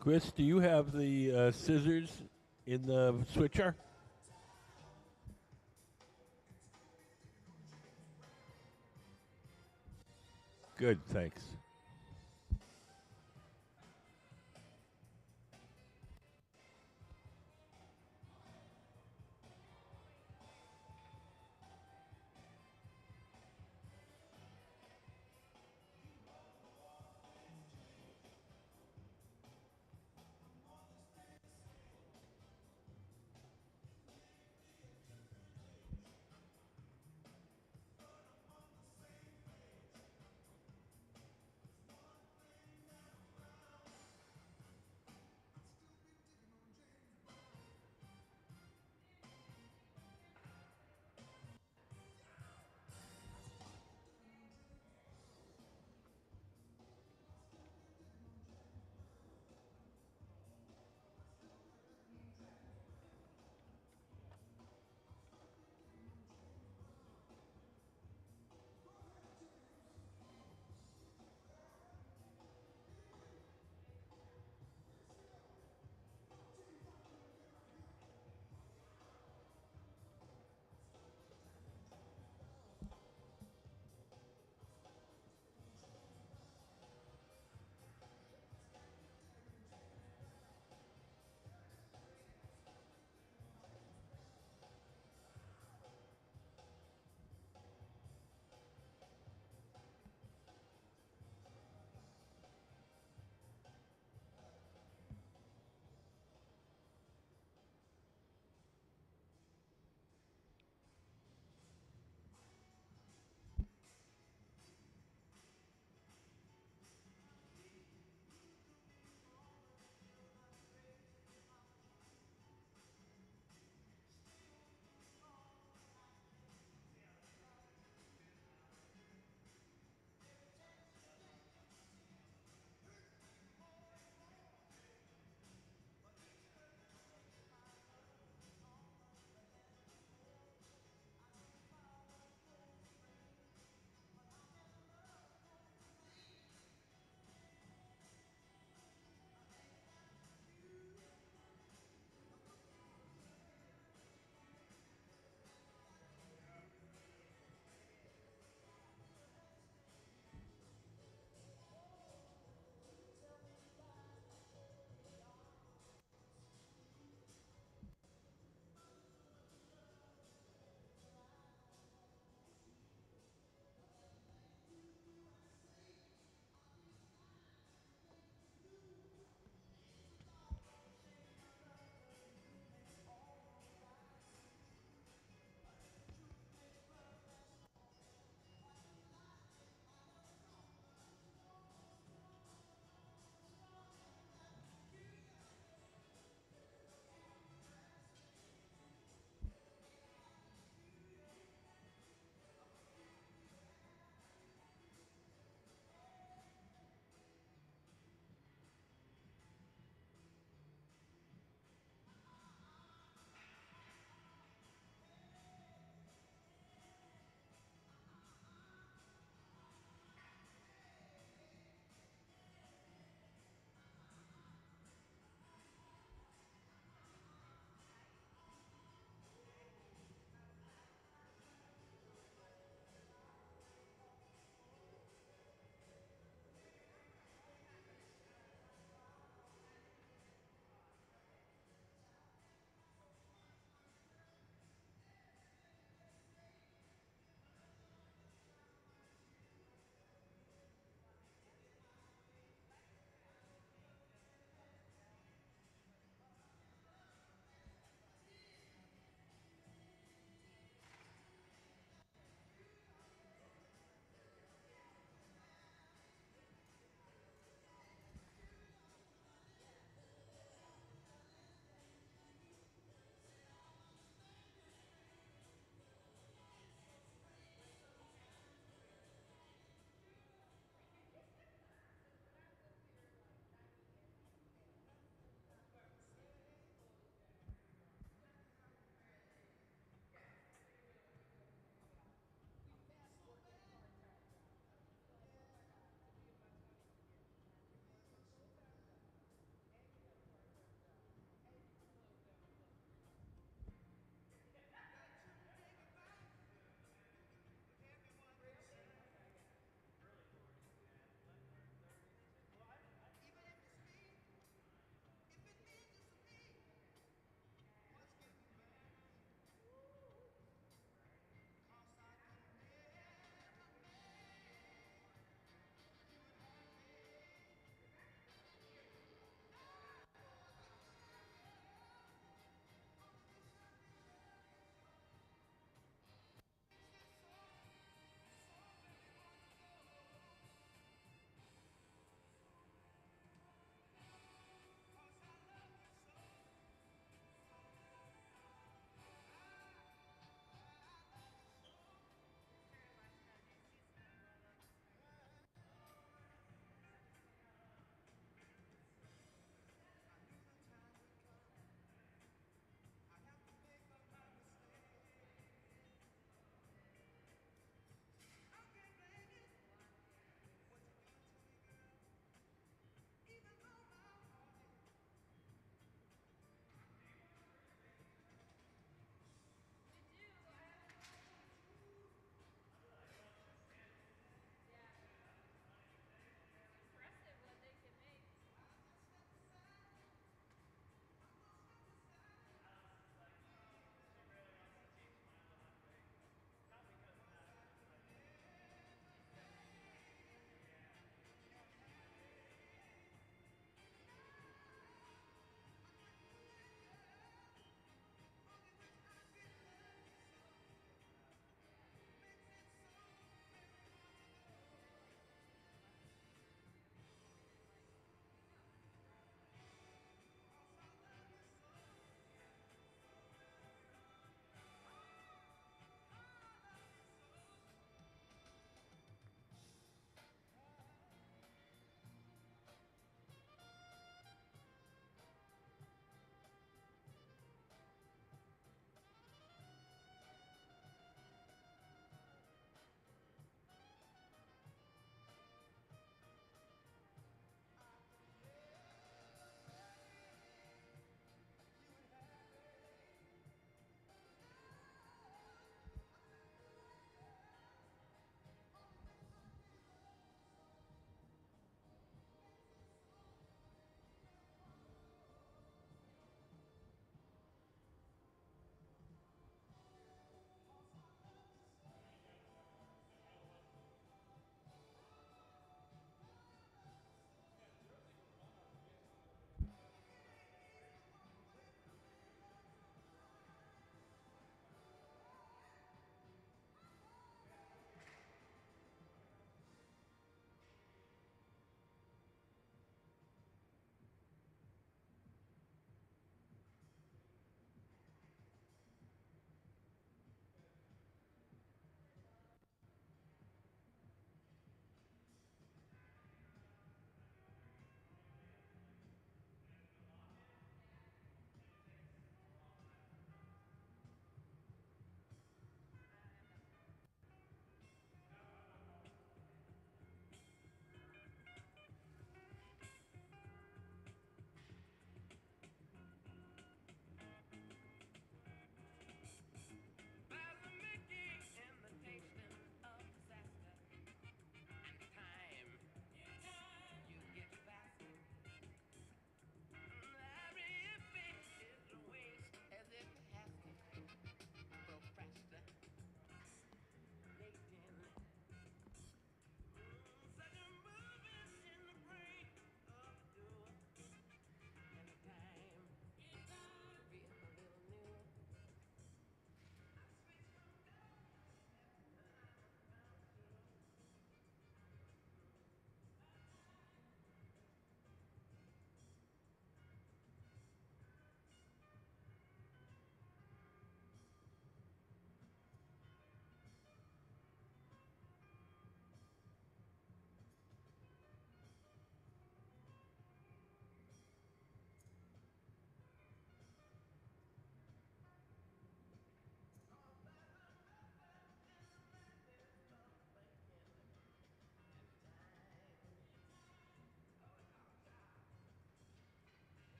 Chris, do you have the scissors in the switcher? Good, thanks.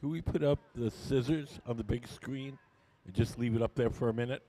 Can we put up the scissors on the big screen and just leave it up there for a minute?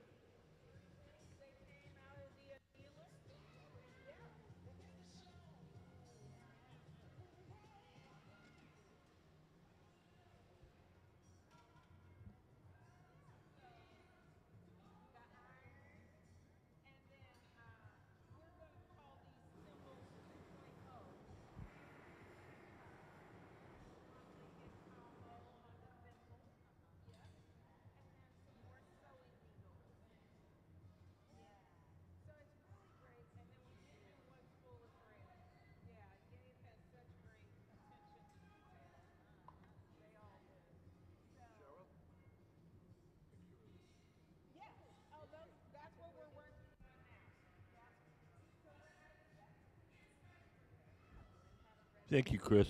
Thank you, Chris.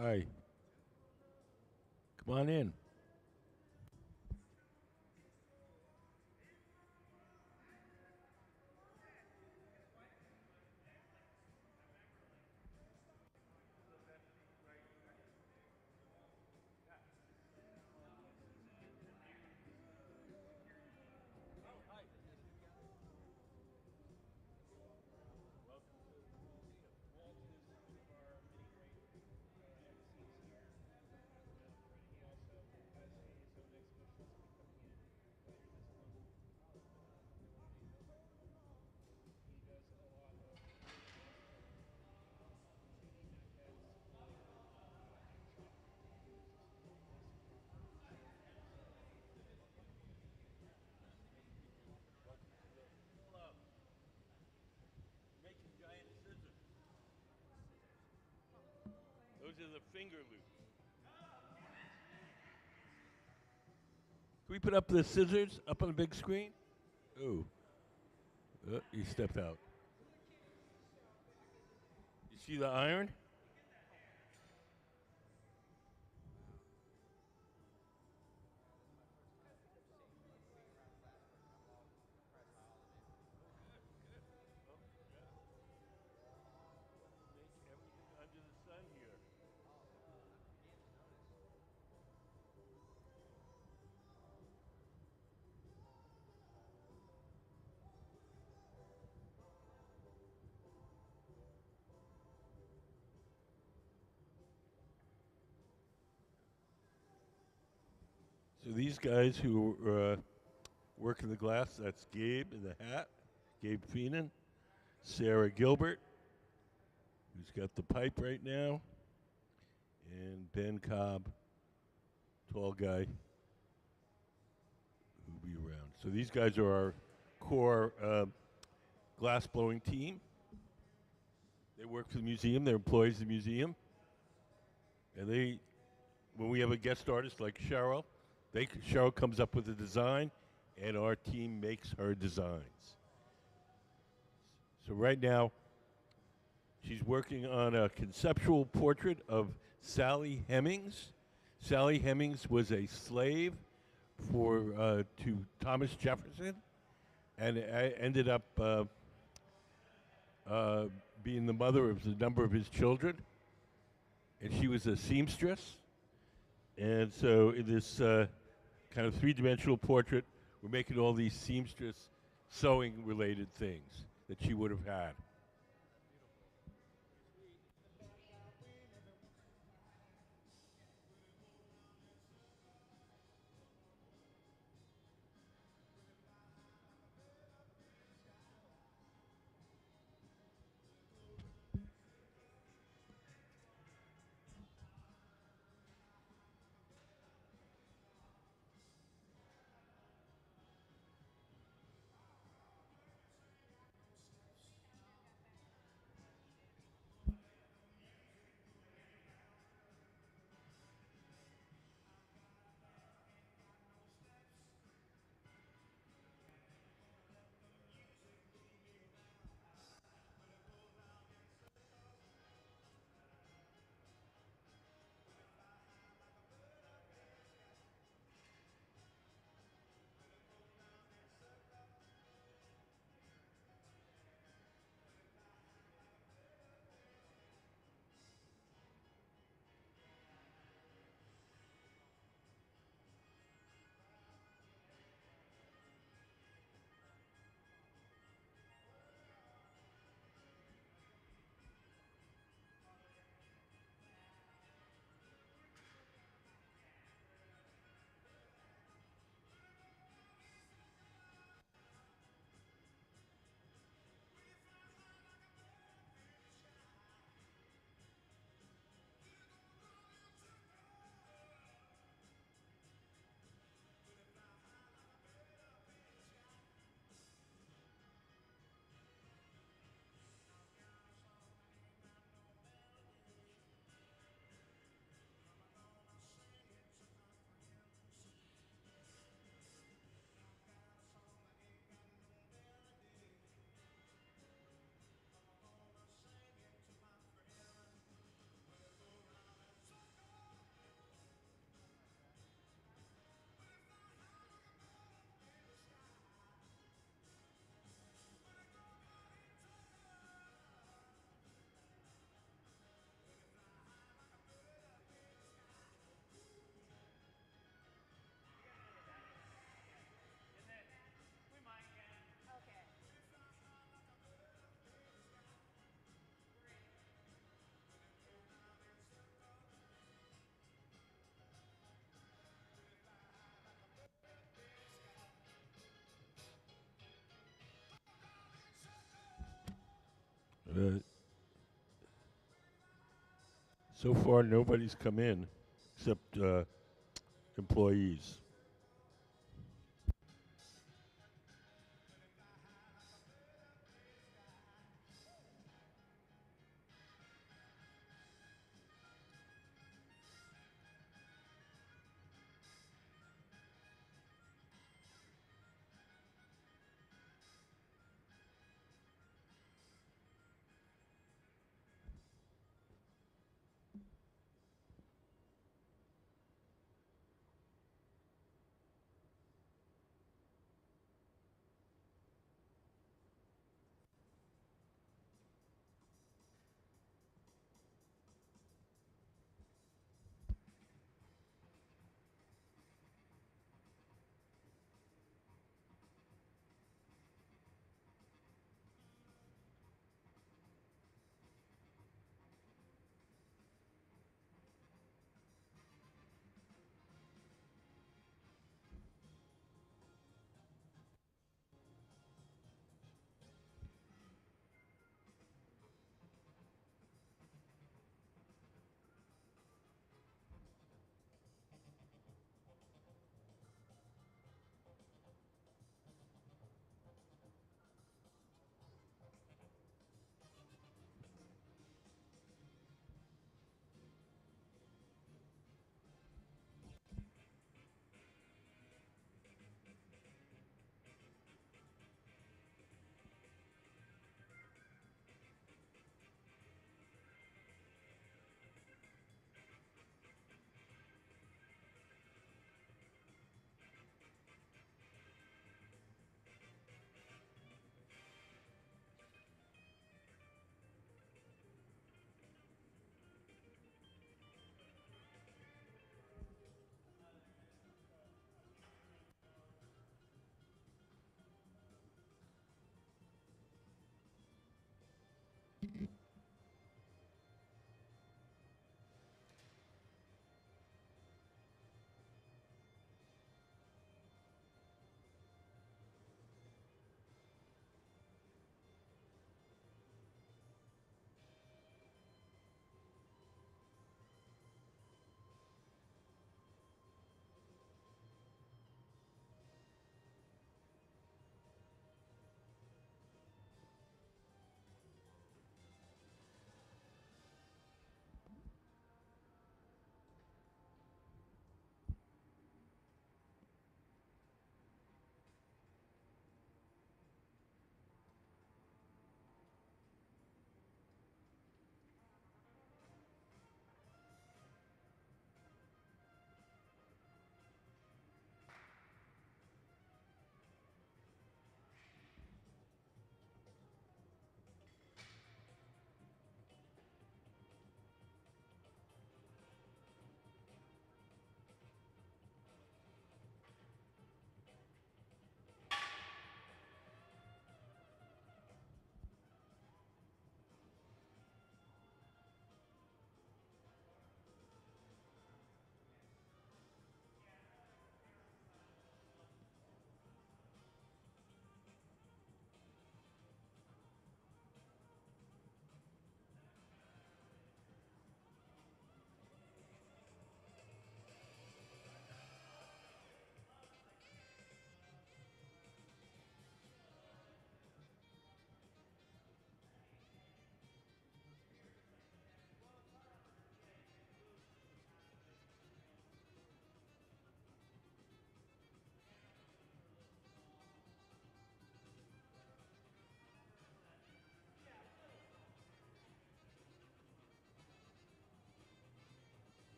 Hi. Come on in. Making giant scissors. Those are the finger loops. Can we put up the scissors up on the big screen? Oh, he stepped out. You see the iron? Make everything under the sun here. So these guys who work in the glass, that's Gabe in the hat, Gabe Feenan, Sarah Gilbert, who's got the pipe right now, and Ben Cobb, tall guy, who'll be around. So these guys are our core glass blowing team. They work for the museum. They're employees of the museum. And when we have a guest artist like Cheryl, Cheryl comes up with a design, and our team makes her designs. So right now, she's working on a conceptual portrait of Sally Hemings. Sally Hemings was a slave to Thomas Jefferson, and ended up being the mother of a number of his children. And she was a seamstress. And so in this kind of three-dimensional portrait, we're making all these seamstress sewing-related things that she would have had. Uh, so far, nobody's come in except employees.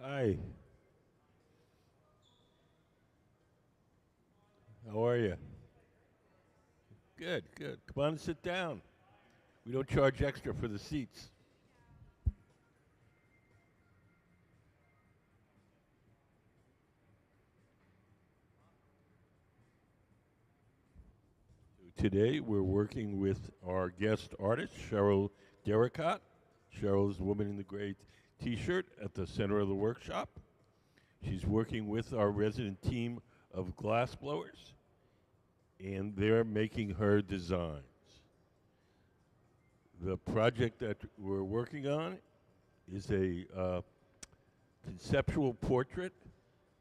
Hi. How are you? Good, good. Come on and sit down. We don't charge extra for the seats. Today we're working with our guest artist, Cheryl Derricotte. Cheryl is the woman in the gray t-shirt at the center of the workshop. She's working with our resident team of glass blowers, and they're making her designs. The project that we're working on is a conceptual portrait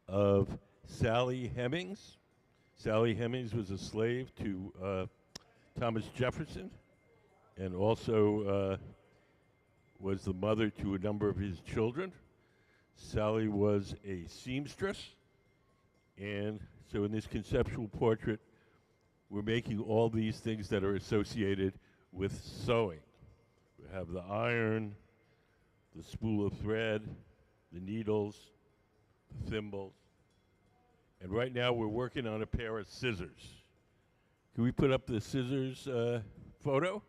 of Sally Hemings. Sally Hemings was a slave to Thomas Jefferson, and also was the mother to a number of his children. Sally was a seamstress, and so in this conceptual portrait, we're making all these things that are associated with sewing. We have the iron, the spool of thread, the needles, the thimbles, and right now we're working on a pair of scissors. Can we put up the scissors photo?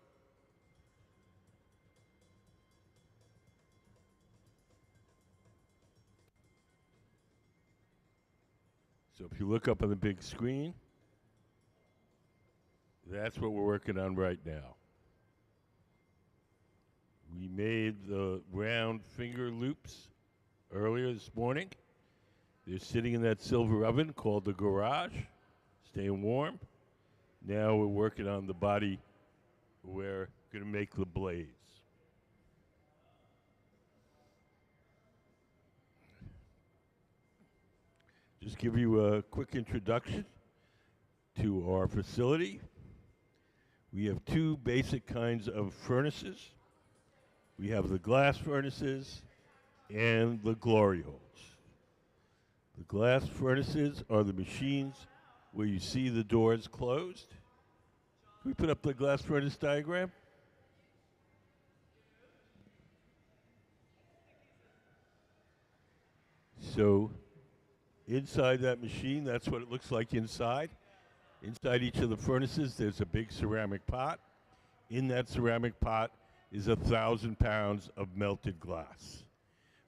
So if you look up on the big screen, that's what we're working on right now. We made the round finger loops earlier this morning. They're sitting in that silver oven called the garage, staying warm. Now we're working on the body. We're going to make the blades. Just give you a quick introduction to our facility. We have two basic kinds of furnaces. We have the glass furnaces and the glory holes. The glass furnaces are the machines where you see the doors closed. Can we put up the glass furnace diagram? So inside that machine, that's what it looks like inside. Inside each of the furnaces, there's a big ceramic pot. In that ceramic pot is 1,000 pounds of melted glass.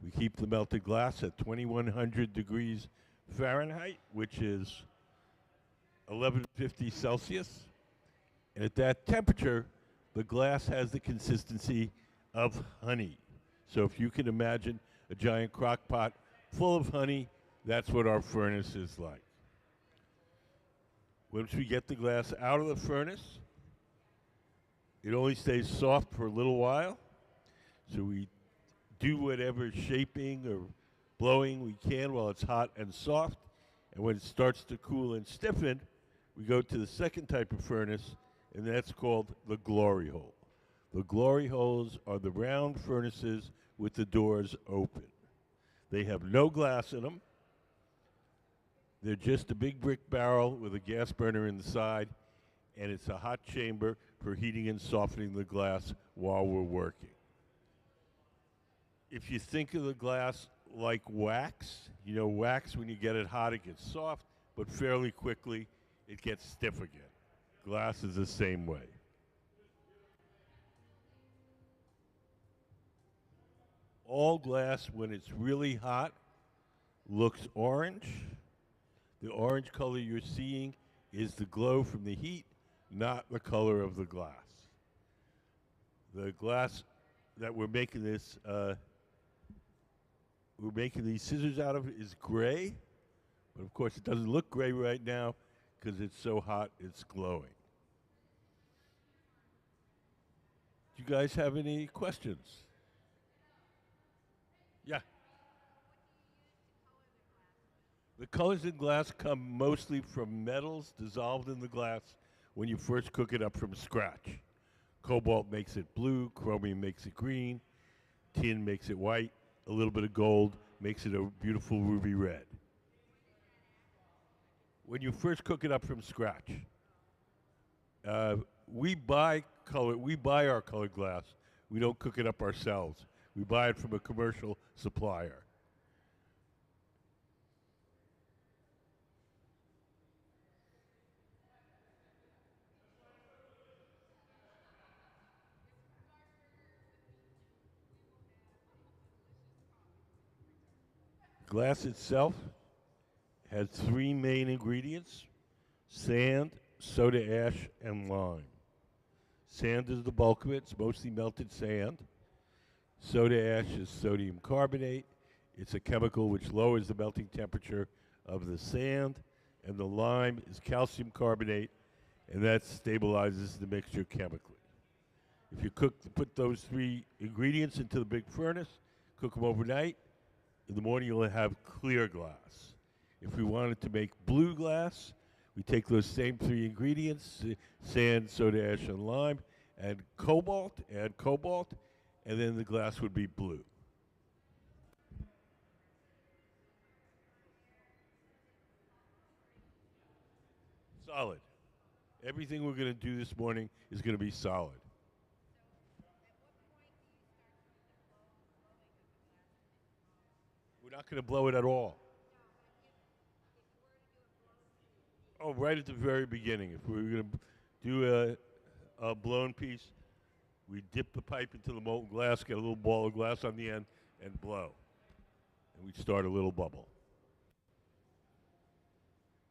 We keep the melted glass at 2,100 degrees Fahrenheit, which is 1150 Celsius. And at that temperature, the glass has the consistency of honey. So if you can imagine a giant crock pot full of honey, that's what our furnace is like. Once we get the glass out of the furnace, it only stays soft for a little while. So we do whatever shaping or blowing we can while it's hot and soft. And when it starts to cool and stiffen, we go to the second type of furnace, and that's called the glory hole. The glory holes are the round furnaces with the doors open. They have no glass in them. They're just a big brick barrel with a gas burner in the side, and it's a hot chamber for heating and softening the glass while we're working. If you think of the glass like wax, you know wax, when you get it hot, it gets soft, but fairly quickly it gets stiff again. Glass is the same way. All glass, when it's really hot, looks orange. The orange color you're seeing is the glow from the heat, not the color of the glass. The glass that we're making these scissors out of is gray, but of course it doesn't look gray right now because it's so hot it's glowing. Do you guys have any questions? Yeah. The colors in glass come mostly from metals dissolved in the glass when you first cook it up from scratch. Cobalt makes it blue, chromium makes it green, tin makes it white, a little bit of gold makes it a beautiful ruby red. When you first cook it up from scratch, we buy our colored glass. We don't cook it up ourselves. We buy it from a commercial supplier. glass itself has three main ingredients: sand, soda ash, and lime. Sand is the bulk of it. It's mostly melted sand. Soda ash is sodium carbonate. It's a chemical which lowers the melting temperature of the sand. And the lime is calcium carbonate, and that stabilizes the mixture chemically. If you put those three ingredients into the big furnace, cook them overnight, in the morning you'll have clear glass. If we wanted to make blue glass, we take those same three ingredients, sand, soda ash, and lime, add cobalt, and then the glass would be blue. Solid. Everything we're going to do this morning is going to be solid. We're not going to blow it at all. Oh, right at the very beginning. If we were going to do a blown piece, we dip the pipe into the molten glass, get a little ball of glass on the end, and blow. And we start a little bubble.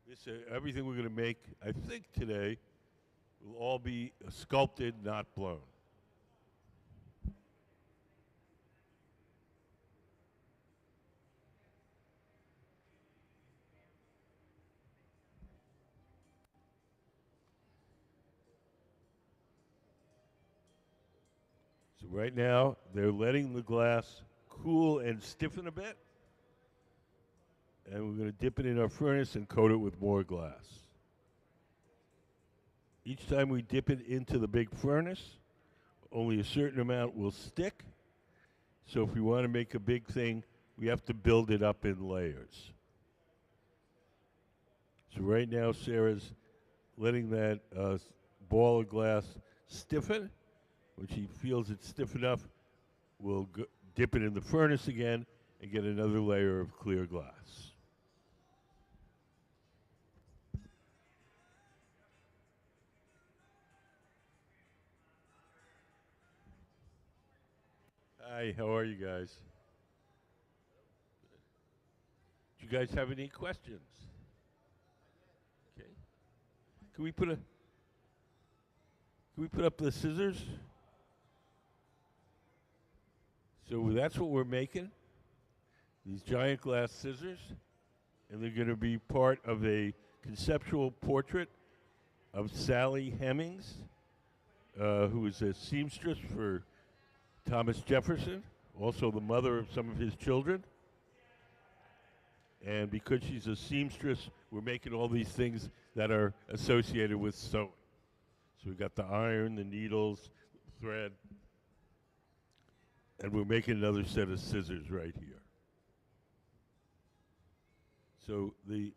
This, everything we're going to make, I think today, will all be sculpted, not blown. So right now, they're letting the glass cool and stiffen a bit. And we're going to dip it in our furnace and coat it with more glass. Each time we dip it into the big furnace, only a certain amount will stick. So if we want to make a big thing, we have to build it up in layers. So right now, Sarah's letting that ball of glass stiffen. When she feels it's stiff enough, we'll dip it in the furnace again and get another layer of clear glass. Hi, how are you guys? Do you guys have any questions? Okay. Can we put up the scissors? So that's what we're making. These giant glass scissors, and they're going to be part of a conceptual portrait of Sally Hemings, who was a seamstress for Thomas Jefferson, also the mother of some of his children. And because she's a seamstress, we're making all these things that are associated with sewing. So we've got the iron, the needles, thread, and we're making another set of scissors right here. So the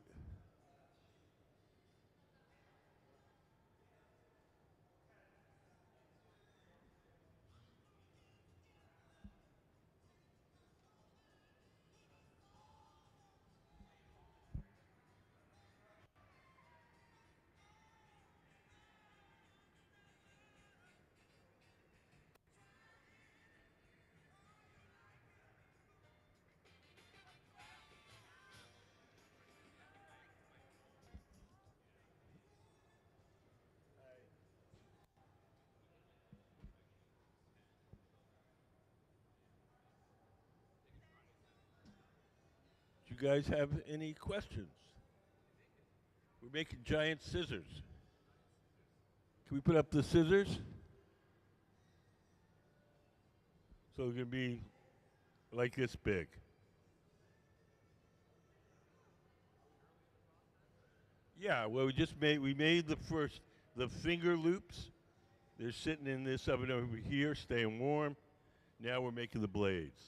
do you guys have any questions? We're making giant scissors. Can we put up the scissors? So they're going to be like this big. Yeah, well, we made the finger loops. They're sitting in this oven over here, staying warm. Now we're making the blades.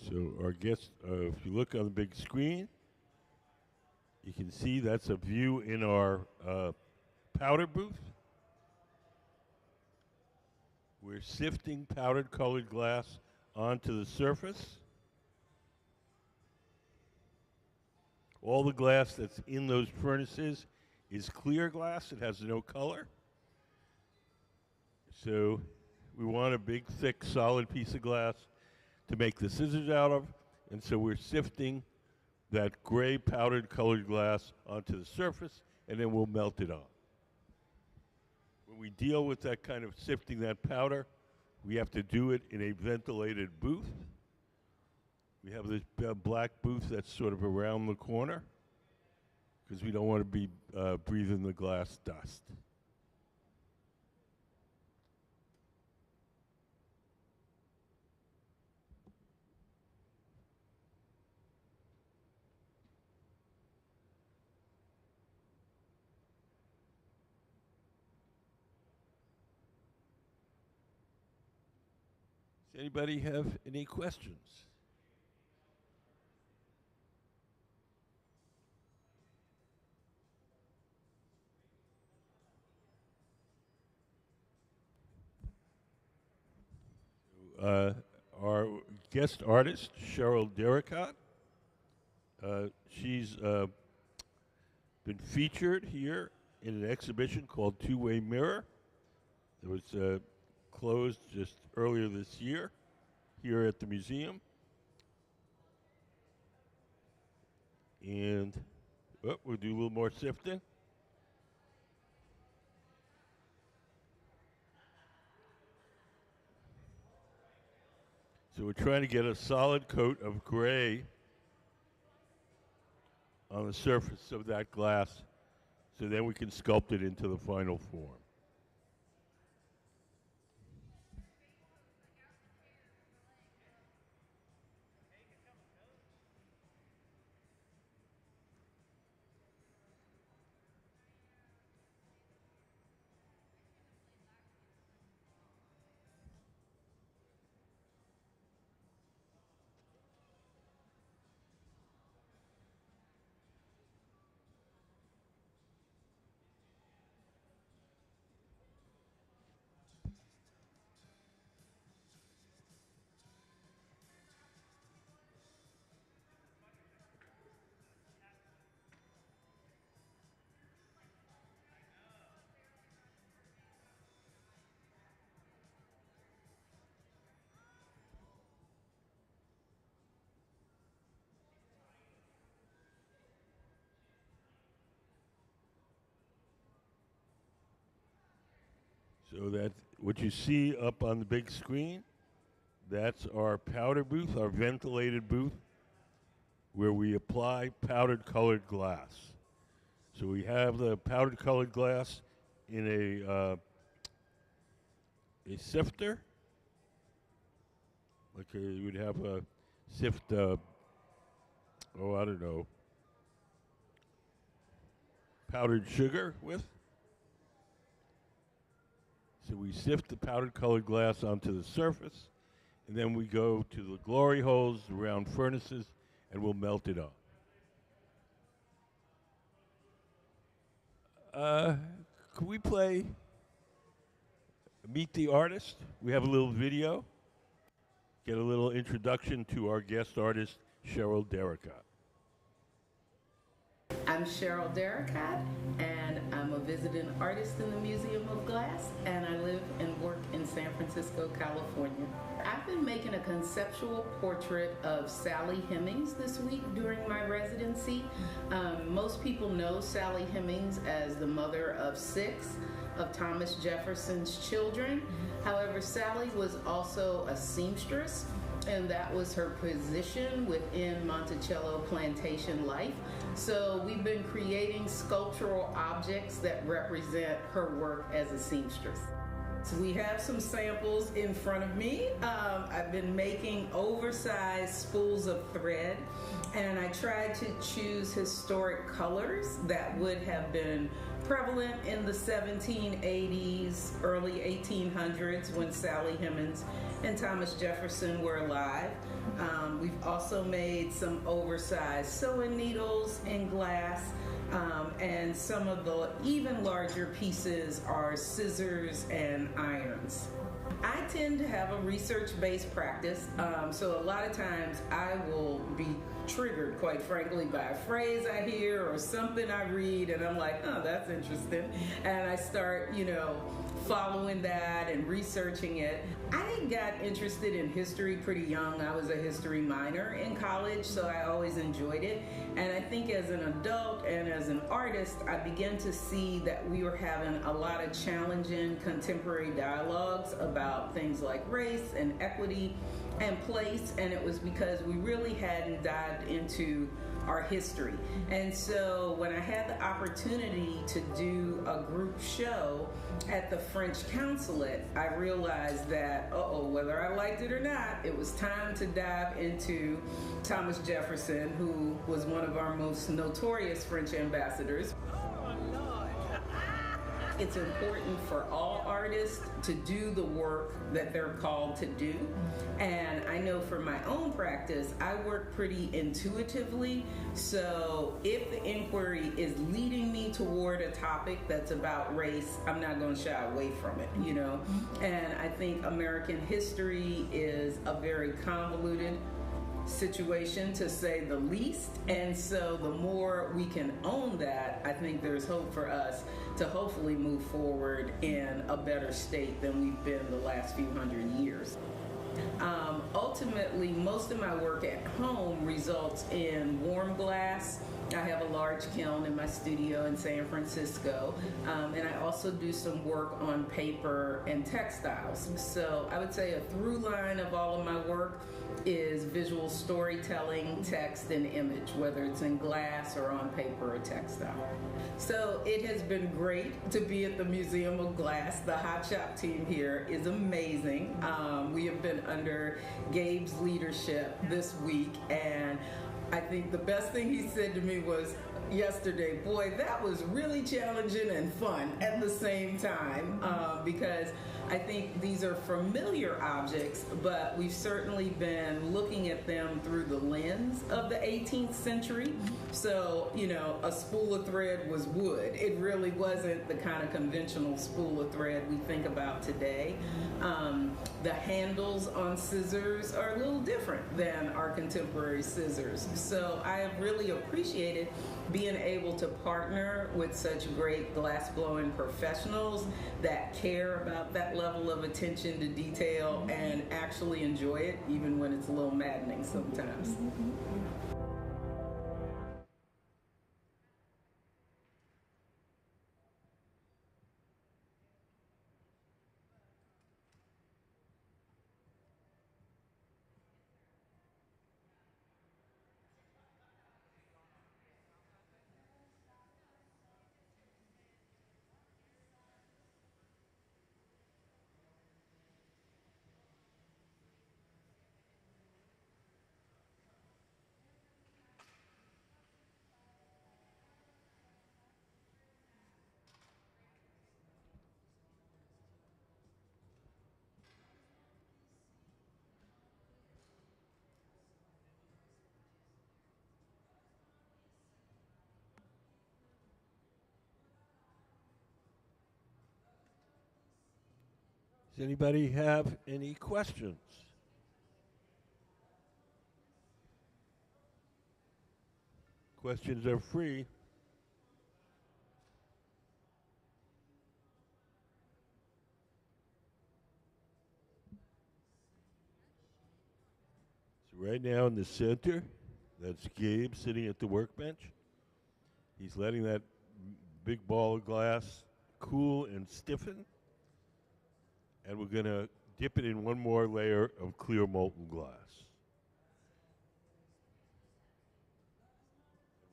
So our guest, if you look on the big screen, You can see that's a view in our powder booth. We're sifting powdered colored glass onto the surface. All the glass that's in those furnaces is clear glass. It has no color. So we want a big, thick, solid piece of glass to make the scissors out of. And so we're sifting that gray powdered colored glass onto the surface, and then we'll melt it on. When we deal with that kind of sifting that powder, we have to do it in a ventilated booth. We have this black booth that's sort of around the corner because we don't want to be breathing the glass dust. Does anybody have any questions? Our guest artist, Cheryl Derricotte, she's been featured here in an exhibition called Two-Way Mirror. It was closed just earlier this year here at the museum. And we'll do a little more sifting. So we're trying to get a solid coat of gray on the surface of that glass so then we can sculpt it into the final form. So that what you see up on the big screen, that's our powder booth, our ventilated booth, where we apply powdered colored glass. So we have the powdered colored glass in a sifter, like you would have a sift, I don't know, powdered sugar with. So we sift the powdered colored glass onto the surface, and then we go to the glory holes, the round furnaces, and we'll melt it on. Could we play Meet the Artist? We have a little video. Get a little introduction to our guest artist, Cheryl Derricotte. I'm Cheryl Derricotte, and I'm a visiting artist in the Museum of Glass, and I live and work in San Francisco, California. I've been making a conceptual portrait of Sally Hemings this week during my residency. Most people know Sally Hemings as the mother of 6 of Thomas Jefferson's children. However, Sally was also a seamstress, and that was her position within Monticello plantation life. So we've been creating sculptural objects that represent her work as a seamstress. So we have some samples in front of me. I've been making oversized spools of thread, and I tried to choose historic colors that would have been prevalent in the 1780s, early 1800s when Sally Hemings and Thomas Jefferson were alive. We've also made some oversized sewing needles in glass. And some of the even larger pieces are scissors and irons. I tend to have a research-based practice, so a lot of times I will be triggered, quite frankly, by a phrase I hear or something I read, and I'm like, oh, that's interesting. And I start, following that and researching it. I got interested in history pretty young. I was a history minor in college, so I always enjoyed it. And I think as an adult and as an artist, I began to see that we were having a lot of challenging contemporary dialogues about things like race and equity and place, and it was because we really hadn't dived into our history. And so when I had the opportunity to do a group show at the French consulate, I realized that, whether I liked it or not, it was time to dive into Thomas Jefferson, who was one of our most notorious French ambassadors. It's important for all artists to do the work that they're called to do. And I know for my own practice, I work pretty intuitively. So if the inquiry is leading me toward a topic that's about race, I'm not going to shy away from it, And I think American history is a very convoluted situation, to say the least. And so the more we can own that, I think there's hope for us to hopefully move forward in a better state than we've been the last few hundred years. Ultimately, most of my work at home results in warm glass. I have a large kiln in my studio in San Francisco, and I also do some work on paper and textiles. So I would say a through line of all of my work is visual storytelling, text, and image, whether it's in glass or on paper or textile. So it has been great to be at the Museum of Glass. The Hot Shop team here is amazing. We have been under Gabe's leadership this week, and I think the best thing he said to me was yesterday, boy, that was really challenging and fun at the same time, because I think these are familiar objects, but we've certainly been looking at them through the lens of the 18th century. So, a spool of thread was wood. It really wasn't the kind of conventional spool of thread we think about today. The handles on scissors are a little different than our contemporary scissors. So I have really appreciated being able to partner with such great glass-blowing professionals that care about that level of attention to detail and actually enjoy it, even when it's a little maddening sometimes. Does anybody have any questions? Questions are free. So right now in the center, that's Gabe sitting at the workbench. He's letting that big ball of glass cool and stiffen. And we're going to dip it in one more layer of clear molten glass.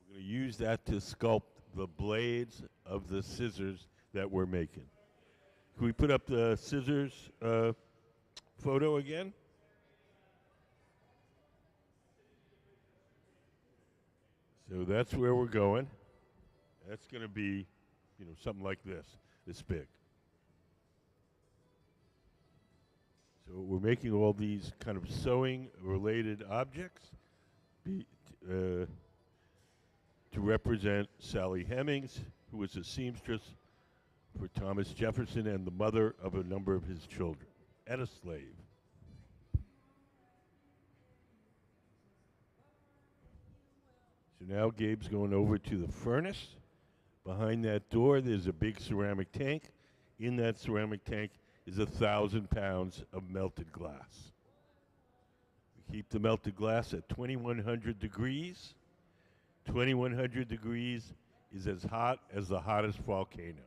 We're going to use that to sculpt the blades of the scissors that we're making. Can we put up the scissors photo again? So that's where we're going. That's going to be, something like this big. So we're making all these kind of sewing-related objects to represent Sally Hemings, who was a seamstress for Thomas Jefferson and the mother of a number of his children, and a slave. So now Gabe's going over to the furnace. Behind that door, there's a big ceramic tank. In that ceramic tank is 1,000 pounds of melted glass. We keep the melted glass at 2,100 degrees. 2,100 degrees is as hot as the hottest volcano.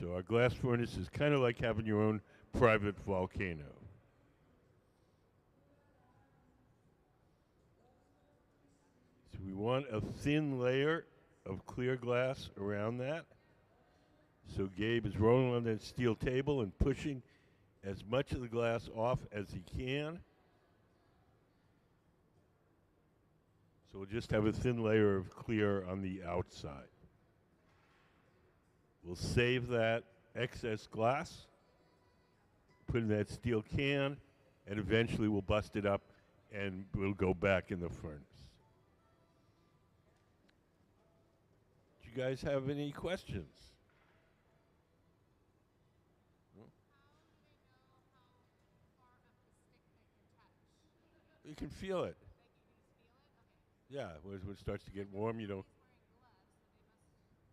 So our glass furnace is kind of like having your own private volcano. So we want a thin layer of clear glass around that. So Gabe is rolling on that steel table and pushing as much of the glass off as he can. So we'll just have a thin layer of clear on the outside. We'll save that excess glass, put in that steel can, and eventually we'll bust it up and we'll go back in the furnace. Do you guys have any questions? You can feel it. Yeah, when it starts to get warm, you don't.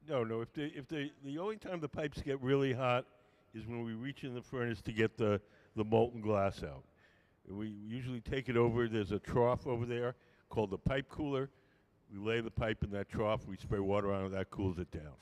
No. The only time the pipes get really hot is when we reach in the furnace to get the molten glass out. We usually take it over. There's a trough over there called the pipe cooler. We lay the pipe in that trough. We spray water on it. That cools it down.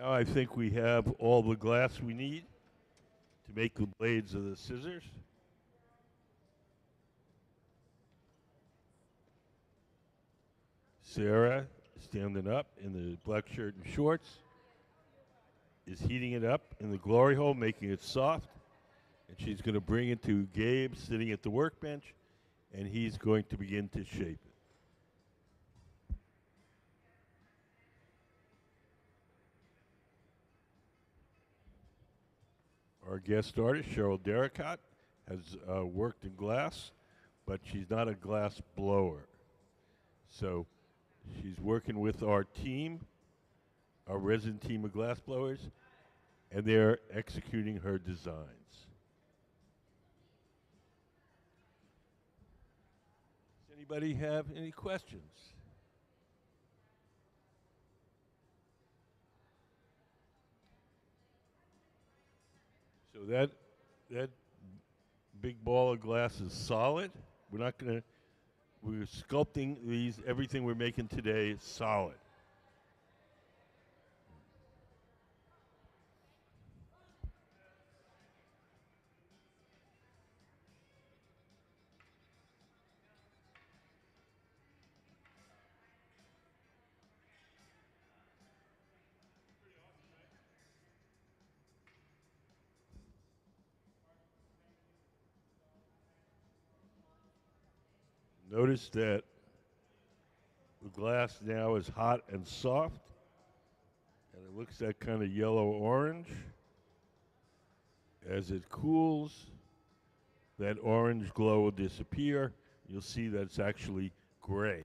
Now I think we have all the glass we need to make the blades of the scissors. Sarah, standing up in the black shirt and shorts, is heating it up in the glory hole, making it soft. And she's going to bring it to Gabe sitting at the workbench, and he's going to begin to shape it. Our guest artist, Cheryl Derricotte, has worked in glass, but she's not a glass blower. So she's working with our team, our resident team of glass blowers, and they're executing her designs. Does anybody have any questions? So that big ball of glass is solid. We're sculpting these, everything we're making today is solid. Notice that the glass now is hot and soft, and it looks that kind of yellow-orange. As it cools, that orange glow will disappear. You'll see that it's actually gray.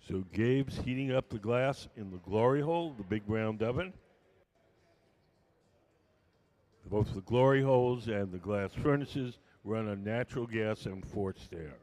So Gabe's heating up the glass in the glory hole, the big round oven. Both the glory holes and the glass furnaces run on natural gas and forced air.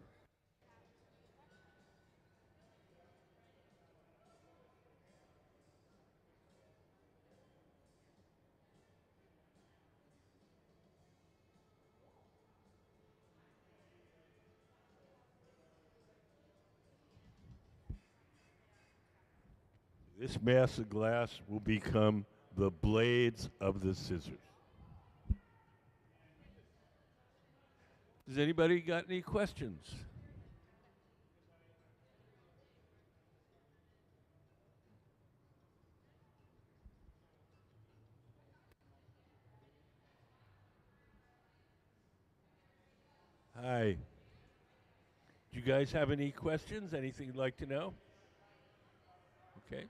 This mass of glass will become the blades of the scissors. Does anybody got any questions? Hi. Do you guys have any questions? Anything you'd like to know? Okay.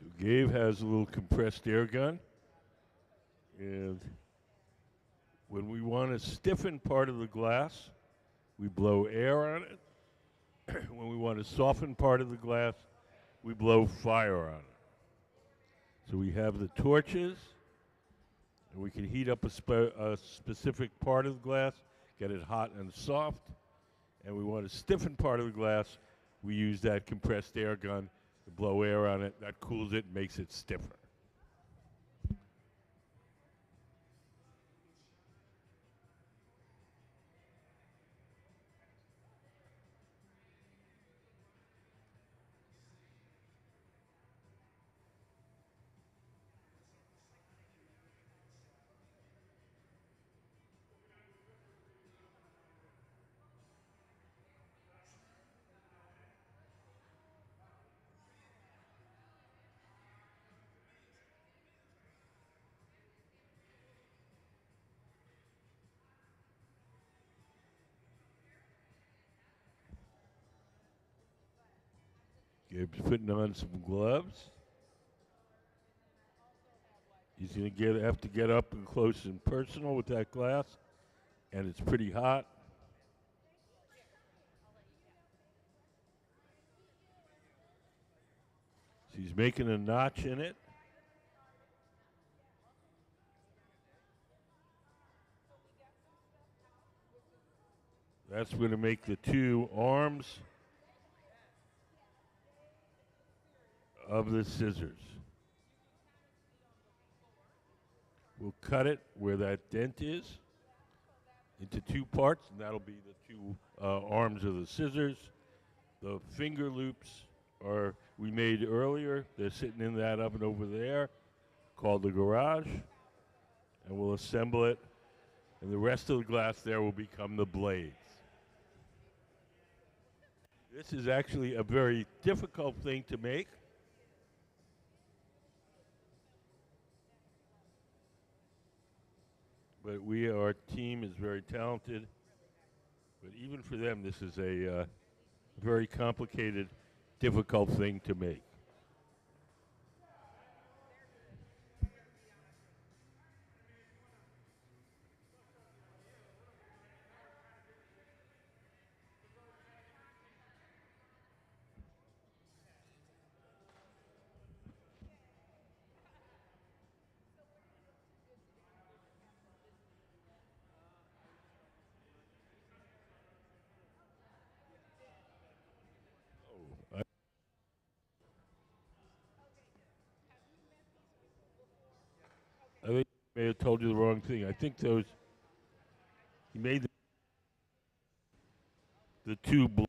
So Gabe has a little compressed air gun. And when we want to stiffen part of the glass, we blow air on it. When we want to soften part of the glass, we blow fire on it. So we have the torches, and we can heat up a specific part of the glass, get it hot and soft. And we want to stiffen part of the glass, we use that compressed air gun to blow air on it. That cools it, makes it stiffer. Gabe's putting on some gloves. He's going to have to get up and close and personal with that glass, and it's pretty hot. So he's making a notch in it. That's going to make the two arms of the scissors. We'll cut it where that dent is into two parts, and that'll be the two arms of the scissors. The finger loops we made earlier. They're sitting in that oven over there called the garage, and we'll assemble it, and the rest of the glass there will become the blades. This is actually a very difficult thing to make. But our team is very talented. But even for them, this is a very complicated, difficult thing to make. I think I may have told you the wrong thing. I think he made the two blades.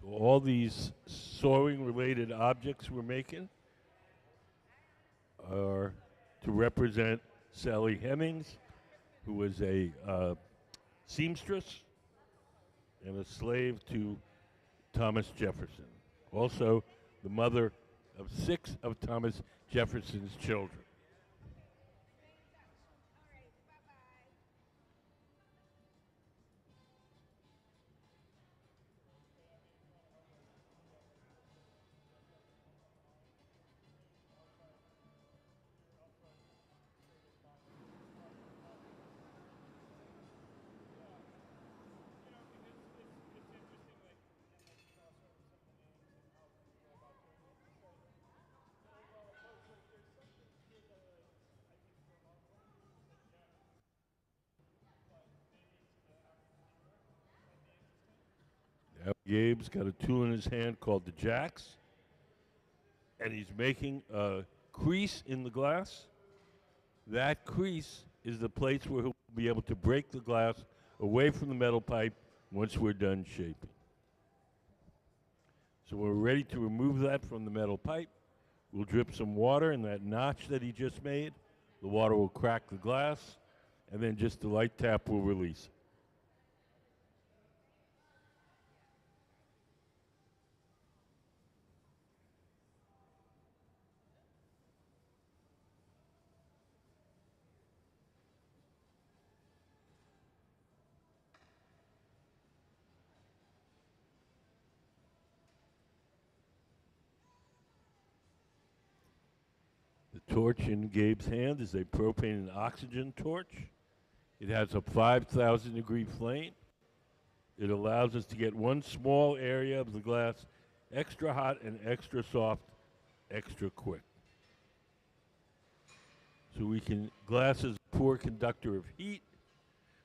So all these sewing-related objects we're making are to represent Sally Hemings, who was a seamstress and a slave to Thomas Jefferson. Also, the mother of 6 of Thomas Jefferson's children. Now Gabe's got a tool in his hand called the jacks, and he's making a crease in the glass. That crease is the place where he'll be able to break the glass away from the metal pipe once we're done shaping. So when we're ready to remove that from the metal pipe, we'll drip some water in that notch that he just made. The water will crack the glass, and then just the light tap will release it. The torch in Gabe's hand is a propane and oxygen torch. It has a 5,000 degree flame. It allows us to get one small area of the glass extra hot and extra soft, extra quick. So glass is a poor conductor of heat,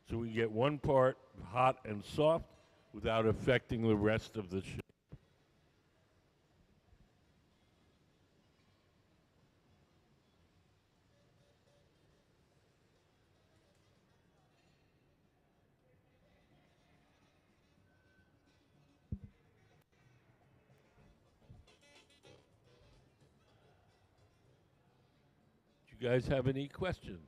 so we get one part hot and soft without affecting the rest of the shape. Do you guys have any questions?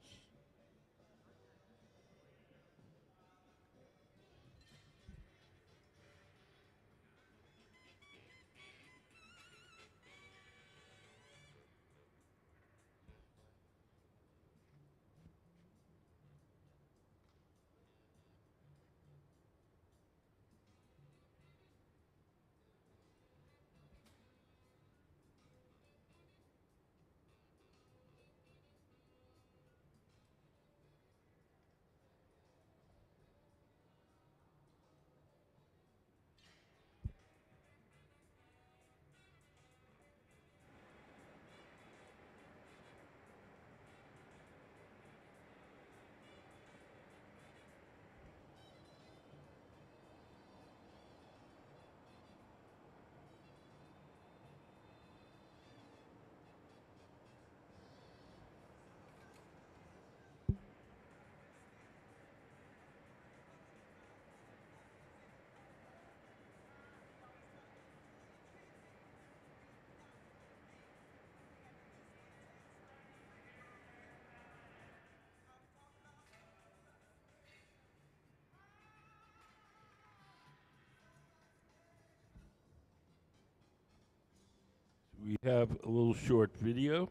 We have a little short video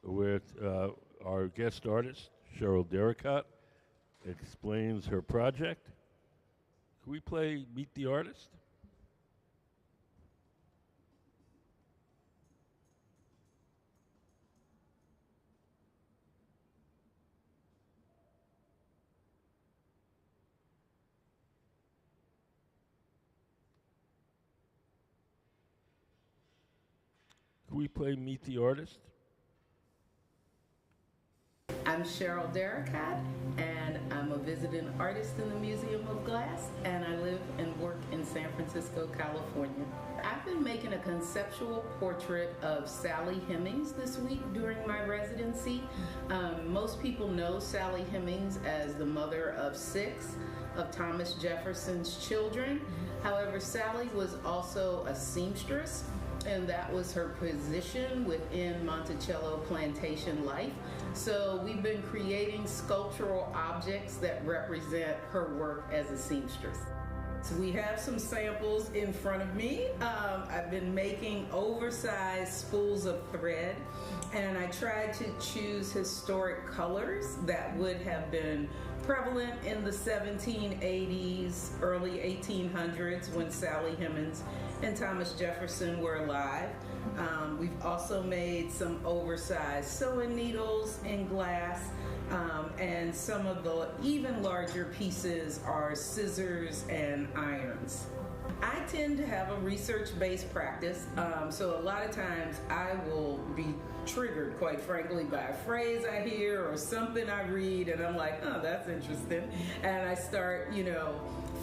with our guest artist, Cheryl Derricotte, explains her project. Can we play Meet the Artist? Can we play Meet the Artist? I I'm Cheryl Derricotte, and I'm a visiting artist in the Museum of Glass, and I live and work in San Francisco, California. I've been making a conceptual portrait of Sally Hemings this week during my residency. Most people know Sally Hemings as the mother of 6 of Thomas Jefferson's children. However, Sally was also a seamstress, and that was her position within Monticello plantation life. So we've been creating sculptural objects that represent her work as a seamstress. So we have some samples in front of me. I've been making oversized spools of thread, and I tried to choose historic colors that would have been prevalent in the 1780s, early 1800s when Sally Hemings and Thomas Jefferson were alive. We've also made some oversized sewing needles in glass, and some of the even larger pieces are scissors and irons. I tend to have a research-based practice, so a lot of times I will be triggered, quite frankly, by a phrase I hear or something I read, and I'm like, oh, that's interesting. And I start,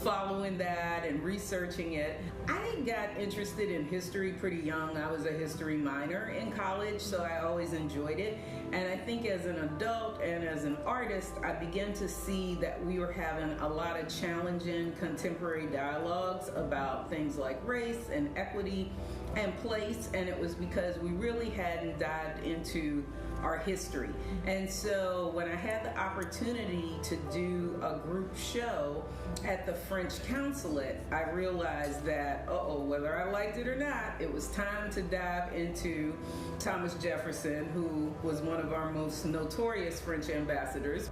following that and researching it. I got interested in history pretty young. I was a history minor in college, so I always enjoyed it. And I think as an adult and as an artist, I began to see that we were having a lot of challenging contemporary dialogues about things like race and equity and place, and it was because we really hadn't dived into our history. And so when I had the opportunity to do a group show at the French consulate, I realized that, whether I liked it or not, it was time to dive into Thomas Jefferson, who was one of our most notorious French ambassadors.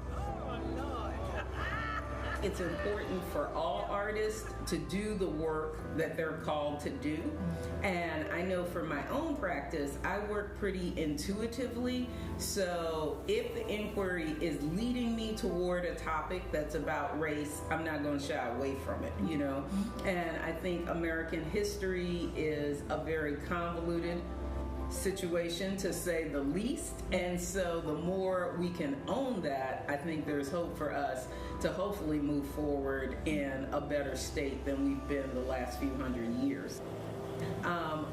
It's important for all artists to do the work that they're called to do. And I know for my own practice, I work pretty intuitively. So if the inquiry is leading me toward a topic that's about race, I'm not going to shy away from it, And I think American history is a very convoluted situation, to say the least, and so the more we can own that, I think there's hope for us to hopefully move forward in a better state than we've been the last few hundred years.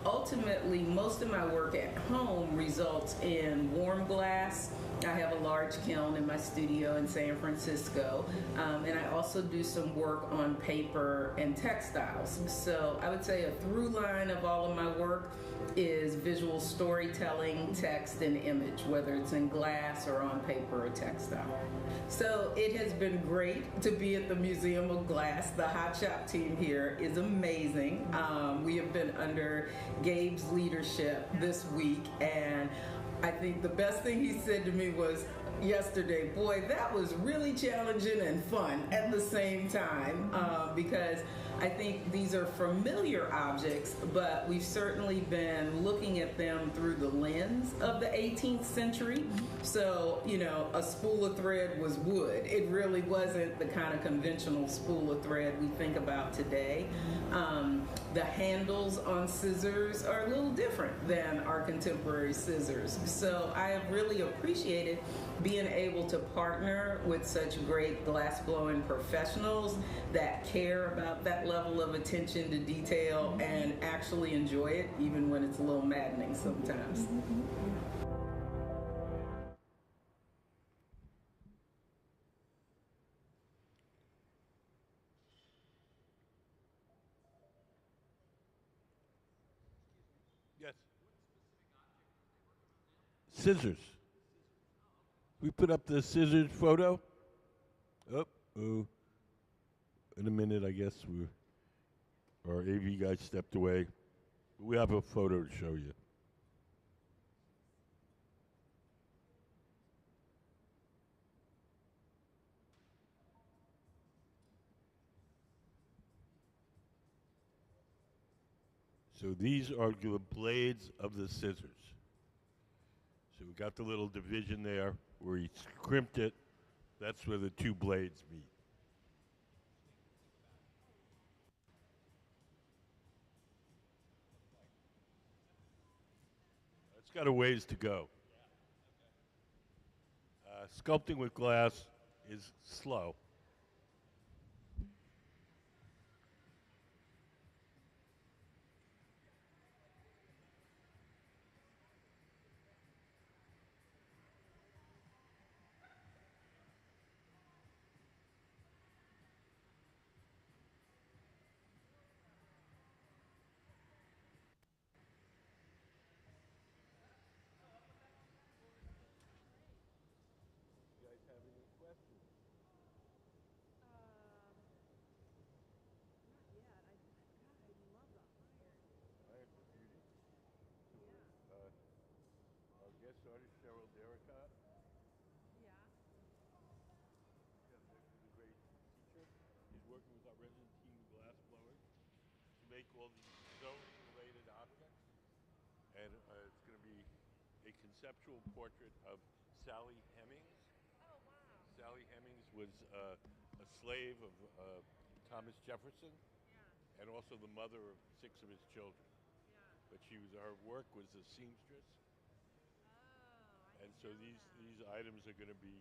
Ultimately, most of my work at home results in warm glass. I have a large kiln in my studio in San Francisco, and I also do some work on paper and textiles. So I would say a through line of all of my work is visual storytelling, text, and image, whether it's in glass or on paper or textile. So it has been great to be at the Museum of Glass. The Hot Shop team here is amazing. We have been under Gabe's leadership this week, and I think the best thing he said to me was yesterday, boy, that was really challenging and fun at the same time, because I think these are familiar objects, but we've certainly been looking at them through the lens of the 18th century. So, a spool of thread was wood. It really wasn't the kind of conventional spool of thread we think about today. The handles on scissors are a little different than our contemporary scissors. So I have really appreciated being able to partner with such great glass-blowing professionals that care about that level of attention to detail and actually enjoy it, even when it's a little maddening sometimes. Yes. Scissors. We put up the scissors photo. In a minute, I guess our AV guy stepped away. We have a photo to show you. So these are the blades of the scissors. So we got the little division there where he crimped it. That's where the two blades meet. It's got a ways to go. sculpting with glass is slow. You guys have any questions? Iron for beauty. Our guest artist, Cheryl Derricotte. She's a great teacher. She's working with our resident team of glass blowers to make all these stone-related objects. And it's going to be a conceptual portrait of Sally Hemings. Sally Hemings was a slave of Thomas Jefferson, and also the mother of 6 of his children. But her work was a seamstress, and so these items are going to be.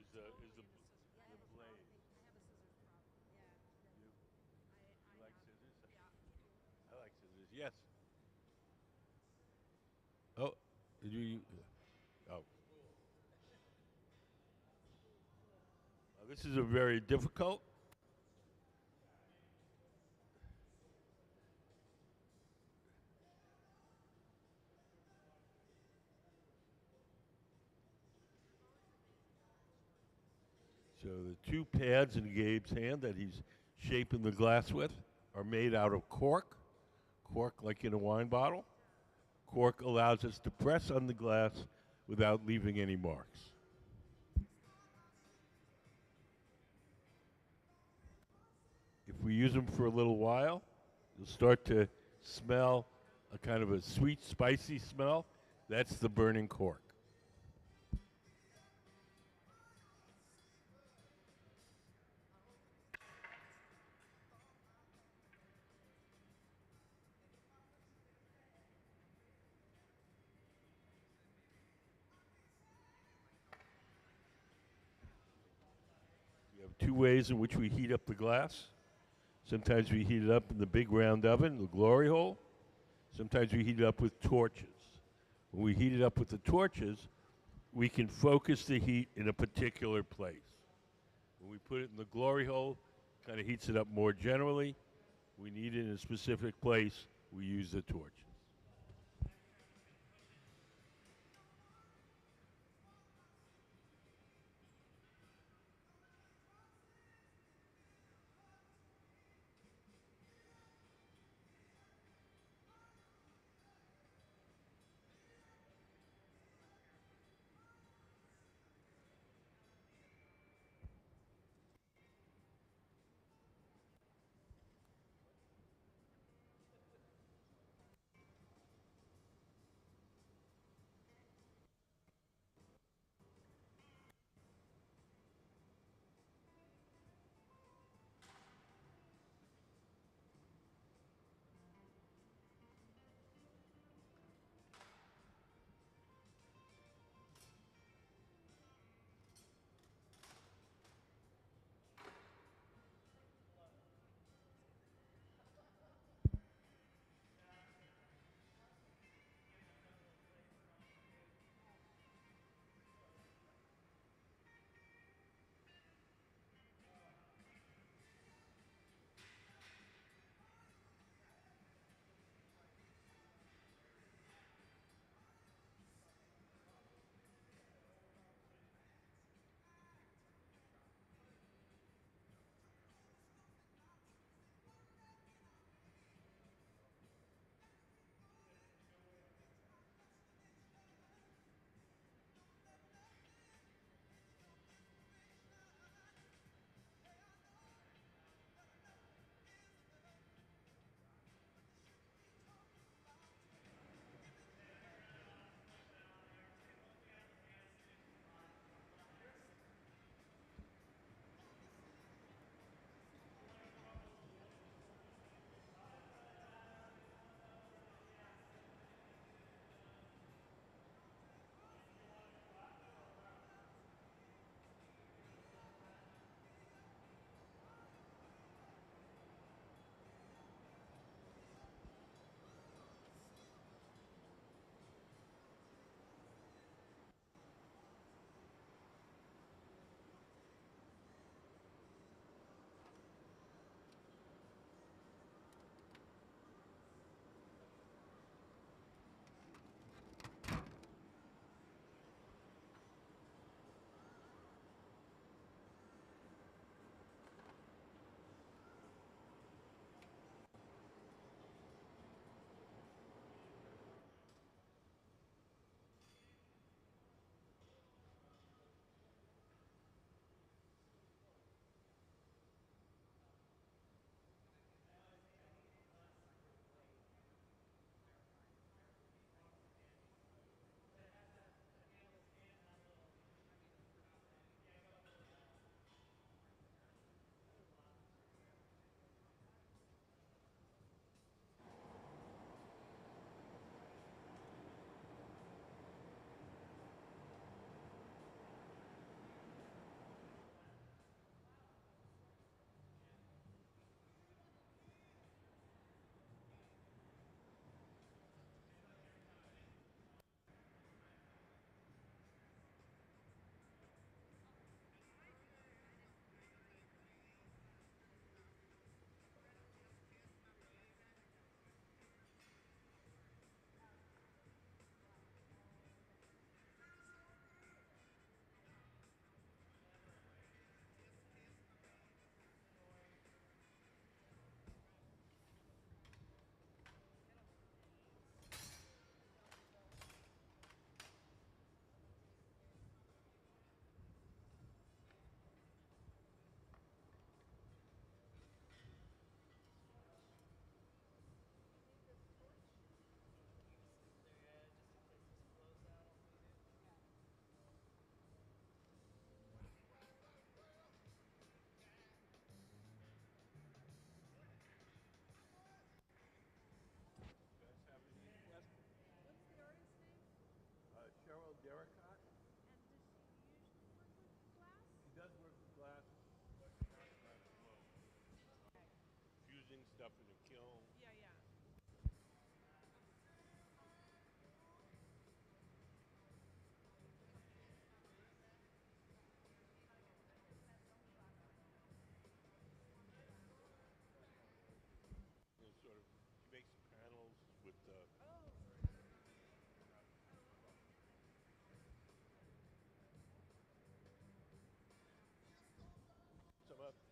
Is the blade. You like scissors? I like scissors. Yes. Oh, did you? Oh. This is a very difficult. So the 2 pads in Gabe's hand that he's shaping the glass with are made out of cork. Cork like in a wine bottle. Cork allows us to press on the glass without leaving any marks. If we use them for a little while, you'll start to smell a kind of a sweet, spicy smell. That's the burning cork. We have 2 ways in which we heat up the glass. Sometimes we heat it up in the big round oven, the glory hole. Sometimes we heat it up with torches. When we heat it up with the torches, we can focus the heat in a particular place. When we put it in the glory hole, it kind of heats it up more generally. We need it in a specific place, we use the torches.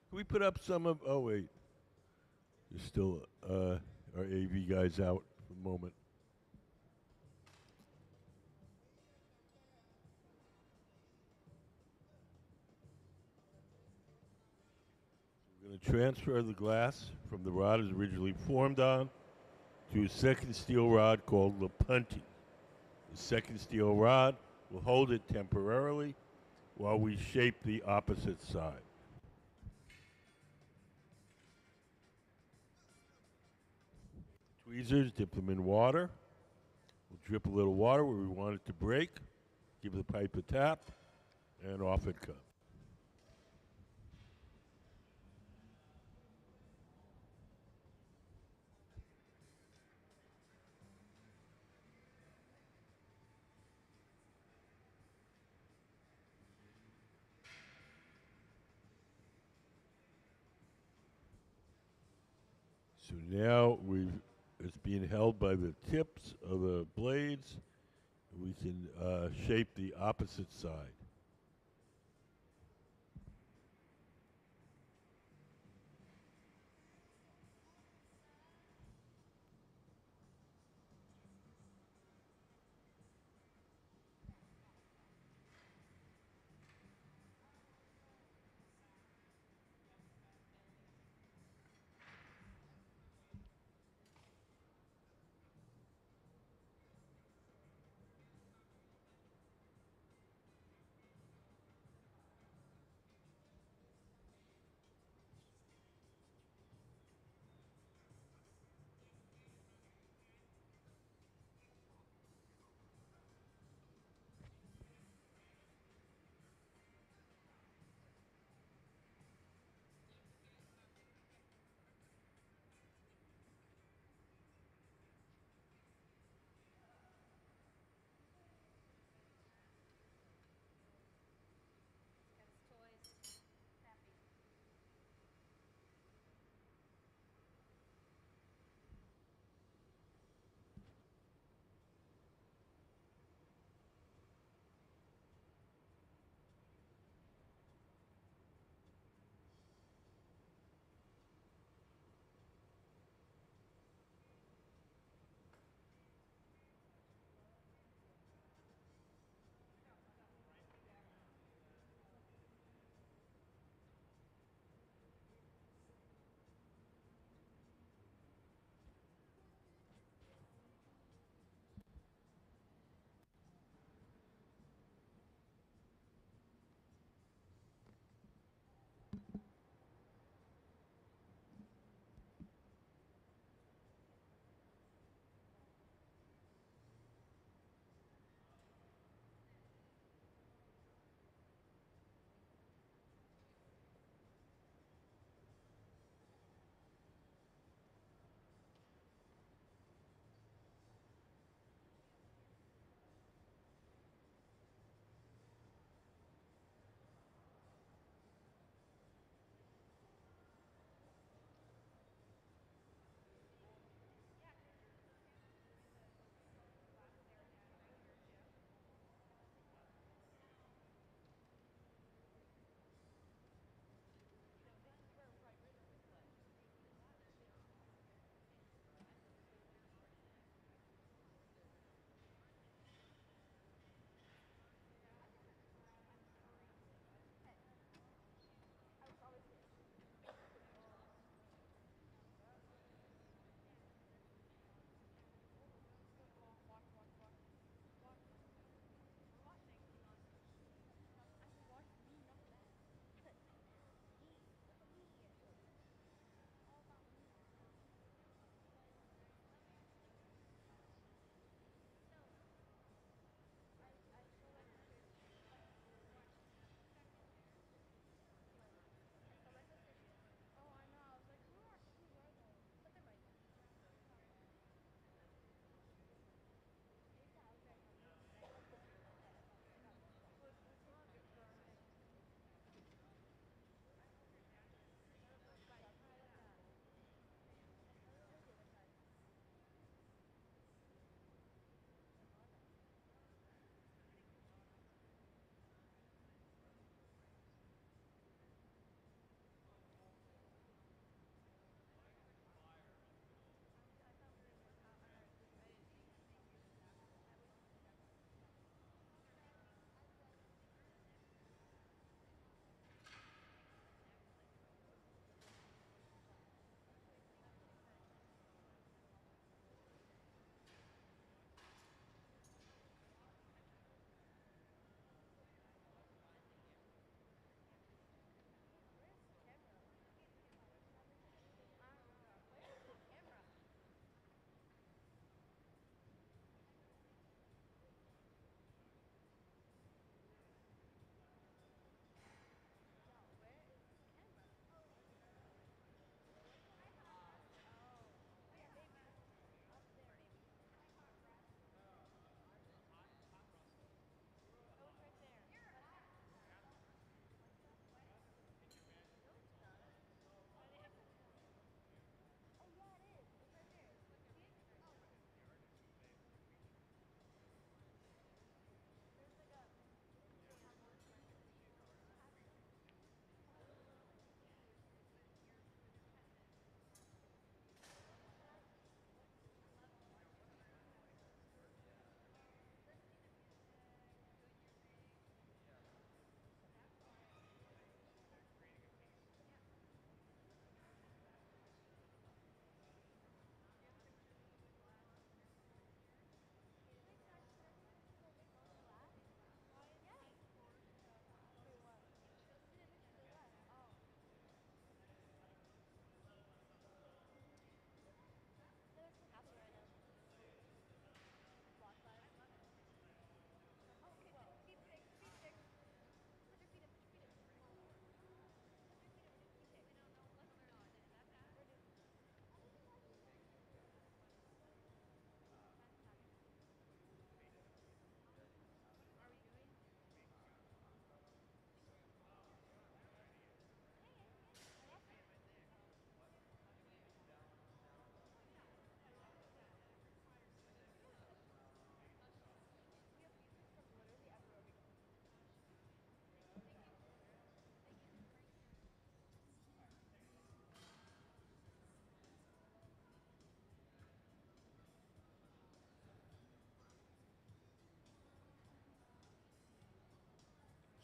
Can we put up some of? Oh wait, there's still our AV guys out for the moment. We're going to transfer the glass from the rod as originally formed on to a second steel rod called the punty. The second steel rod will hold it temporarily while we shape the opposite side. Tweezers, dip them in water. We'll drip a little water where we want it to break. Give the pipe a tap, and off it comes. So now it's being held by the tips of the blades. We can shape the opposite side.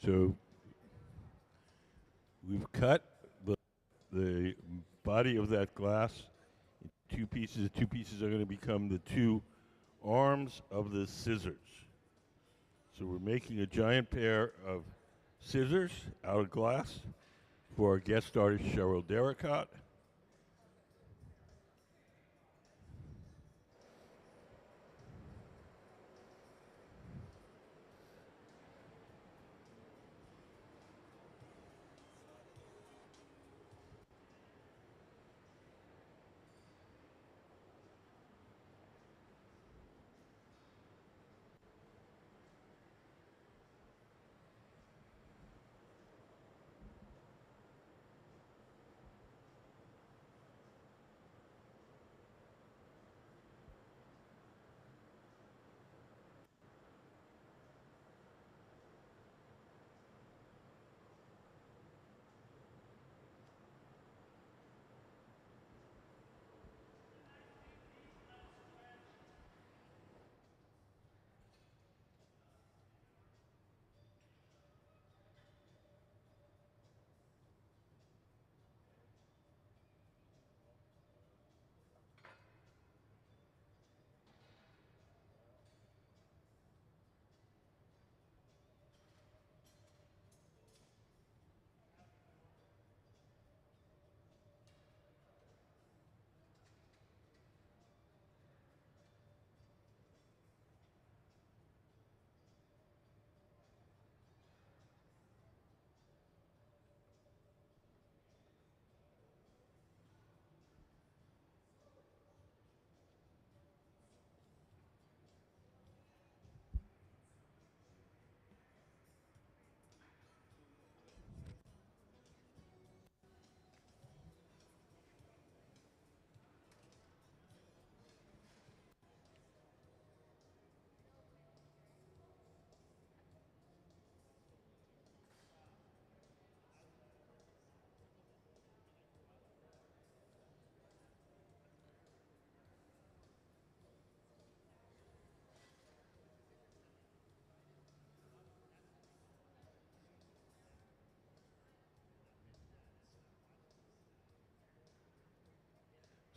So we've cut the body of that glass in two pieces. The two pieces are going to become the two arms of the scissors. So we're making a giant pair of scissors out of glass for our guest artist, Cheryl Derricotte.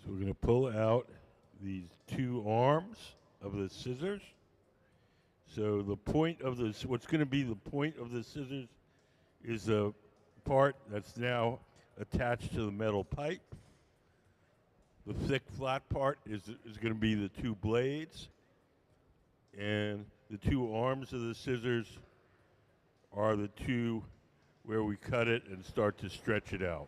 So we're going to pull out these two arms of the scissors. So the point of this, what's going to be the point of the scissors is a part that's now attached to the metal pipe. The thick flat part is going to be the two blades. And the two arms of the scissors are the two where we cut it and start to stretch it out.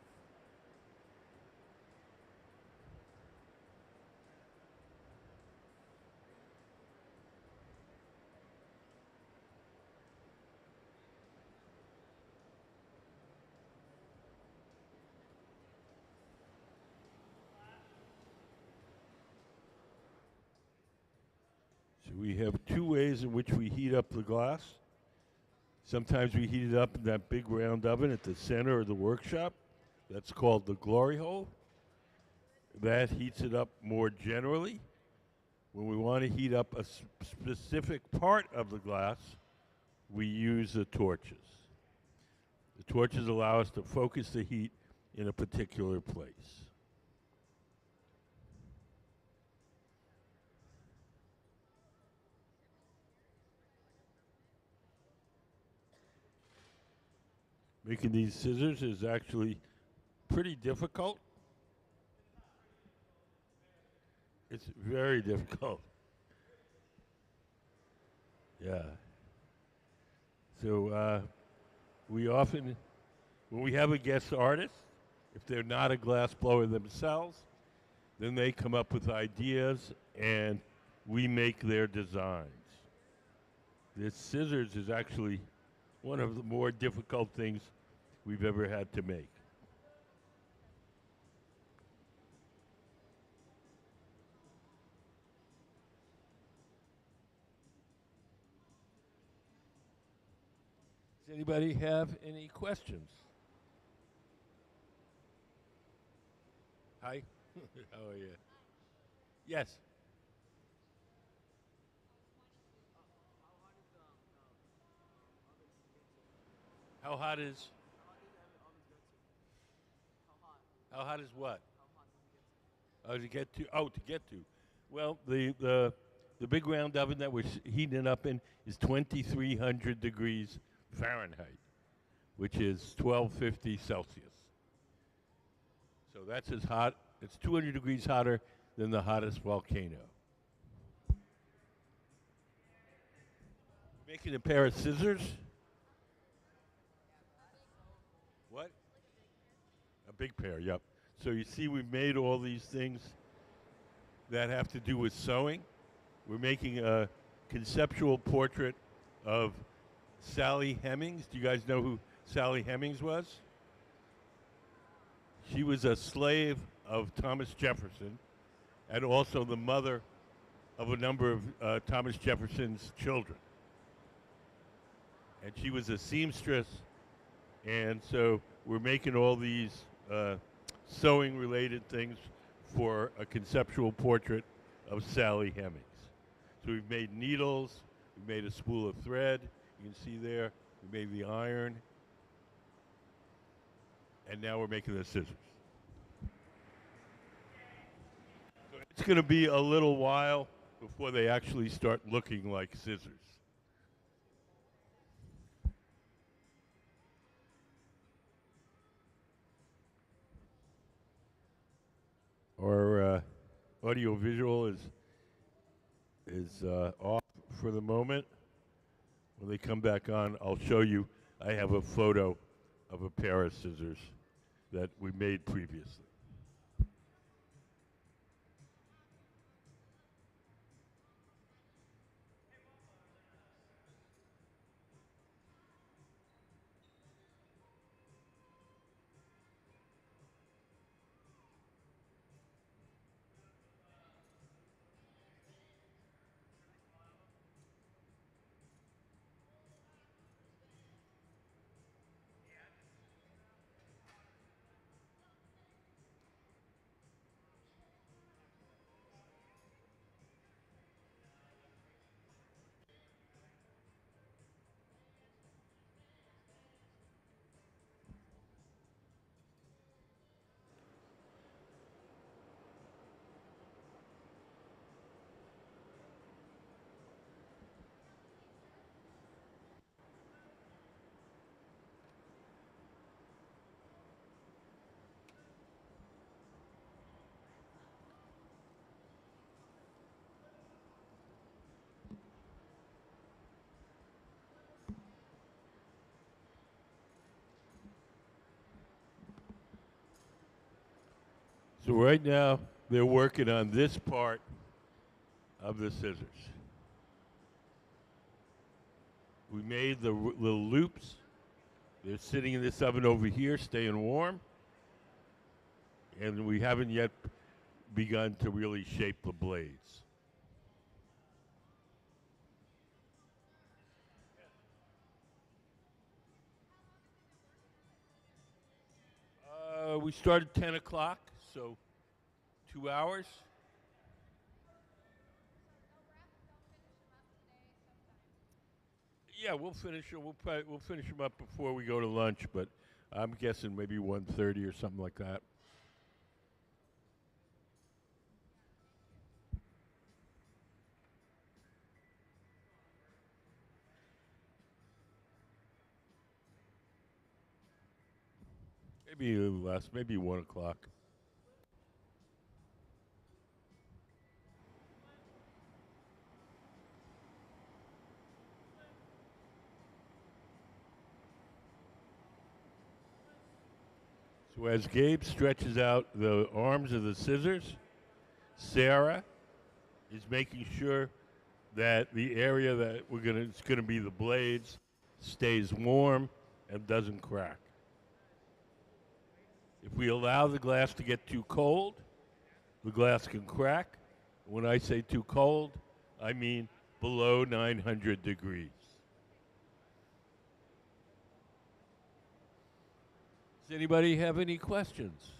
So we have two ways in which we heat up the glass. Sometimes we heat it up in that big round oven at the center of the workshop. That's called the glory hole. That heats it up more generally. When we want to heat up a specific part of the glass, we use the torches. The torches allow us to focus the heat in a particular place. Making these scissors is actually pretty difficult. It's very difficult. Yeah. So we often, when we have a guest artist, if they're not a glass blower themselves, then they come up with ideas and we make their designs. This scissors is actually one of the more difficult things we've ever had to make. Does anybody have any questions? Hi. How are you? Yes. How hot is? How hot is what? Oh, to get to. Oh, to get to. Well, the big round oven that we're heating it up in is 2,300 degrees Fahrenheit, which is 1250 Celsius. So that's as hot. It's 200 degrees hotter than the hottest volcano. Making a pair of scissors. What? A big pair, yep. So you see we've made all these things that have to do with sewing. We're making a conceptual portrait of Sally Hemings. Do you guys know who Sally Hemings was? She was a slave of Thomas Jefferson and also the mother of a number of Thomas Jefferson's children. And she was a seamstress, and so we're making all these sewing-related things for a conceptual portrait of Sally Hemings. So we've made needles, we made a spool of thread, you can see there, we made the iron, and now we're making the scissors. So it's going to be a little while before they actually start looking like scissors. Our audio visual is off for the moment. When they come back on, I'll show you. I have a photo of a pair of scissors that we made previously. So right now, they're working on this part of the scissors. We made the little loops. They're sitting in this oven over here, staying warm. And we haven't yet begun to really shape the blades. We started 10 o'clock, so 2 hours. Yeah, we'll finish them. We'll finish them up before we go to lunch, but I'm guessing maybe 1:30 or something like that. Maybe a little less, maybe 1 o'clock. So as Gabe stretches out the arms of the scissors, Sarah is making sure that the area that it's gonna be the blades stays warm and doesn't crack. If we allow the glass to get too cold, the glass can crack. When I say too cold, I mean below 900 degrees. Does anybody have any questions?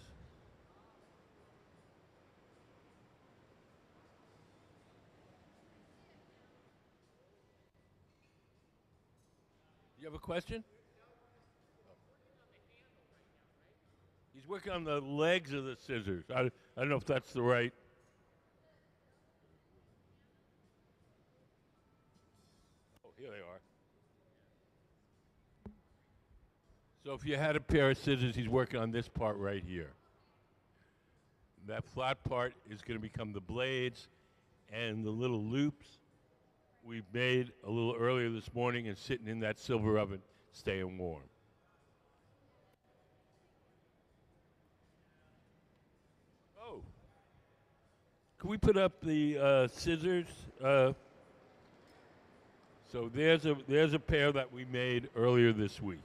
You have a question? working on the legs of the scissors. I don't know if that's the right. Oh, here they are. So if you had a pair of scissors, he's working on this part right here. That flat part is going to become the blades, and the little loops we made a little earlier this morning and sitting in that silver oven, staying warm. Oh, can we put up the scissors? So there's a pair that we made earlier this week.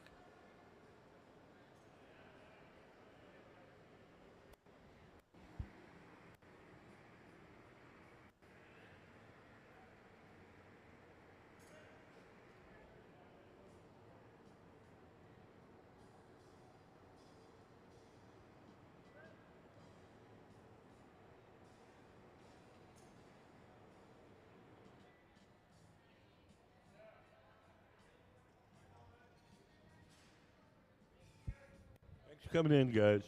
Thanks for coming in, guys.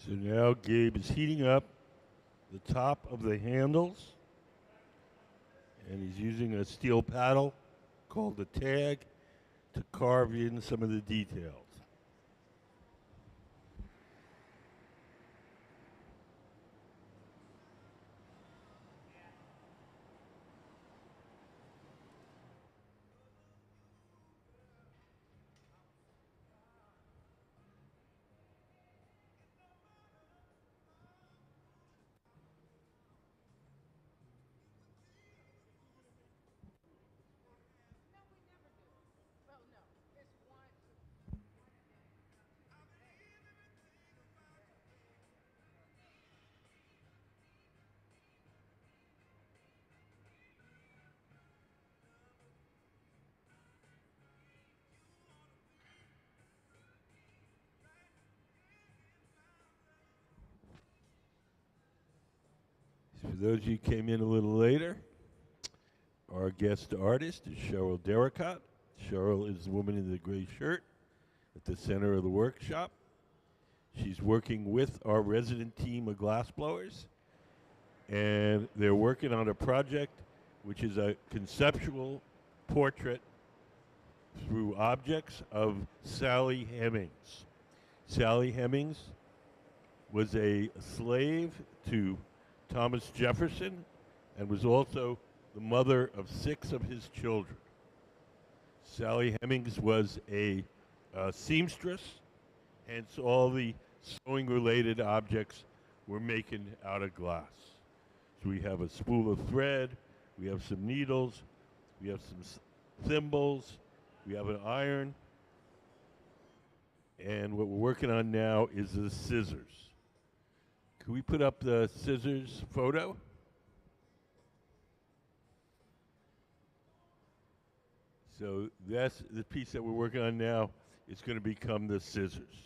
So now Gabe is heating up the top of the handles, and he's using a steel paddle called a tag to carve in some of the details. For those of you who came in a little later, our guest artist is Cheryl Derricotte. Cheryl is the woman in the gray shirt at the center of the workshop. She's working with our resident team of glassblowers, and they're working on a project which is a conceptual portrait through objects of Sally Hemings. Sally Hemings was a slave to Thomas Jefferson and was also the mother of 6 of his children. Sally Hemings was a seamstress, hence all the sewing-related objects were making out of glass. So we have a spool of thread, we have some needles, we have some thimbles, we have an iron, and what we're working on now is the scissors. Can we put up the scissors photo? So that's the piece that we're working on now. It's going to become the scissors.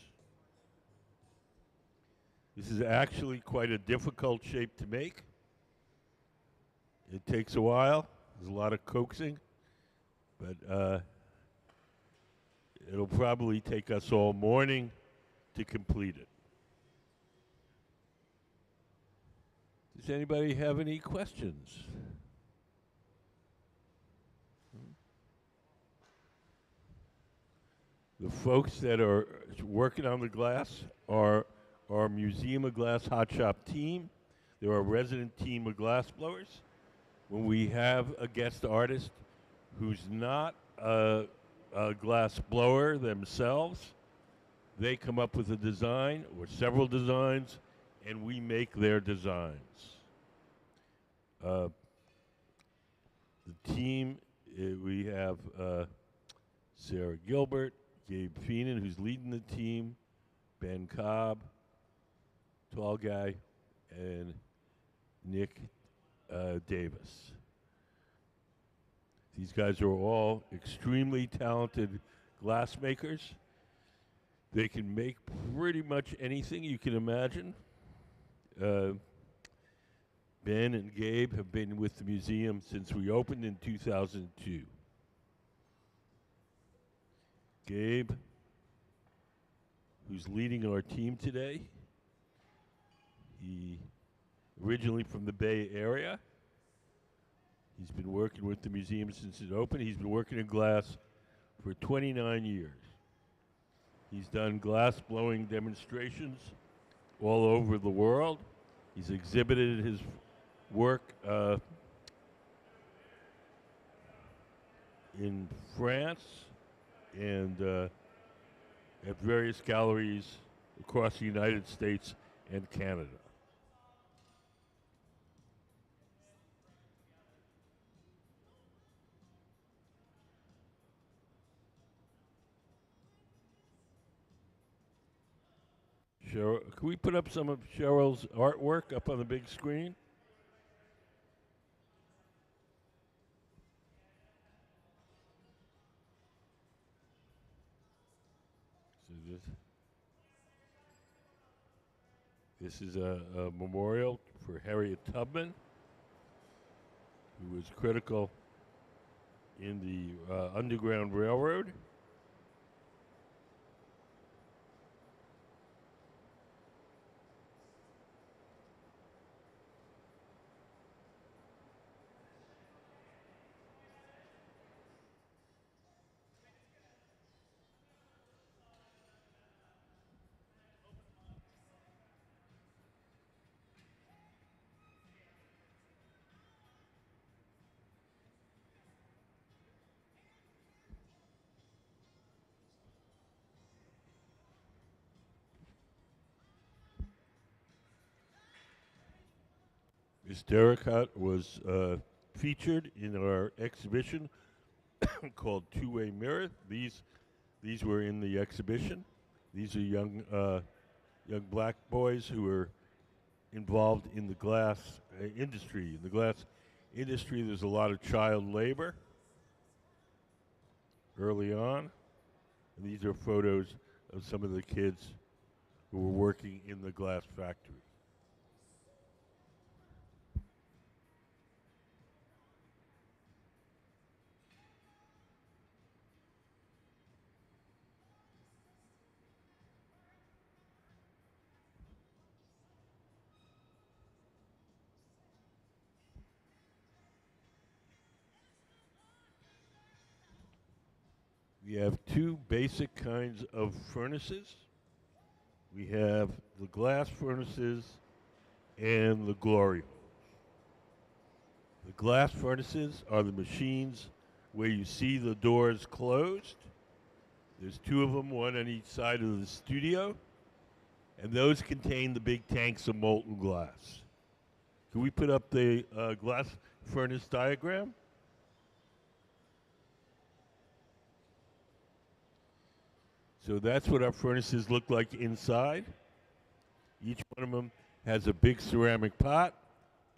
This is actually quite a difficult shape to make. It takes a while. There's a lot of coaxing, but it'll probably take us all morning to complete it. Does anybody have any questions? The folks that are working on the glass are our Museum of Glass Hot Shop team. They're our resident team of glass blowers. When we have a guest artist who's not a glass blower themselves, they come up with a design or several designs, and we make their designs. The team, we have Sarah Gilbert, Gabe Feenan, who's leading the team, Ben Cobb, tall guy, and Nick Davis. These guys are all extremely talented glass makers. They can make pretty much anything you can imagine. Ben and Gabe have been with the museum since we opened in 2002. Gabe, who's leading our team today, he originally from the Bay Area. He's been working with the museum since it opened. He's been working in glass for 29 years. He's done glass blowing demonstrations all over the world. He's exhibited his work in France and at various galleries across the United States and Canada. Cheryl, can we put up some of Cheryl's artwork up on the big screen? So this is a memorial for Harriet Tubman, who was critical in the Underground Railroad. Miss Derricotte was featured in our exhibition called Two-Way Mirror. These were in the exhibition. These are young black boys who were involved in the glass industry. In the glass industry, there's a lot of child labor early on. And these are photos of some of the kids who were working in the glass factory. We have two basic kinds of furnaces. We have the glass furnaces and the glory holes. The glass furnaces are the machines where you see the doors closed. There's two of them, one on each side of the studio, and those contain the big tanks of molten glass. Can we put up the glass furnace diagram? So that's what our furnaces look like inside. Each one of them has a big ceramic pot.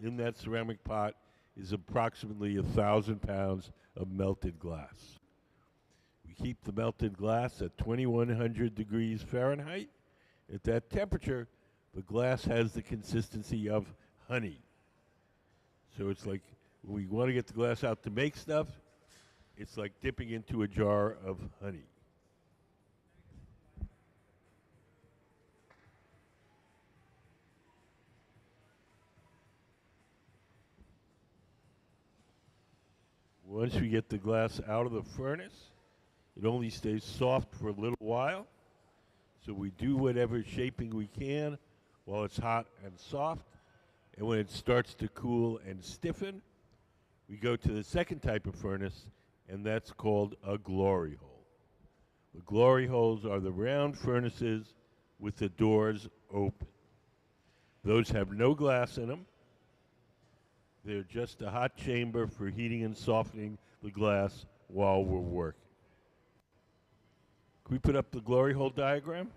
In that ceramic pot is approximately 1,000 pounds of melted glass. We keep the melted glass at 2,100 degrees Fahrenheit. At that temperature, the glass has the consistency of honey. So it's like when we want to get the glass out to make stuff, it's like dipping into a jar of honey. Once we get the glass out of the furnace, it only stays soft for a little while. So we do whatever shaping we can while it's hot and soft. And when it starts to cool and stiffen, we go to the second type of furnace, and that's called a glory hole. The glory holes are the round furnaces with the doors open. Those have no glass in them. They're just a hot chamber for heating and softening the glass while we're working. Can we put up the glory hole diagram?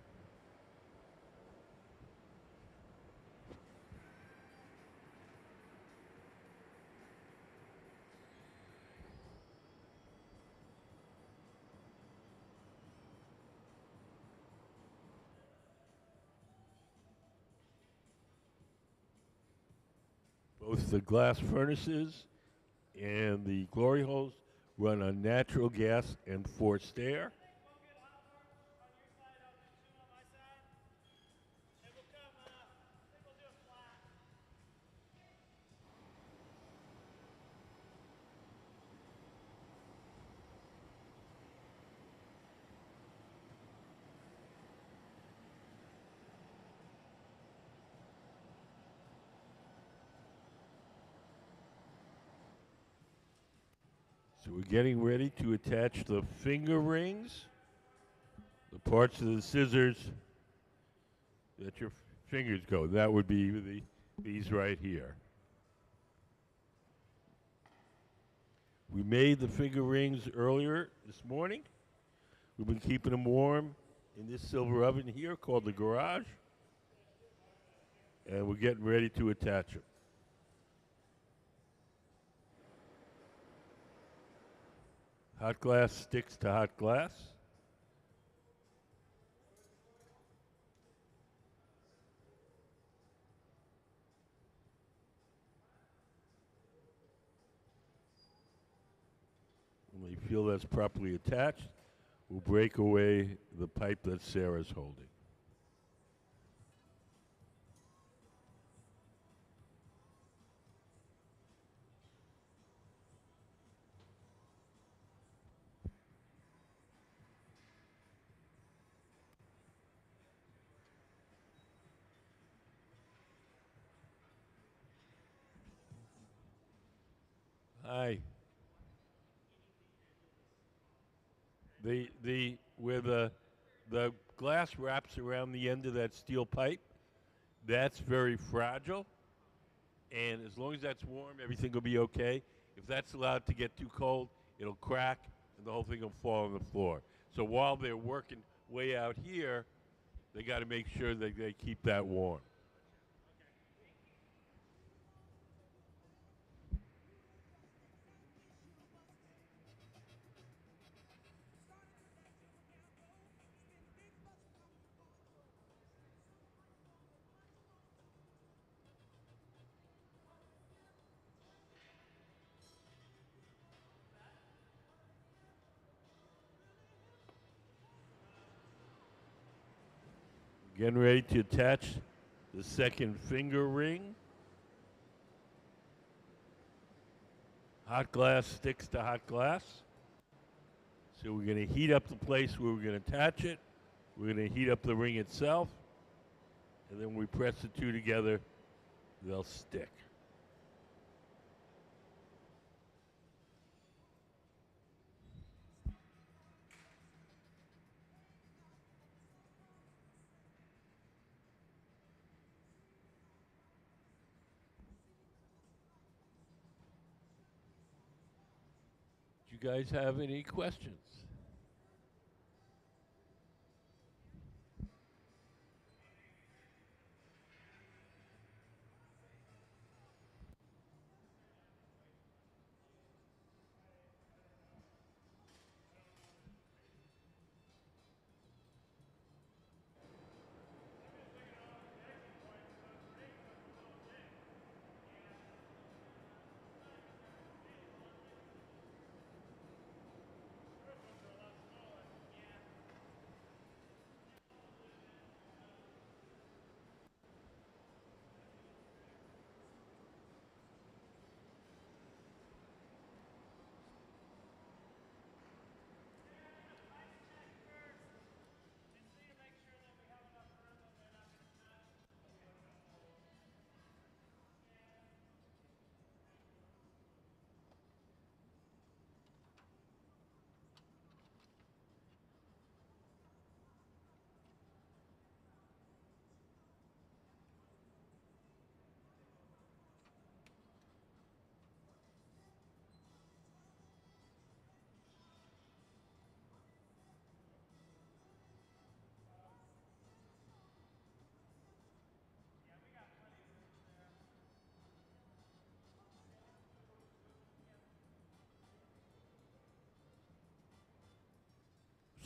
Both the glass furnaces and the glory holes run on natural gas and forced air. So we're getting ready to attach the finger rings, the parts of the scissors that your fingers go. That would be these right here. We made the finger rings earlier this morning. We've been keeping them warm in this silver oven here called the garage. And we're getting ready to attach them. Hot glass sticks to hot glass. When we feel that's properly attached, we'll break away the pipe that Sarah's holding. Hi. Where the glass wraps around the end of that steel pipe, that's very fragile, And as long as that's warm, everything will be okay. If that's allowed to get too cold, it'll crack and the whole thing will fall on the floor. So while they're working way out here, they got to make sure that they keep that warm. Getting ready to attach the second finger ring. Hot glass sticks to hot glass. So we're going to heat up the place where we're going to attach it. We're going to heat up the ring itself. And then when we press the two together, they'll stick. Do you guys have any questions?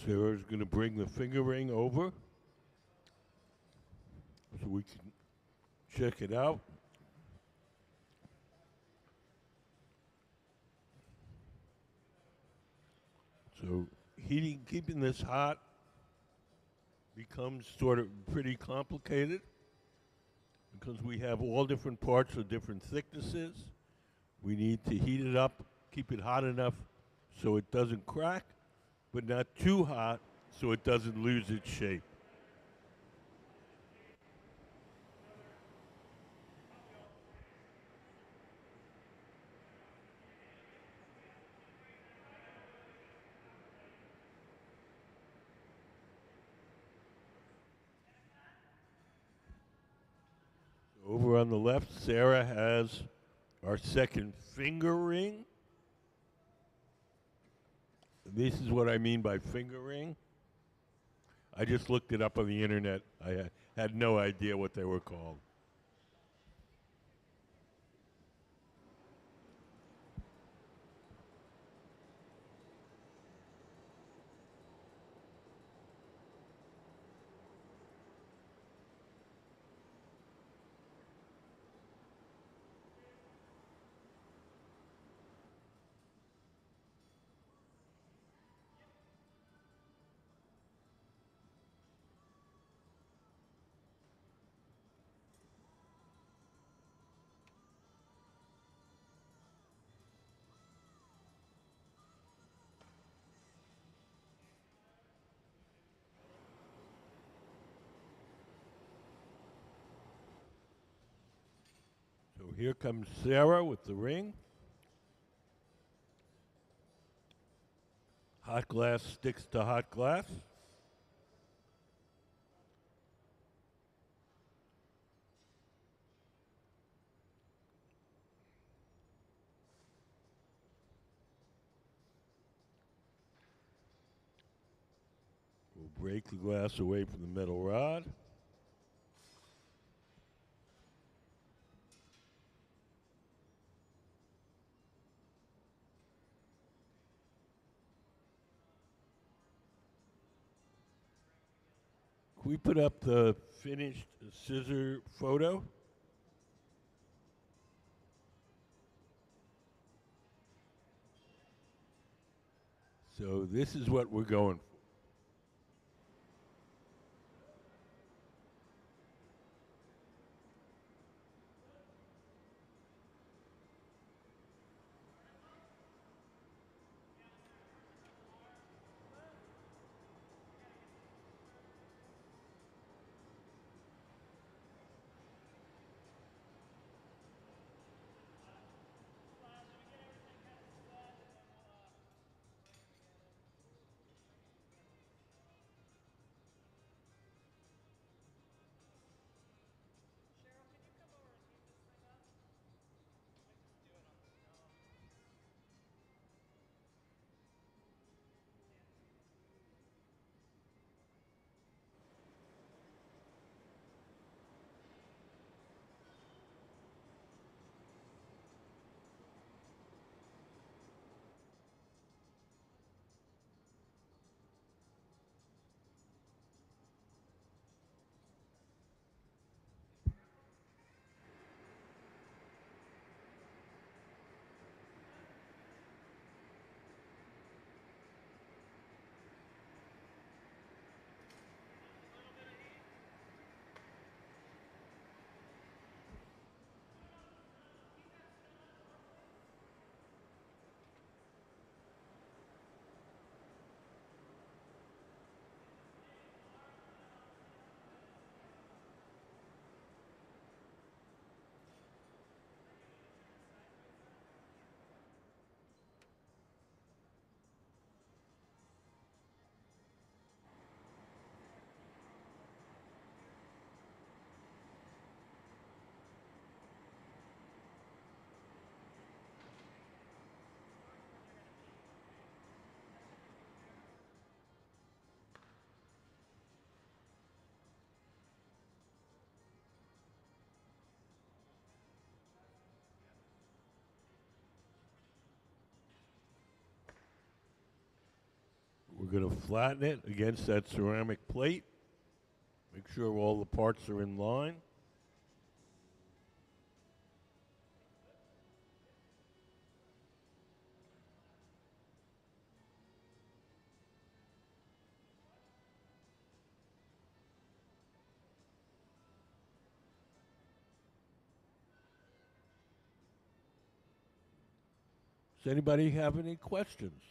Sarah's going to bring the finger ring over so we can check it out. So keeping this hot becomes sort of pretty complicated because we have all different parts of different thicknesses. We need to heat it up, keep it hot enough so it doesn't crack, but not too hot so it doesn't lose its shape. Over on the left, Sarah has our second finger ring. This is what I mean by finger ring. I just looked it up on the internet. I had no idea what they were called. So here comes Sarah with the ring. Hot glass sticks to hot glass. We'll break the glass away from the metal rod. Can we put up the finished scissor photo? So this is what we're going for. We're going to flatten it against that ceramic plate. Make sure all the parts are in line. Does anybody have any questions?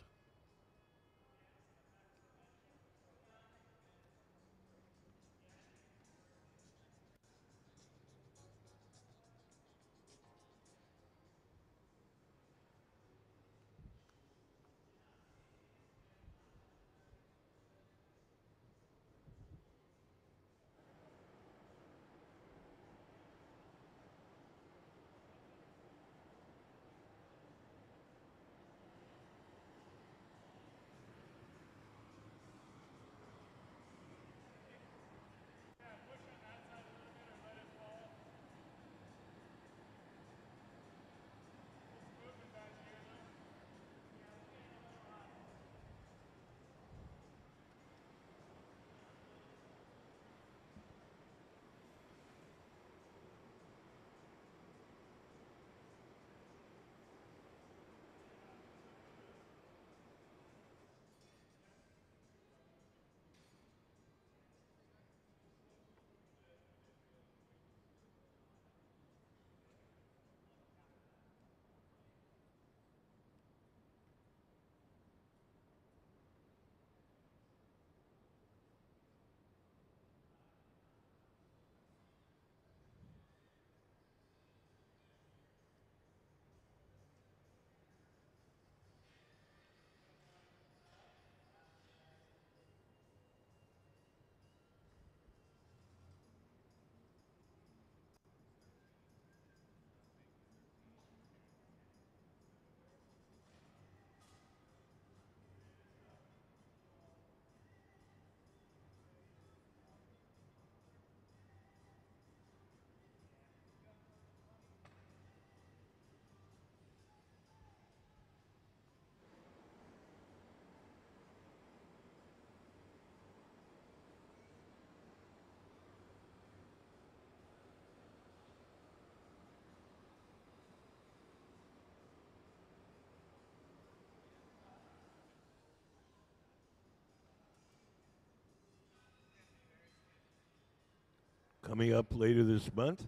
Coming up later this month,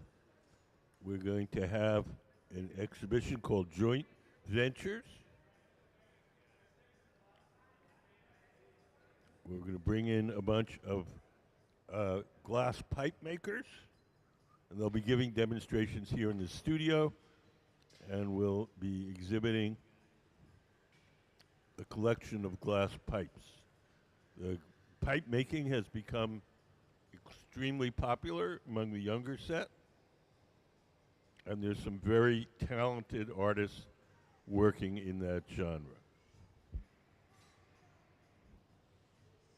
we're going to have an exhibition called Joint Ventures. We're going to bring in a bunch of glass pipe makers, and they'll be giving demonstrations here in the studio, and we'll be exhibiting a collection of glass pipes. The pipe making has become extremely popular among the younger set, and there's some very talented artists working in that genre.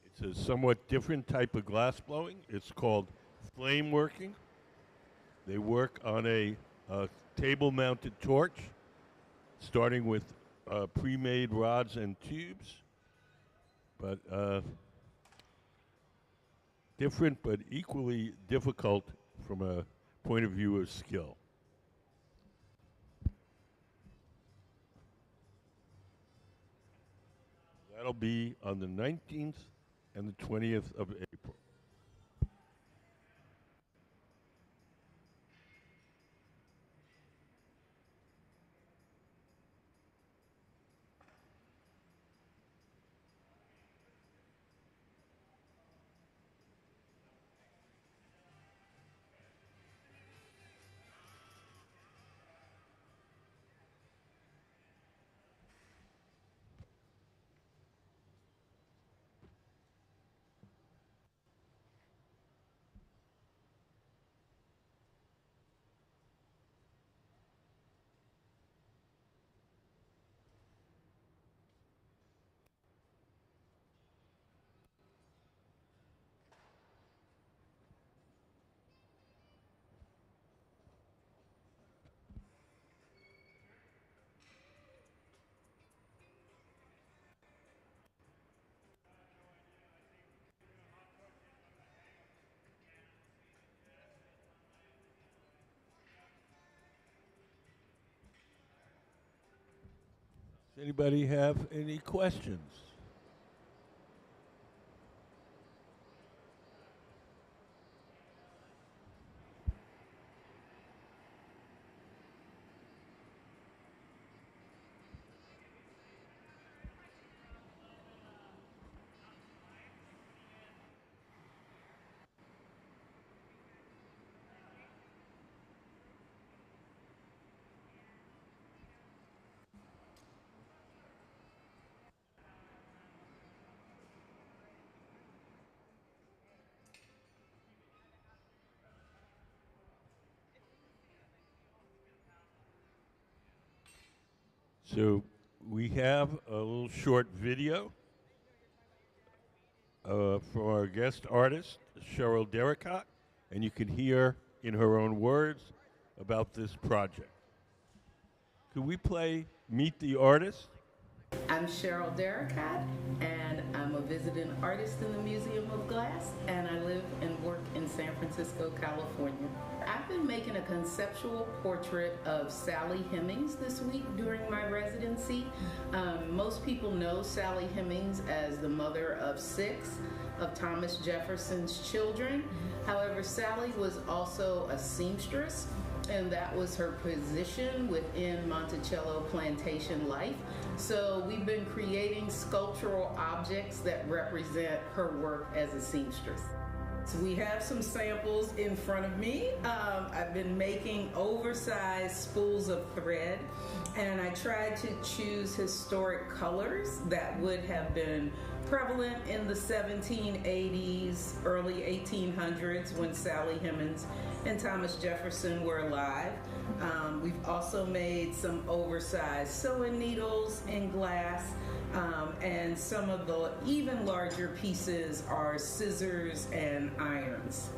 It's a somewhat different type of glass blowing. It's called flame working. They work on a table-mounted torch, starting with pre-made rods and tubes, but different but equally difficult from a point of view of skill. That'll be on the 19th and the 20th of April. Does anybody have any questions? So we have a little short video from our guest artist, Cheryl Derricotte, and you can hear in her own words about this project. Could we play Meet the Artist? I'm Cheryl Derricotte, and I'm a visiting artist in the Museum of Glass, and I live and work in San Francisco, California. I've been making a conceptual portrait of Sally Hemings this week during my residency. Most people know Sally Hemings as the mother of 6 of Thomas Jefferson's children. However, Sally was also a seamstress, and that was her position within Monticello plantation life. So we've been creating sculptural objects that represent her work as a seamstress. So we have some samples in front of me. I've been making oversized spools of thread, and I tried to choose historic colors that would have been prevalent in the 1780s, early 1800s when Sally Hemings and Thomas Jefferson were alive. We've also made some oversized sewing needles in glass, and some of the even larger pieces are scissors and irons.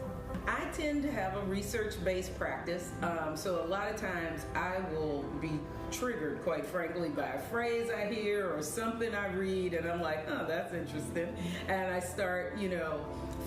I tend to have a research-based practice, so a lot of times I will be triggered, quite frankly, by a phrase I hear or something I read, and I'm like, oh, that's interesting. And I start,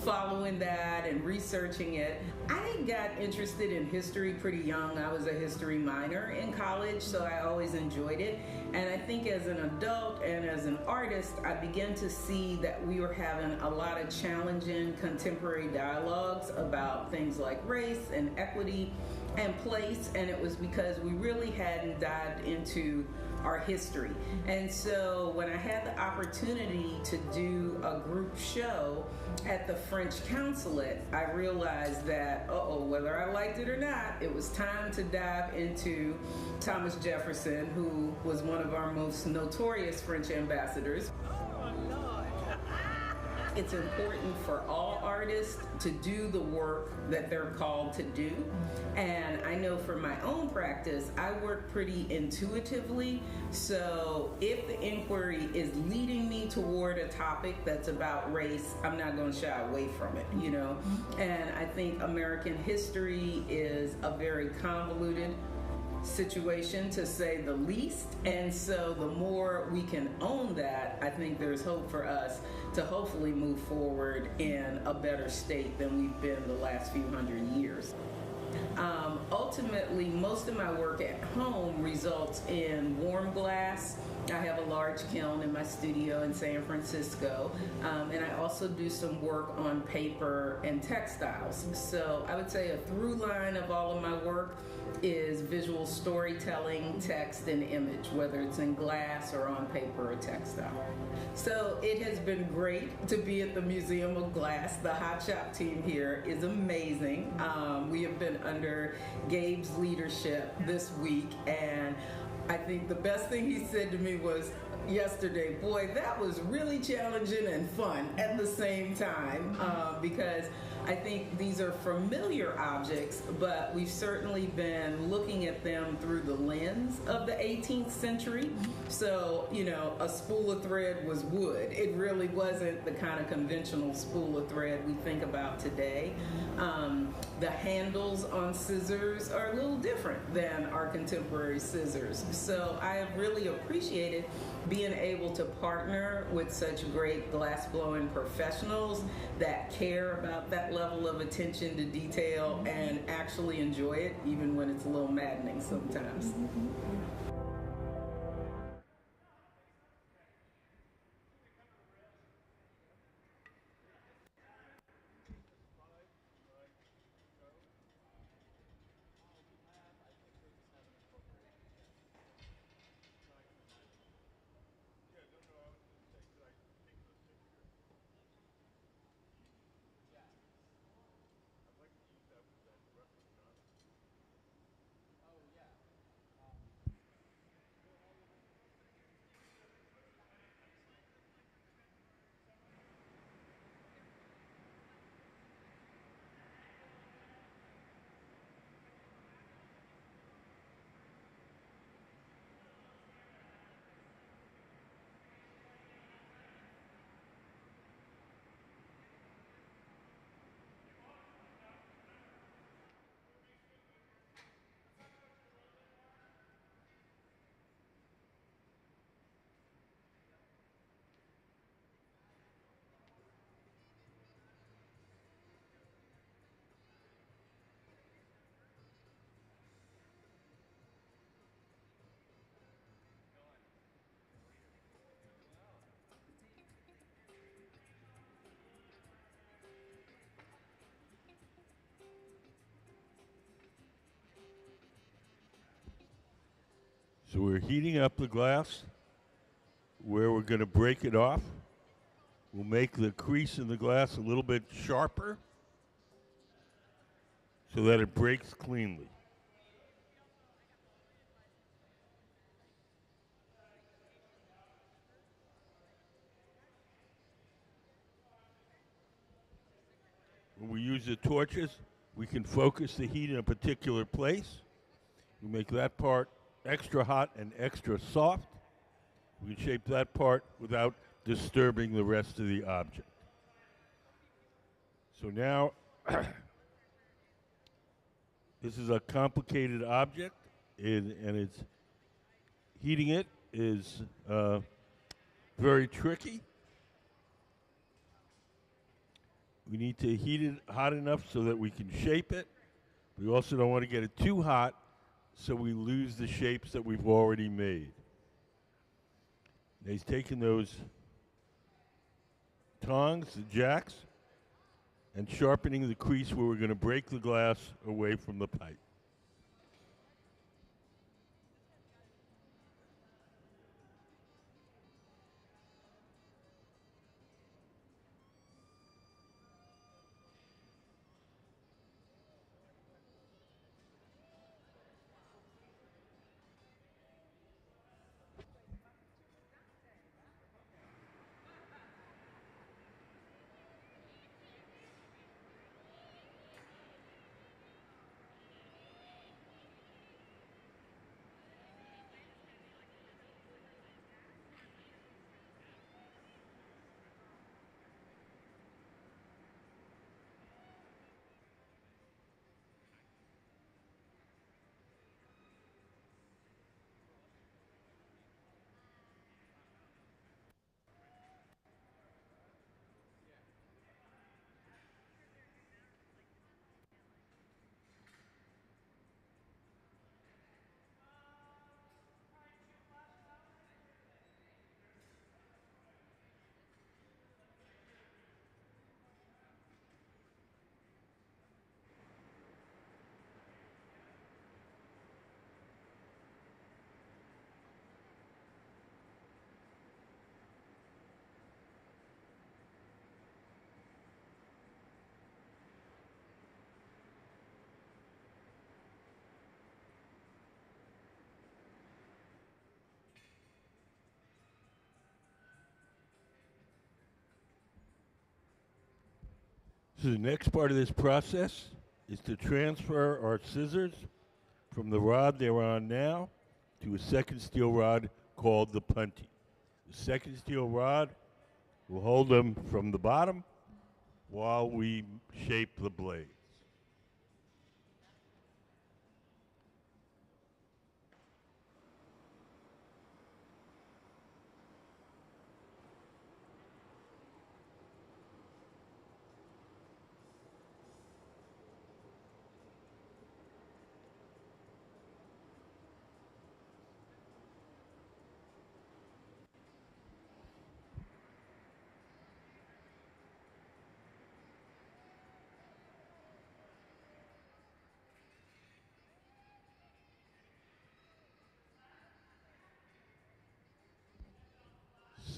following that and researching it. I got interested in history pretty young. I was a history minor in college, so I always enjoyed it. And I think as an adult and as an artist, I began to see that we were having a lot of challenging contemporary dialogues about things like race and equity and place, and it was because we really hadn't dived into our history. And so when I had the opportunity to do a group show at the French consulate, I realized that, whether I liked it or not, it was time to dive into Thomas Jefferson, who was one of our most notorious French ambassadors. It's important for all artists to do the work that they're called to do. And I know for my own practice, I work pretty intuitively. So if the inquiry is leading me toward a topic that's about race, I'm not going to shy away from it, And I think American history is a very convoluted situation, to say the least. And so the more we can own that, I think there's hope for us to hopefully move forward in a better state than we've been the last few hundred years. Ultimately, most of my work at home results in warm glass. I have a large kiln in my studio in San Francisco, and I also do some work on paper and textiles. So I would say a through line of all of my work is visual storytelling, text, and image, whether it's in glass or on paper or textile. So it has been great to be at the Museum of Glass. The Hot Shop team here is amazing. We have been under Gabe's leadership this week, and I think the best thing he said to me was yesterday, boy, that was really challenging and fun at the same time, because I think these are familiar objects, but we've certainly been looking at them through the lens of the 18th century. So, a spool of thread was wood. It really wasn't the kind of conventional spool of thread we think about today. The handles on scissors are a little different than our contemporary scissors. So I have really appreciated being able to partner with such great glassblowing professionals that care about that level of attention to detail and actually enjoy it, even when it's a little maddening sometimes. So we're heating up the glass where we're going to break it off. We'll make the crease in the glass a little bit sharper so that it breaks cleanly. When we use the torches, we can focus the heat in a particular place. We make that part extra hot and extra soft. We can shape that part without disturbing the rest of the object. So now, this is a complicated object, and it's Heating it is very tricky. We need to heat it hot enough so that we can shape it. We also don't want to get it too hot so we lose the shapes that we've already made. Now he's taking those tongs, the jacks, and sharpening the crease where we're going to break the glass away from the pipe. So the next part of this process is to transfer our scissors from the rod they're on now to a second steel rod called the punty. The second steel rod will hold them from the bottom while we shape the blades.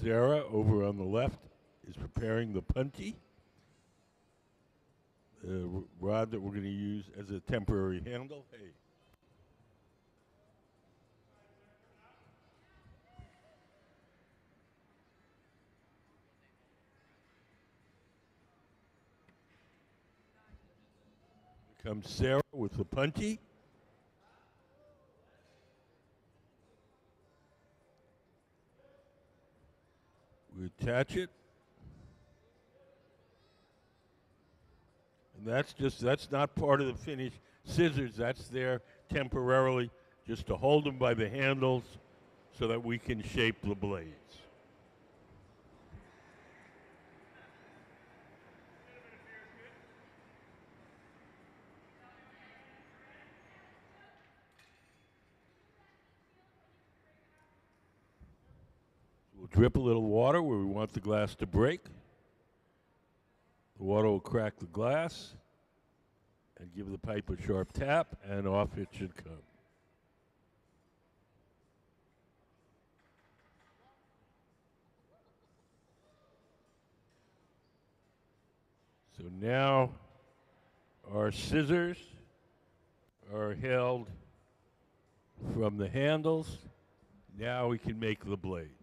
Sarah, over on the left, is preparing the punty, the rod that we're going to use as a temporary handle. Hey. Here comes Sarah with the punty. We attach it. And that's not part of the finished scissors. That's there temporarily just to hold them by the handles so that we can shape the blades. We'll drip a little water where we want the glass to break. The water will crack the glass and give the pipe a sharp tap, and off it should come. So now our scissors are held from the handles. Now we can make the blades.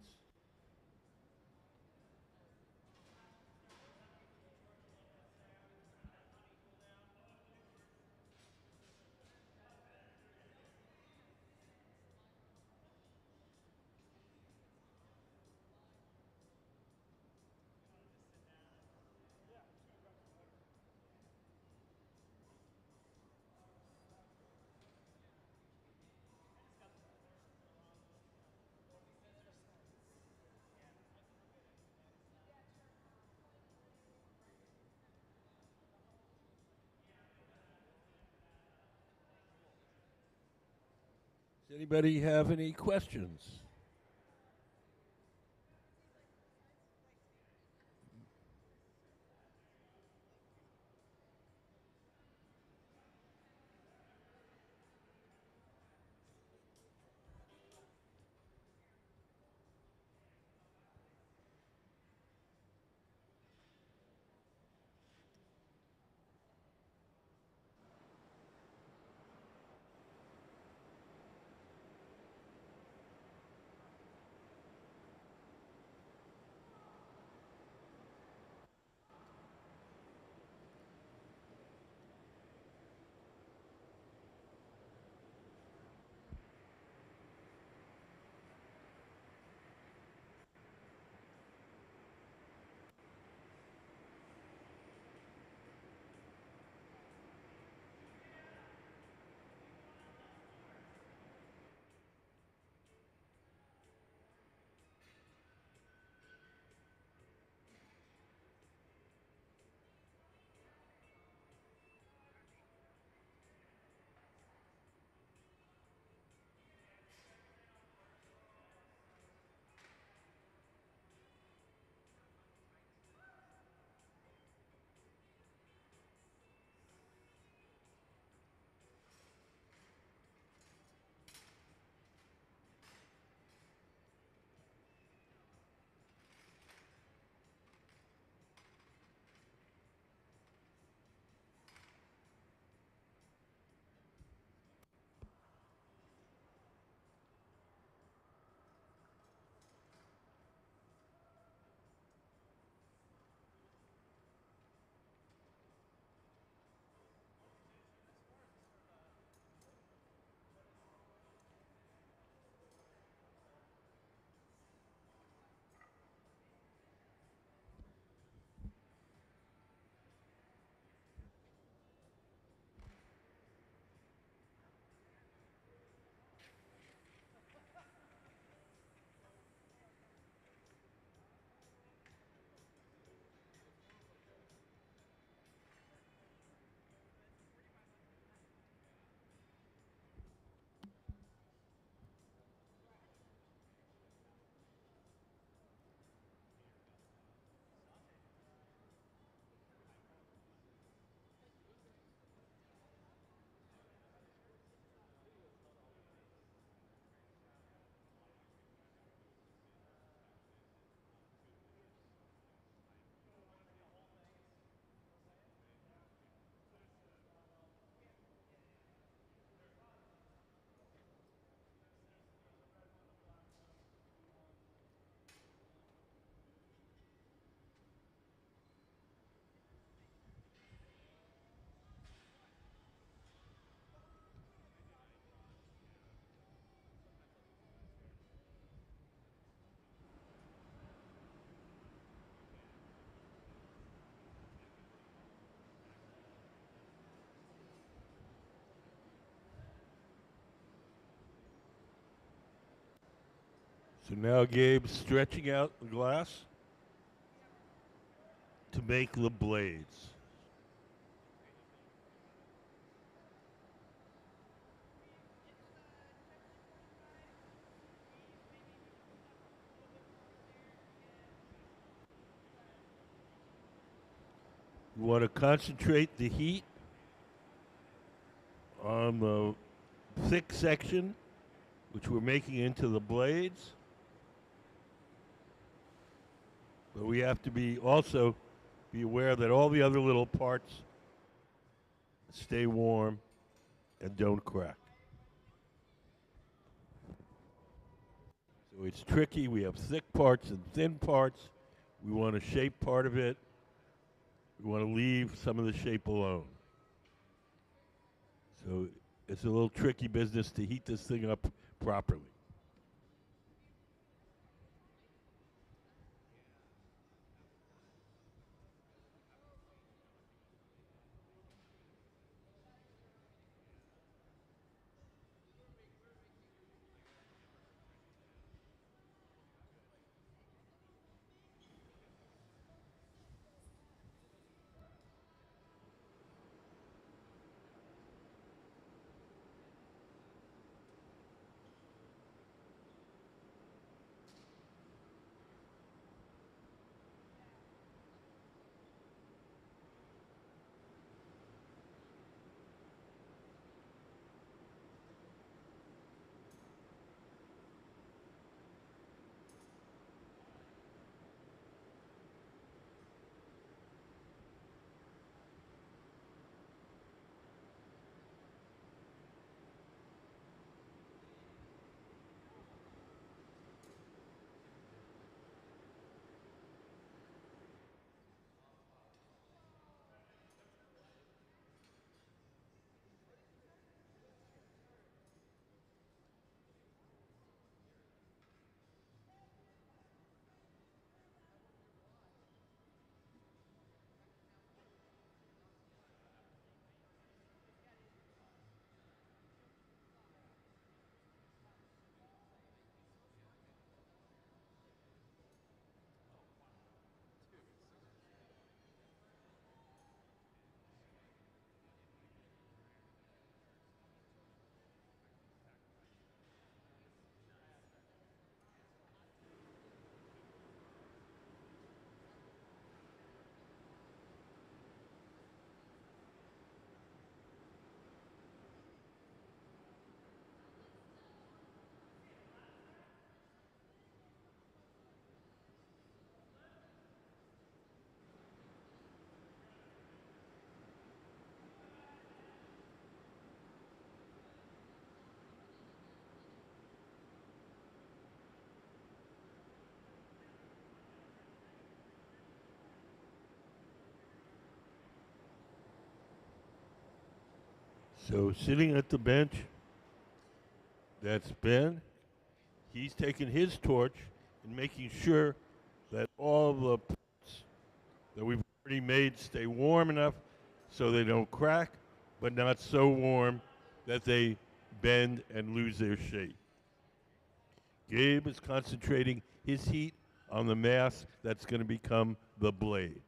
Does anybody have any questions? So now Gabe's stretching out the glass to make the blades. You want to concentrate the heat on the thick section, which we're making into the blades. But we have to be also be aware that all the other little parts stay warm and don't crack. So it's tricky. We have thick parts and thin parts. We want to shape part of it. We want to leave some of the shape alone. So it's a little tricky business to heat this thing up properly. So sitting at the bench, that's Ben. He's taking his torch and making sure that all the parts that we've already made stay warm enough so they don't crack, but not so warm that they bend and lose their shape. Gabe is concentrating his heat on the mass that's going to become the blades.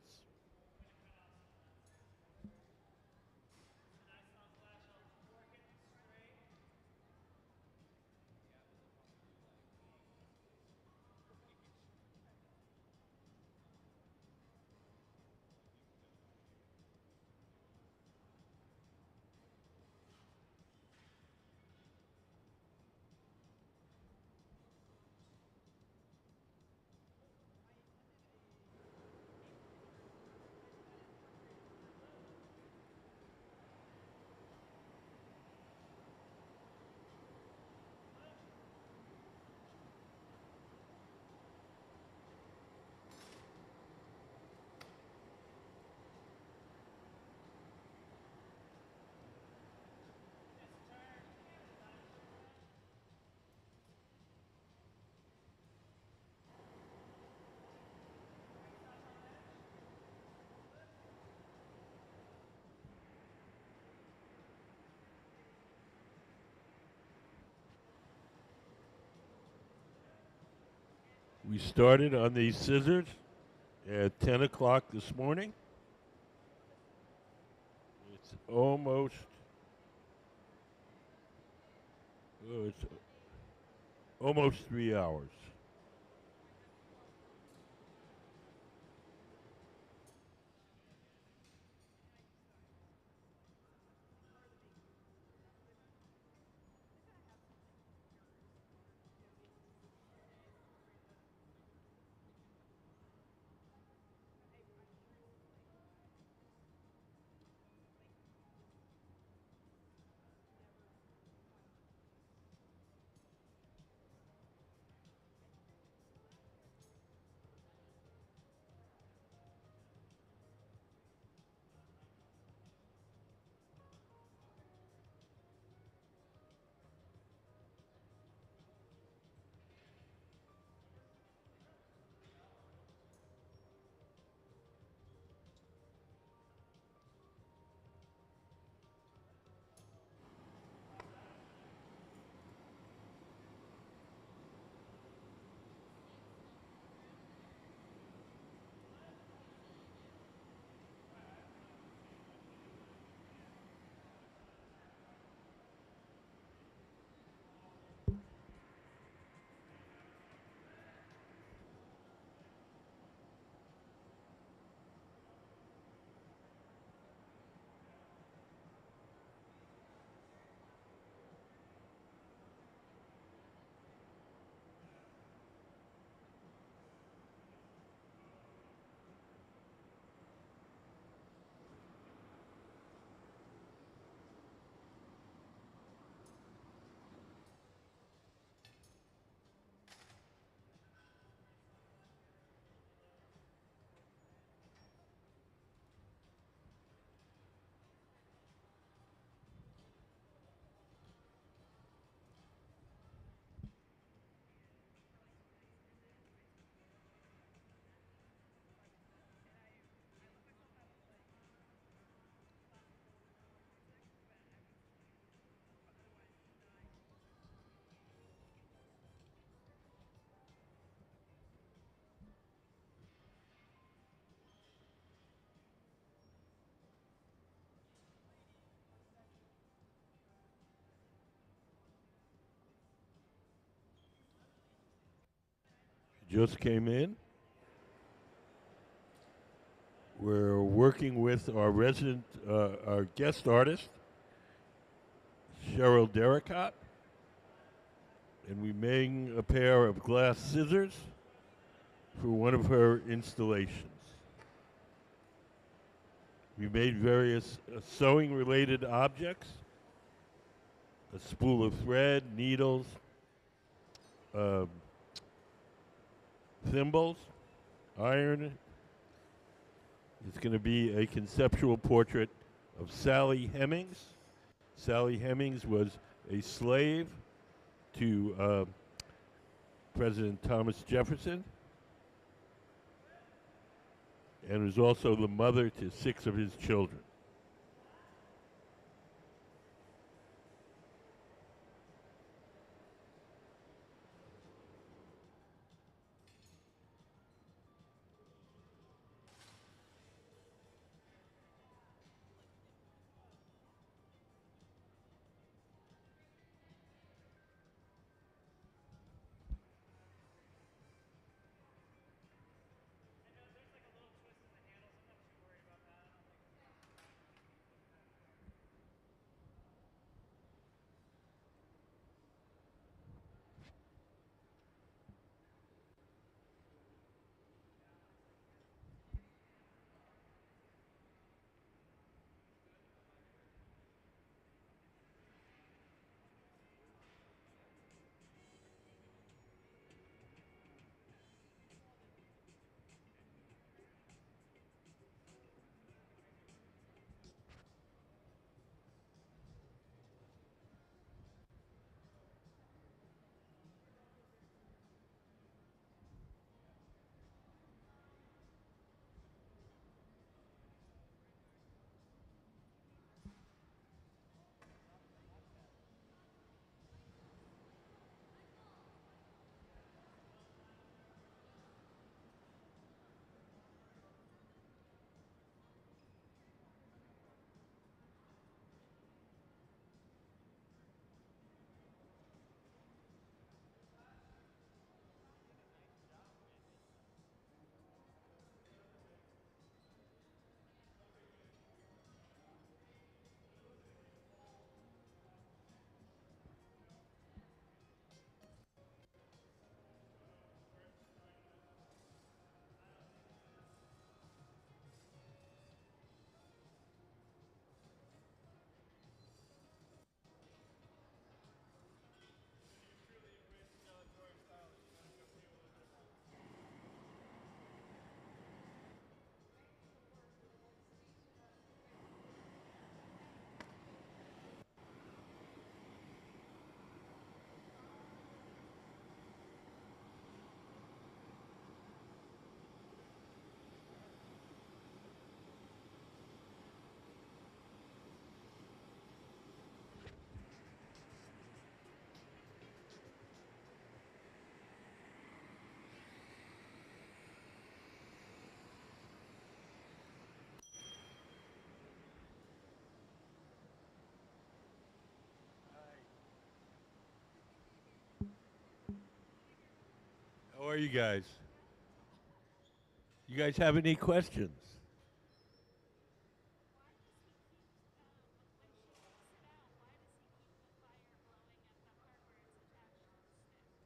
We started on these scissors at 10 o'clock this morning. It's it's almost 3 hours. Just came in. We're working with our guest artist, Cheryl Derricotte, and we made a pair of glass scissors for one of her installations. We made various sewing-related objects, a spool of thread, needles, thimbles, iron. It's going to be a conceptual portrait of Sally Hemings. Sally Hemings was a slave to President Thomas Jefferson, and was also the mother to 6 of his children. How are you guys? You guys have any questions?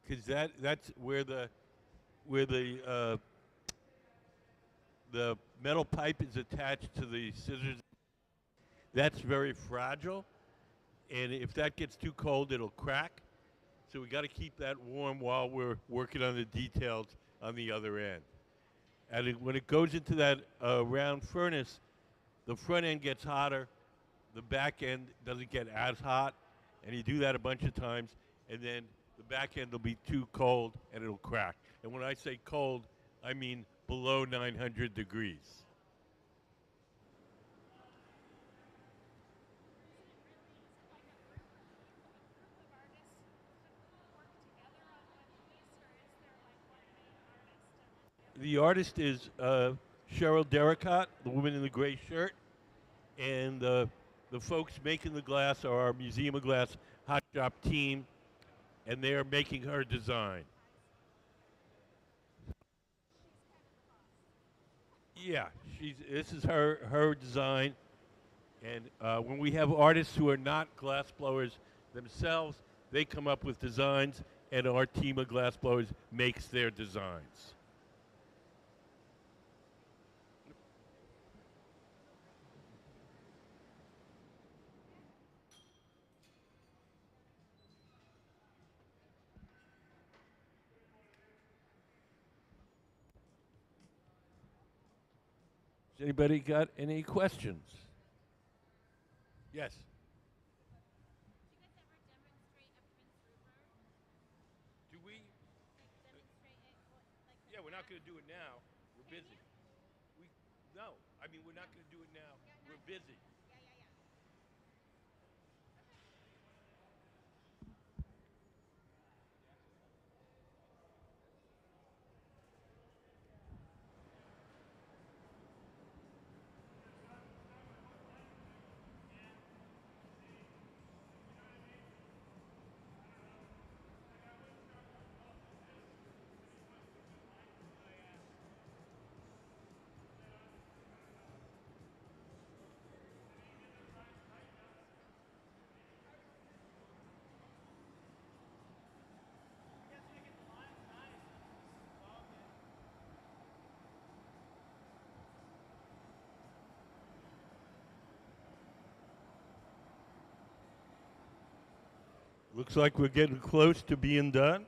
Because that's where the metal pipe is attached to the scissors. That's very fragile, and if that gets too cold, it'll crack. So we got to keep that warm while we're working on the details on the other end. And when it goes into that round furnace, the front end gets hotter, the back end doesn't get as hot, and you do that a bunch of times, and then the back end will be too cold and it'll crack. And when I say cold, I mean below 900 degrees. The artist is Cheryl Derricotte, the woman in the gray shirt, and the folks making the glass are our Museum of Glass hot shop team, and they are making her design. Yeah, this is her design, and when we have artists who are not glass blowers themselves, they come up with designs, and our team of glass blowers makes their designs. Has anybody got any questions? Yes. not going to do it now. We're busy. We no. I mean, we're not going to do it now. We're busy. Looks like we're getting close to being done.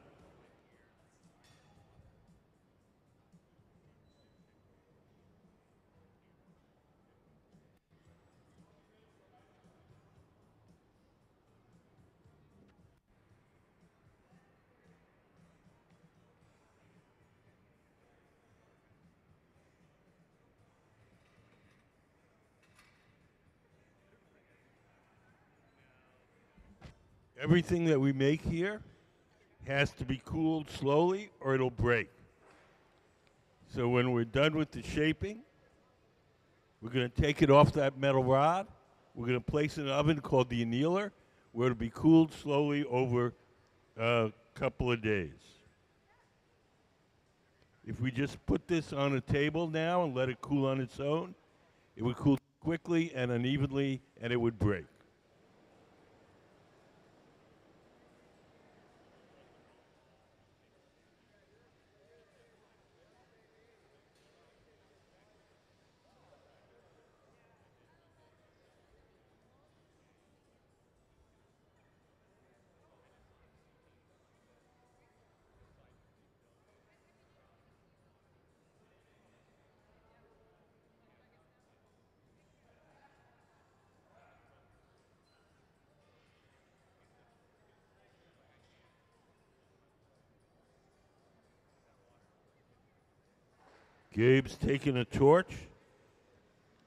Everything that we make here has to be cooled slowly or it'll break. So when we're done with the shaping, we're going to take it off that metal rod. We're going to place it in an oven called the annealer, where it'll be cooled slowly over a couple of days. If we just put this on a table now and let it cool on its own, it would cool quickly and unevenly, and it would break. Gabe's taking a torch,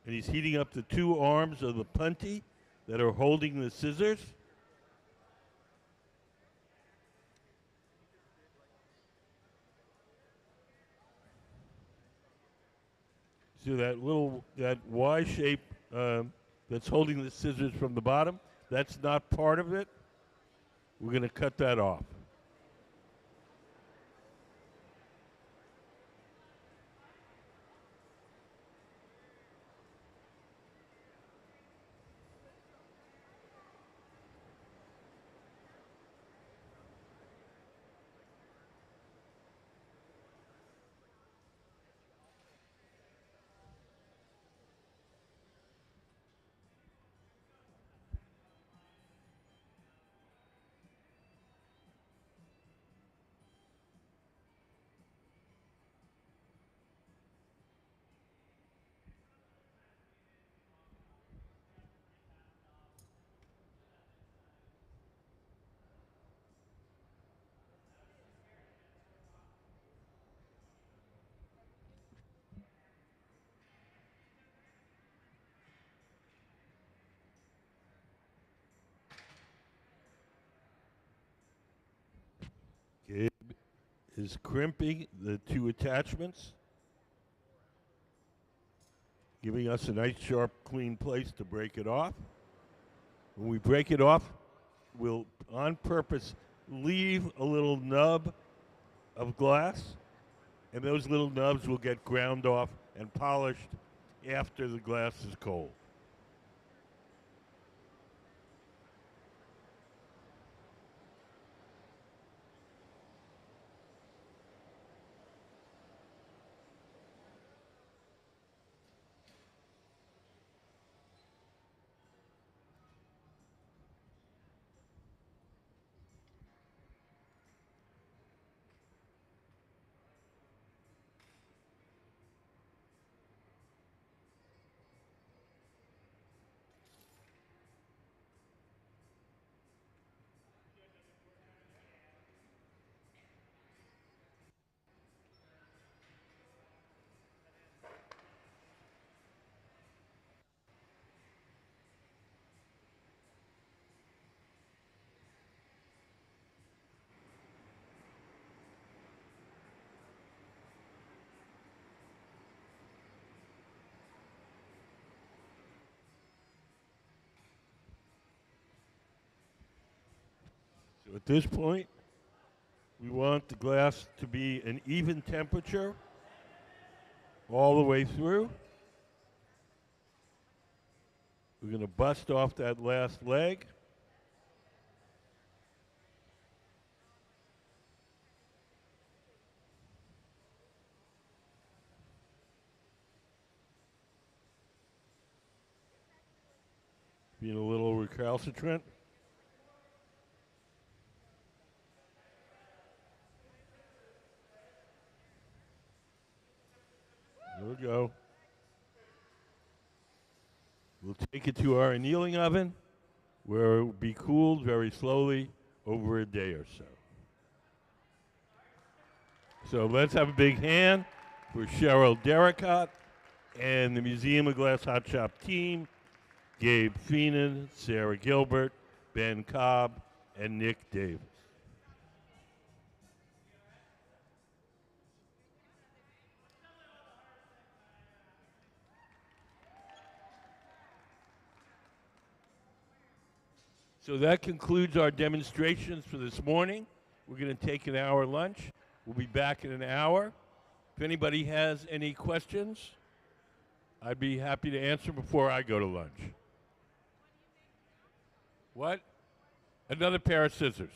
and he's heating up the two arms of the punty that are holding the scissors. So that Y shape that's holding the scissors from the bottom, that's not part of it. We're going to cut that off. Gabe is crimping the two attachments, giving us a nice, sharp, clean place to break it off. When we break it off, we'll, on purpose, leave a little nub of glass, and those little nubs will get ground off and polished after the glass is cold. So at this point, we want the glass to be an even temperature all the way through. We're going to bust off that last leg. Being a little recalcitrant. There we go. We'll take it to our annealing oven, where it will be cooled very slowly over a day or so. So let's have a big hand for Cheryl Derricotte and the Museum of Glass Hot Shop team, Gabe Feenan, Sarah Gilbert, Ben Cobb, and Nick Davis. So that concludes our demonstrations for this morning. We're going to take an hour lunch. We'll be back in an hour. If anybody has any questions, I'd be happy to answer before I go to lunch. What? Another pair of scissors.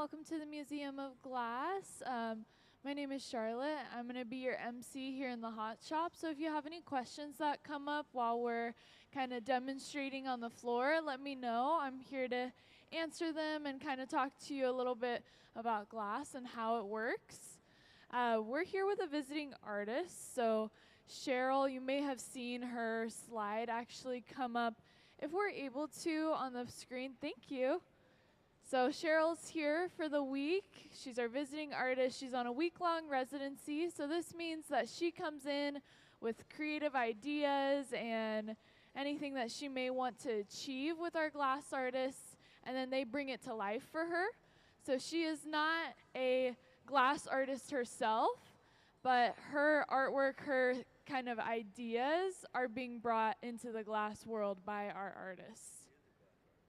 welcome to the Museum of Glass. My name is Charlotte. I'm going to be your MC here in the hot shop. So if you have any questions that come up while we're kind of demonstrating on the floor, let me know. I'm here to answer them and kind of talk to you a little bit about glass and how it works. We're here with a visiting artist. So Cheryl, you may have seen her slide actually come up. If we're able to on the screen, thank you. So Cheryl's here for the week. She's our visiting artist. She's on a week-long residency. So this means that she comes in with creative ideas and anything that she may want to achieve with our glass artists, and then they bring it to life for her. So she is not a glass artist herself, but her artwork, her kind of ideas are being brought into the glass world by our artists.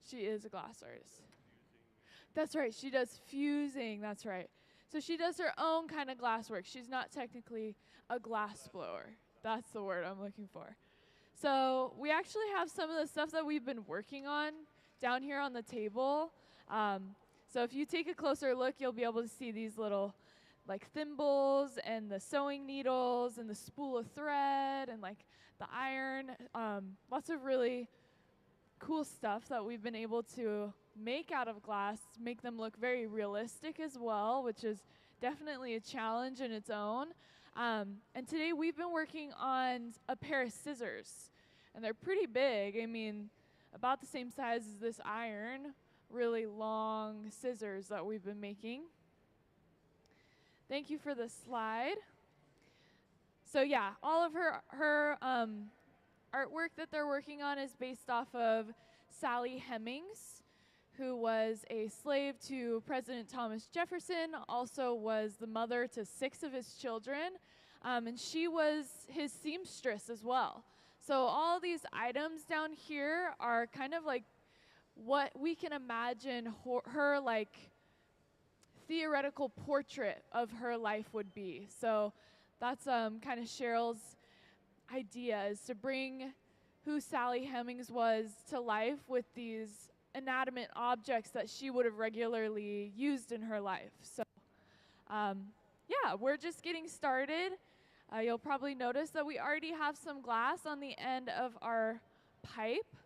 She is a glass artist. That's right, she does fusing, that's right. So she does her own kind of glass work. She's not technically a glass blower. That's the word I'm looking for. So we actually have some of the stuff that we've been working on down here on the table. So if you take a closer look, you'll be able to see these little like thimbles and the sewing needles and the spool of thread and like the iron. Lots of really cool stuff that we've been able to make out of glass, make them look very realistic as well, which is definitely a challenge in its own. And today we've been working on a pair of scissors, and they're pretty big. I mean, about the same size as this iron, really long scissors that we've been making. Thank you for the slide. So yeah, all of her artwork that they're working on is based off of Sally Hemings, who was a slave to President Thomas Jefferson, also was the mother to 6 of his children, and she was his seamstress as well. So all these items down here are kind of like what we can imagine her like theoretical portrait of her life would be. So that's kind of Cheryl's idea, is to bring who Sally Hemings was to life with these inanimate objects that she would have regularly used in her life. So yeah, we're just getting started. You'll probably notice that we already have some glass on the end of our pipe,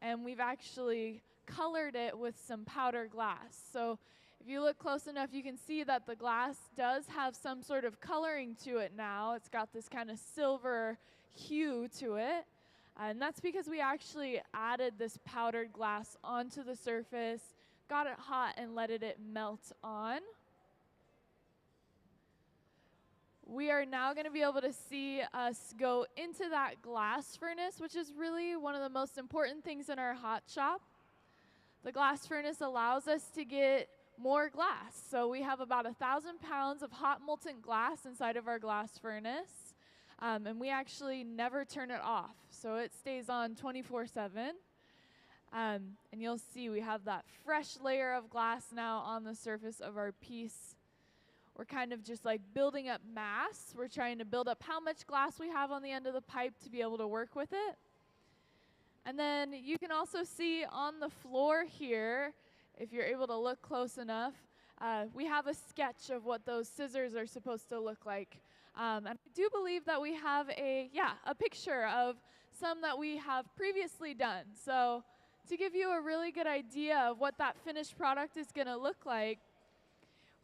and we've actually colored it with some powder glass. So if you look close enough, you can see that the glass does have some sort of coloring to it now. It's got this kind of silver hue to it. And that's because we actually added this powdered glass onto the surface, got it hot, and let it melt on. We are now going to be able to see us go into that glass furnace, which is really one of the most important things in our hot shop. The glass furnace allows us to get more glass. So we have about 1,000 pounds of hot molten glass inside of our glass furnace. And we actually never turn it off. So it stays on 24/7. And you'll see we have that fresh layer of glass now on the surface of our piece. We're kind of just like building up mass. We're trying to build up how much glass we have on the end of the pipe to be able to work with it. And then you can also see on the floor here, if you're able to look close enough, we have a sketch of what those scissors are supposed to look like. And I do believe that we have a picture of some that we have previously done. So to give you a really good idea of what that finished product is going to look like,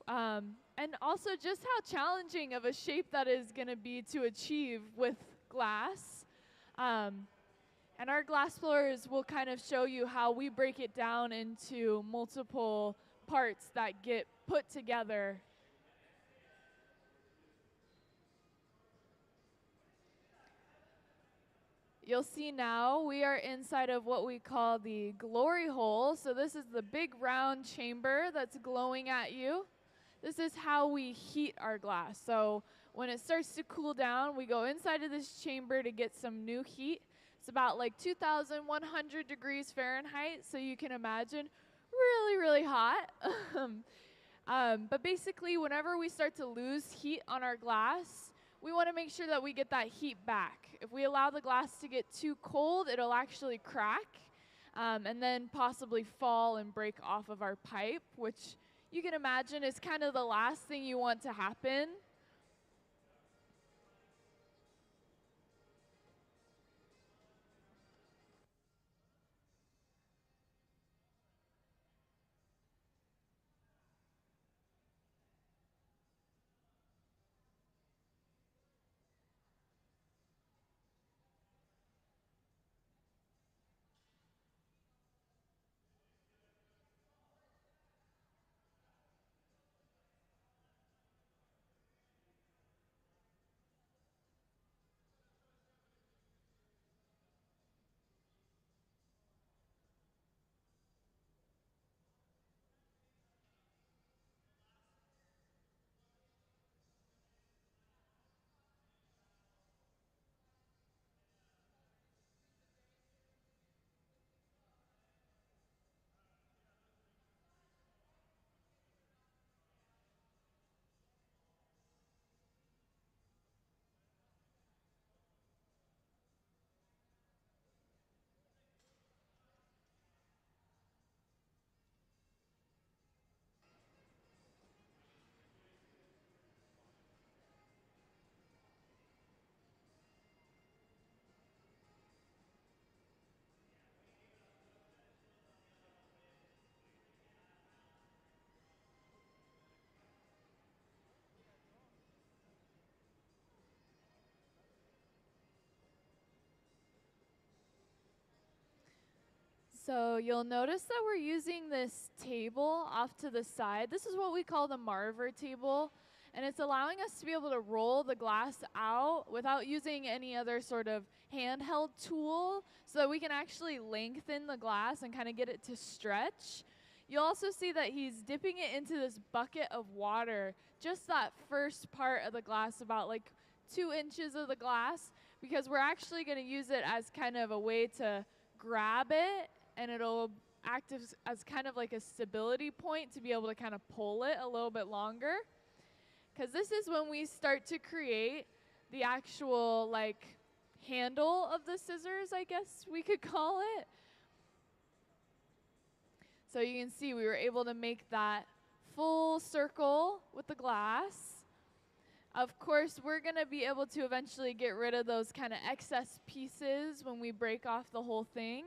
and also just how challenging of a shape that is going to be to achieve with glass. And our glass blowers will kind of show you how we break it down into multiple parts that get put together. You'll see now we are inside of what we call the glory hole. So this is the big round chamber that's glowing at you. This is how we heat our glass. So when it starts to cool down, we go inside of this chamber to get some new heat. It's about like 2,100 degrees Fahrenheit, so you can imagine really, really hot. But basically, whenever we start to lose heat on our glass, we want to make sure that we get that heat back. If we allow the glass to get too cold, it'll actually crack and then possibly fall and break off of our pipe, which you can imagine is kind of the last thing you want to happen. So you'll notice that we're using this table off to the side. This is what we call the Marva table, and it's allowing us to be able to roll the glass out without using any other sort of handheld tool, so that we can actually lengthen the glass and kind of get it to stretch. You'll also see that he's dipping it into this bucket of water, just that first part of the glass, about like 2 inches of the glass, because we're actually going to use it as kind of a way to grab it, and it'll act as kind of like a stability point to be able to kind of pull it a little bit longer. Because this is when we start to create the actual like handle of the scissors, I guess we could call it. So you can see we were able to make that full circle with the glass. Of course, we're going to be able to eventually get rid of those kind of excess pieces when we break off the whole thing.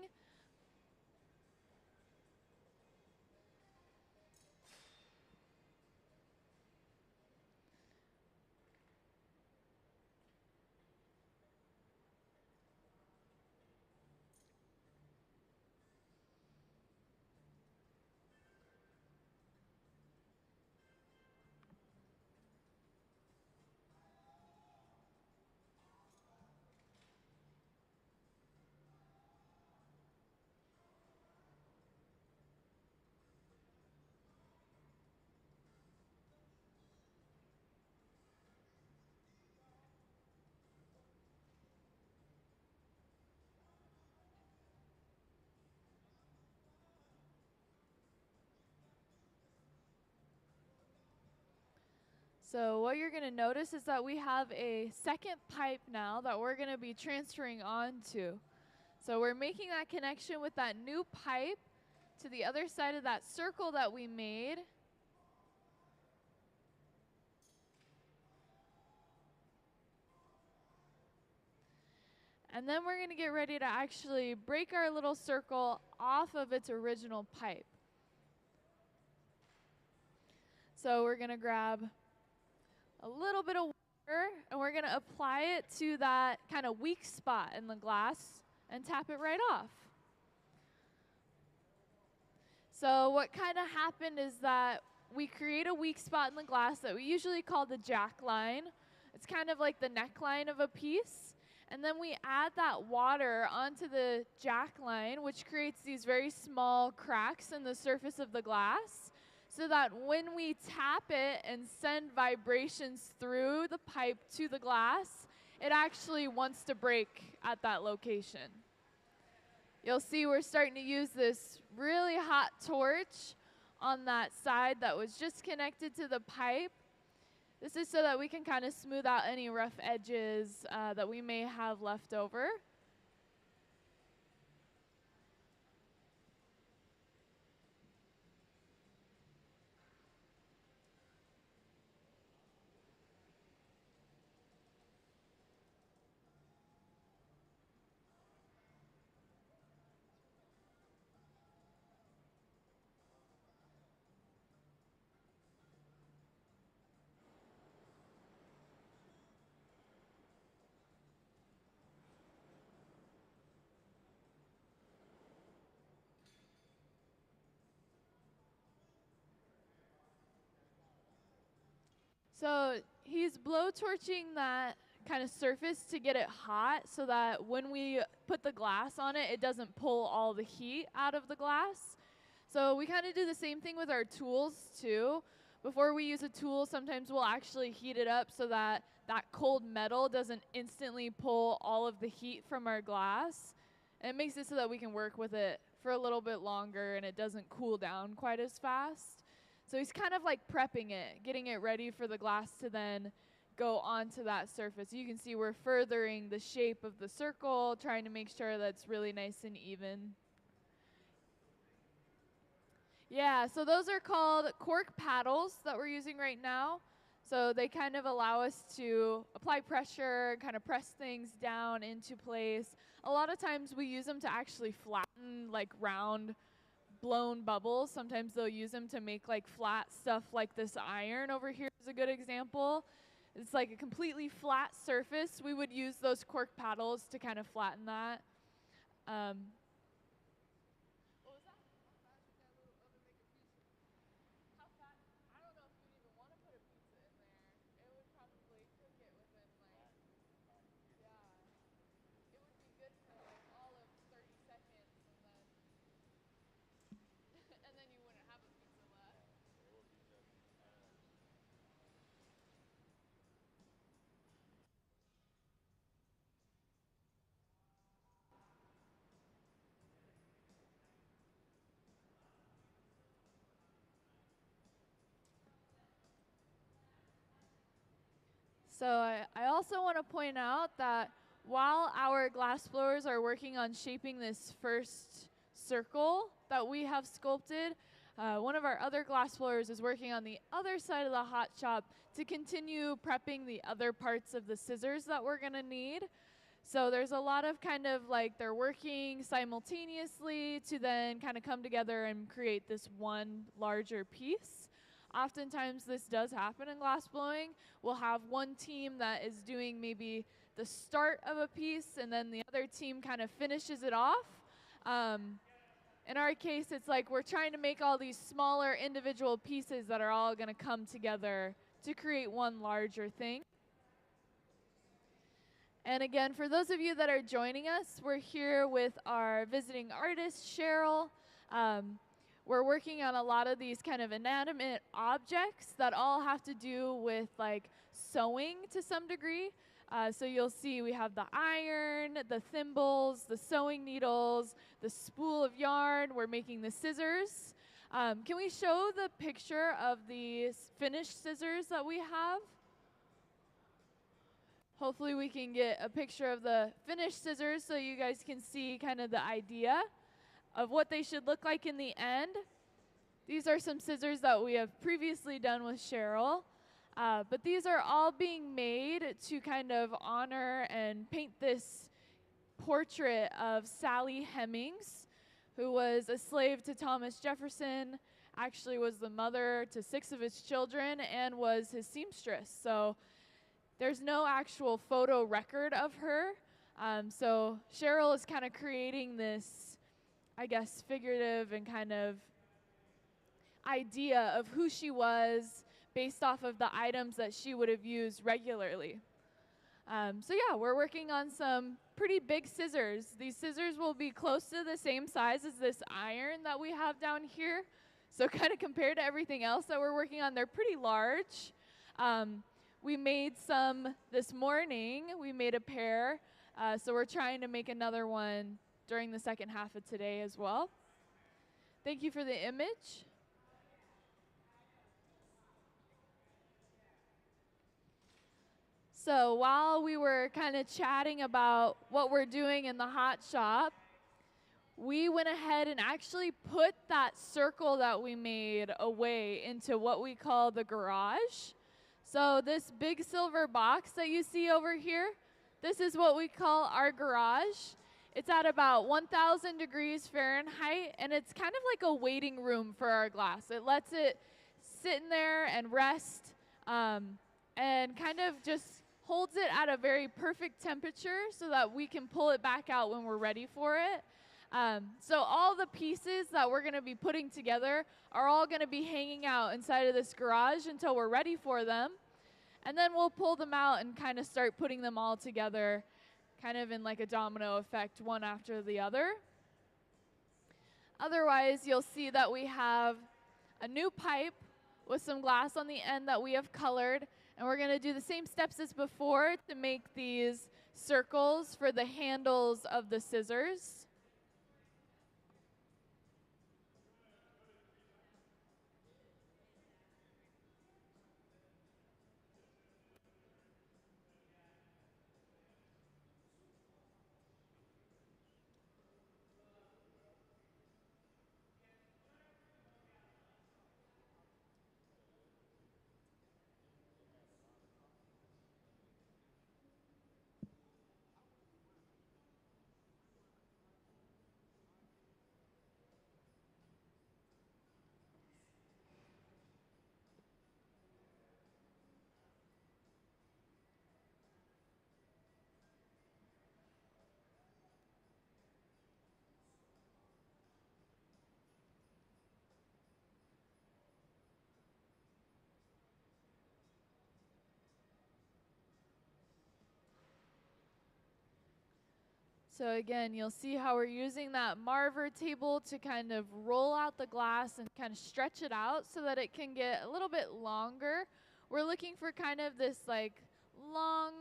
So what you're going to notice is that we have a second pipe now that we're going to be transferring onto. So we're making that connection with that new pipe to the other side of that circle that we made. And then we're going to get ready to actually break our little circle off of its original pipe. So we're going to grab a little bit of water, and we're going to apply it to that kind of weak spot in the glass and tap it right off. So what kind of happened is that we create a weak spot in the glass that we usually call the jack line. It's kind of like the neckline of a piece. And then we add that water onto the jack line, which creates these very small cracks in the surface of the glass, so that when we tap it and send vibrations through the pipe to the glass, it actually wants to break at that location. You'll see we're starting to use this really hot torch on that side that was just connected to the pipe. This is so that we can kind of smooth out any rough edges that we may have left over. So he's blowtorching that kind of surface to get it hot so that when we put the glass on it, it doesn't pull all the heat out of the glass. So we kind of do the same thing with our tools too. Before we use a tool, sometimes we'll actually heat it up so that that cold metal doesn't instantly pull all of the heat from our glass. And it makes it so that we can work with it for a little bit longer and it doesn't cool down quite as fast. So he's kind of like prepping it, getting it ready for the glass to then go onto that surface. You can see we're furthering the shape of the circle, trying to make sure that's really nice and even. Yeah, so those are called cork paddles that we're using right now. So they kind of allow us to apply pressure, kind of press things down into place. A lot of times we use them to actually flatten like round blown bubbles. Sometimes they'll use them to make like flat stuff like this iron over here is a good example. It's like a completely flat surface. We would use those cork paddles to kind of flatten that. So I also want to point out that while our glass blowers are working on shaping this first circle that we have sculpted, one of our other glass blowers is working on the other side of the hot shop to continue prepping the other parts of the scissors that we're going to need. So there's a lot of kind of like they're working simultaneously to then kind of come together and create this one larger piece. Oftentimes this does happen in glass blowing. We'll have one team that is doing maybe the start of a piece and then the other team kind of finishes it off. In our case, it's like we're trying to make all these smaller individual pieces that are all going to come together to create one larger thing. And again, for those of you that are joining us, we're here with our visiting artist, Cheryl. We're working on a lot of these kind of inanimate objects that all have to do with like sewing to some degree. So you'll see we have the iron, the thimbles, the sewing needles, the spool of yarn. We're making the scissors. Can we show the picture of the finished scissors that we have? Hopefully we can get a picture of the finished scissors so you guys can see kind of the idea of what they should look like in the end. These are some scissors that we have previously done with Cheryl, but these are all being made to kind of honor and paint this portrait of Sally Hemings, who was a slave to Thomas Jefferson, actually was the mother to 6 of his children, and was his seamstress. So there's no actual photo record of her. So Cheryl is kind of creating this, I guess, figurative and kind of idea of who she was based off of the items that she would have used regularly. So yeah, we're working on some pretty big scissors. These scissors will be close to the same size as this iron that we have down here. So kind of compared to everything else that we're working on, they're pretty large. We made some this morning. We made a pair. So we're trying to make another one during the second half of today as well. Thank you for the image. So while we were kind of chatting about what we're doing in the hot shop, we went ahead and actually put that circle that we made away into what we call the garage. So this big silver box that you see over here, this is what we call our garage. It's at about 1,000 degrees Fahrenheit, and it's kind of like a waiting room for our glass. It lets it sit in there and rest, and kind of just holds it at a very perfect temperature so that we can pull it back out when we're ready for it. So all the pieces that we're going to be putting together are all going to be hanging out inside of this garage until we're ready for them. And then we'll pull them out and kind of start putting them all together, kind of in like a domino effect, one after the other. Otherwise, you'll see that we have a new pipe with some glass on the end that we have colored. And we're going to do the same steps as before to make these circles for the handles of the scissors. So again, you'll see how we're using that Marva table to kind of roll out the glass and kind of stretch it out so that it can get a little bit longer. We're looking for kind of this like long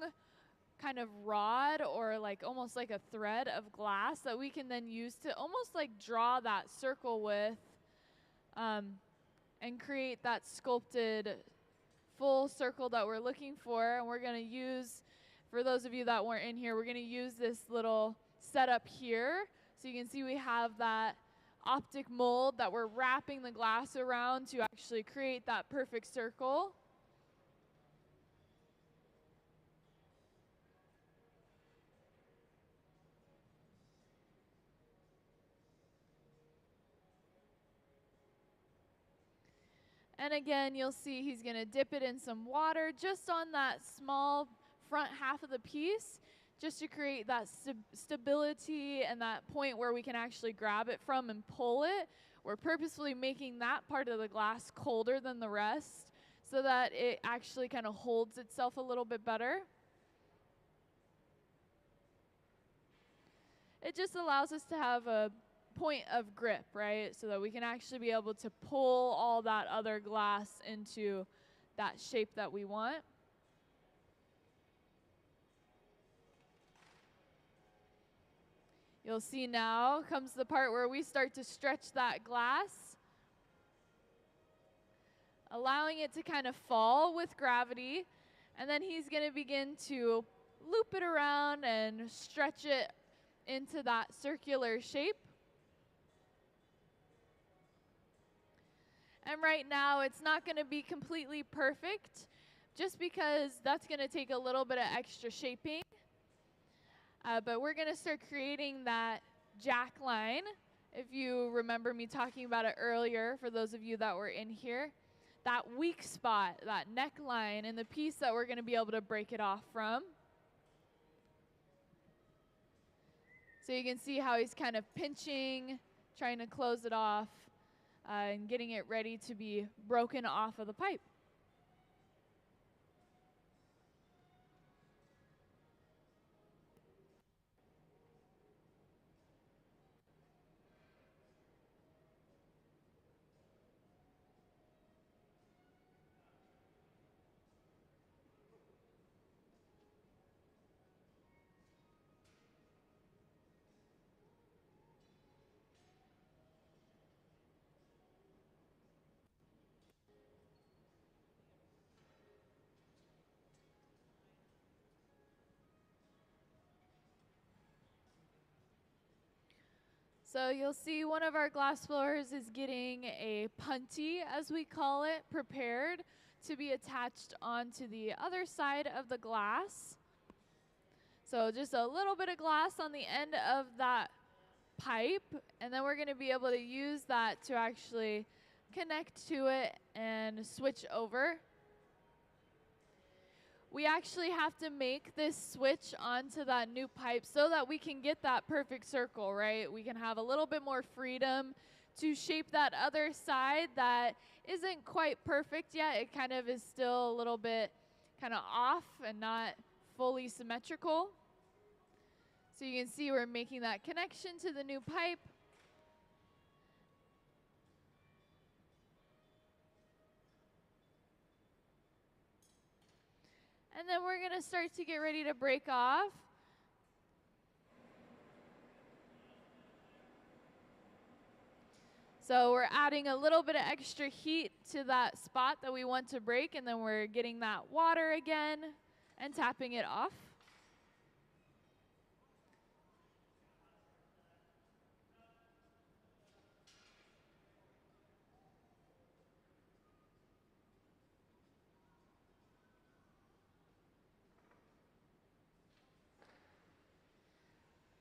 kind of rod or like almost like a thread of glass that we can then use to almost like draw that circle with and create that sculpted full circle that we're looking for. And we're going to use, for those of you that weren't in here, we're going to use this little setup here. So you can see we have that optic mold that we're wrapping the glass around to actually create that perfect circle. And again, you'll see he's going to dip it in some water just on that small front half of the piece, just to create that stability and that point where we can actually grab it from and pull it. We're purposefully making that part of the glass colder than the rest so that it actually kind of holds itself a little bit better. It just allows us to have a point of grip, right? So that we can actually be able to pull all that other glass into that shape that we want. You'll see now comes the part where we start to stretch that glass, allowing it to kind of fall with gravity. And then he's going to begin to loop it around and stretch it into that circular shape. And right now, it's not going to be completely perfect, just because that's going to take a little bit of extra shaping. But we're going to start creating that jack line. If you remember me talking about it earlier, for those of you that were in here, that weak spot, that neckline, and the piece that we're going to be able to break it off from. So you can see how he's kind of pinching, trying to close it off, and getting it ready to be broken off of the pipe. So you'll see one of our glass blowers is getting a punty, as we call it, prepared to be attached onto the other side of the glass. So just a little bit of glass on the end of that pipe, and then we're going to be able to use that to actually connect to it and switch over. We actually have to make this switch onto that new pipe so that we can get that perfect circle, right? We can have a little bit more freedom to shape that other side that isn't quite perfect yet. It kind of is still a little bit kind of off and not fully symmetrical. So you can see we're making that connection to the new pipe. And then we're going to start to get ready to break off. So we're adding a little bit of extra heat to that spot that we want to break, and then we're getting that water again and tapping it off.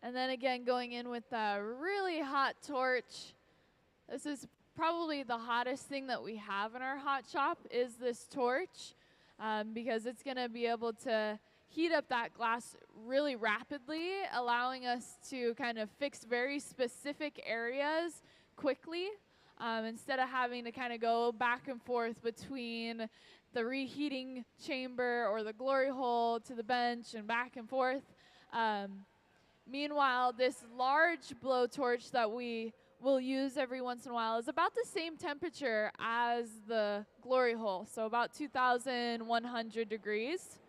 And then again, going in with a really hot torch. This is probably the hottest thing that we have in our hot shop is this torch, because it's going to be able to heat up that glass really rapidly, allowing us to kind of fix very specific areas quickly, instead of having to kind of go back and forth between the reheating chamber or the glory hole to the bench and back and forth. Meanwhile, this large blowtorch that we will use every once in a while is about the same temperature as the glory hole, so about 2,100 degrees.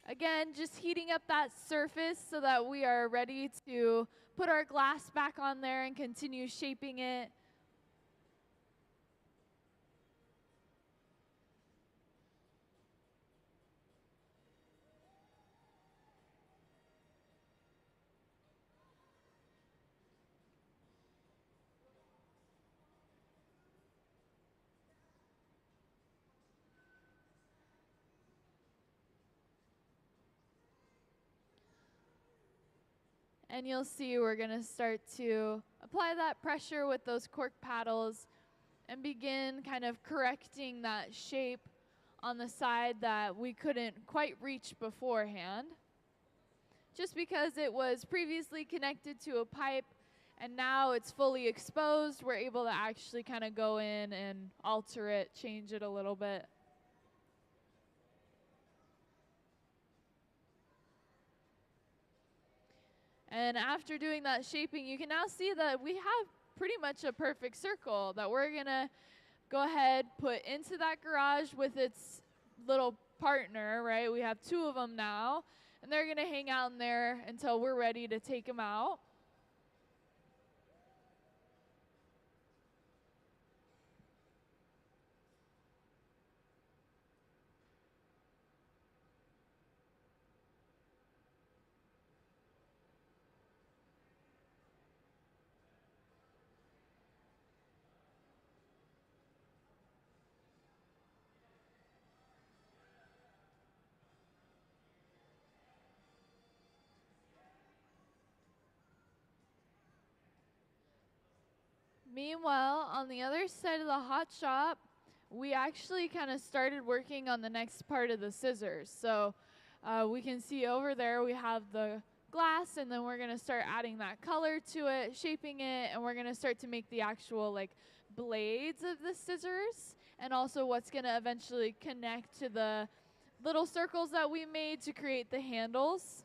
Again, just heating up that surface so that we are ready to put our glass back on there and continue shaping it. And you'll see we're going to start to apply that pressure with those cork paddles and begin kind of correcting that shape on the side that we couldn't quite reach beforehand. Just because it was previously connected to a pipe and now it's fully exposed, we're able to actually kind of go in and alter it, change it a little bit. And after doing that shaping, you can now see that we have pretty much a perfect circle that we're going to go ahead, put into that garage with its little partner, right? We have two of them now, and they're going to hang out in there until we're ready to take them out. Meanwhile, on the other side of the hot shop, we actually kind of started working on the next part of the scissors. So we can see over there we have the glass, and then we're going to start adding that color to it, shaping it, and we're going to start to make the actual like blades of the scissors, and also what's going to eventually connect to the little circles that we made to create the handles.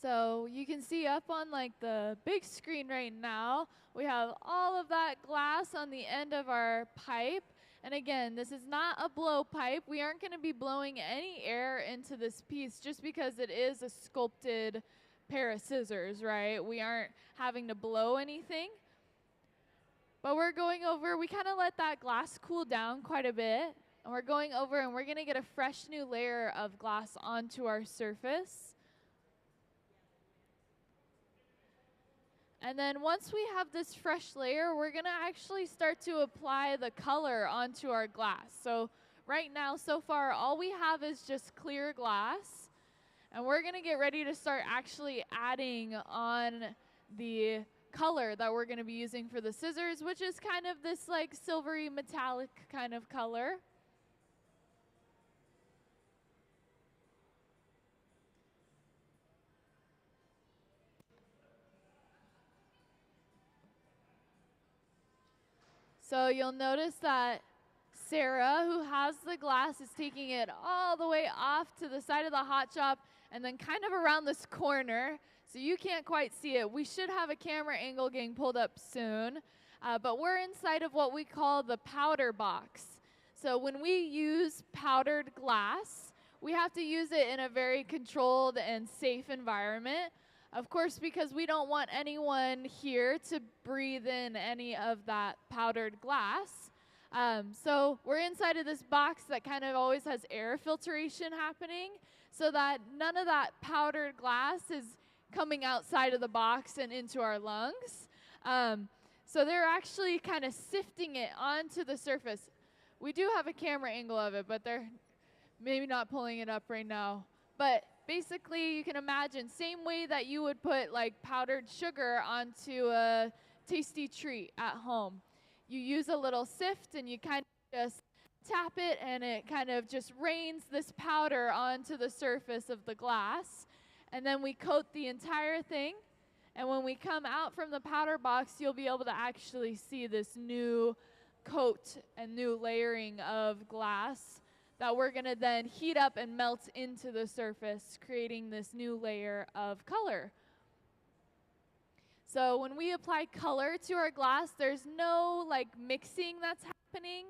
So you can see up on like the big screen right now, we have all of that glass on the end of our pipe. And again, this is not a blowpipe. We aren't going to be blowing any air into this piece just because it is a sculpted pair of scissors, right? We aren't having to blow anything. But we're going over, we kind of let that glass cool down quite a bit. And we're going over and we're going to get a fresh new layer of glass onto our surface. And then once we have this fresh layer, we're going to actually start to apply the color onto our glass. So right now, so far, all we have is just clear glass. And we're going to get ready to start actually adding on the color that we're going to be using for the scissors, which is kind of this like silvery metallic kind of color. So you'll notice that Sarah, who has the glass, is taking it all the way off to the side of the hot shop and then kind of around this corner. So you can't quite see it. We should have a camera angle getting pulled up soon. But we're inside of what we call the powder box. So when we use powdered glass, we have to use it in a very controlled and safe environment. Of course, because we don't want anyone here to breathe in any of that powdered glass. So we're inside of this box that kind of always has air filtration happening so that none of that powdered glass is coming outside of the box and into our lungs. So they're actually kind of sifting it onto the surface. We do have a camera angle of it, but they're maybe not pulling it up right now. But basically, you can imagine, same way that you would put like powdered sugar onto a tasty treat at home. You use a little sift and you kind of just tap it and it kind of just rains this powder onto the surface of the glass. And then we coat the entire thing. And when we come out from the powder box, you'll be able to actually see this new coat and new layering of glass that we're going to then heat up and melt into the surface, creating this new layer of color. So when we apply color to our glass, there's no like mixing that's happening.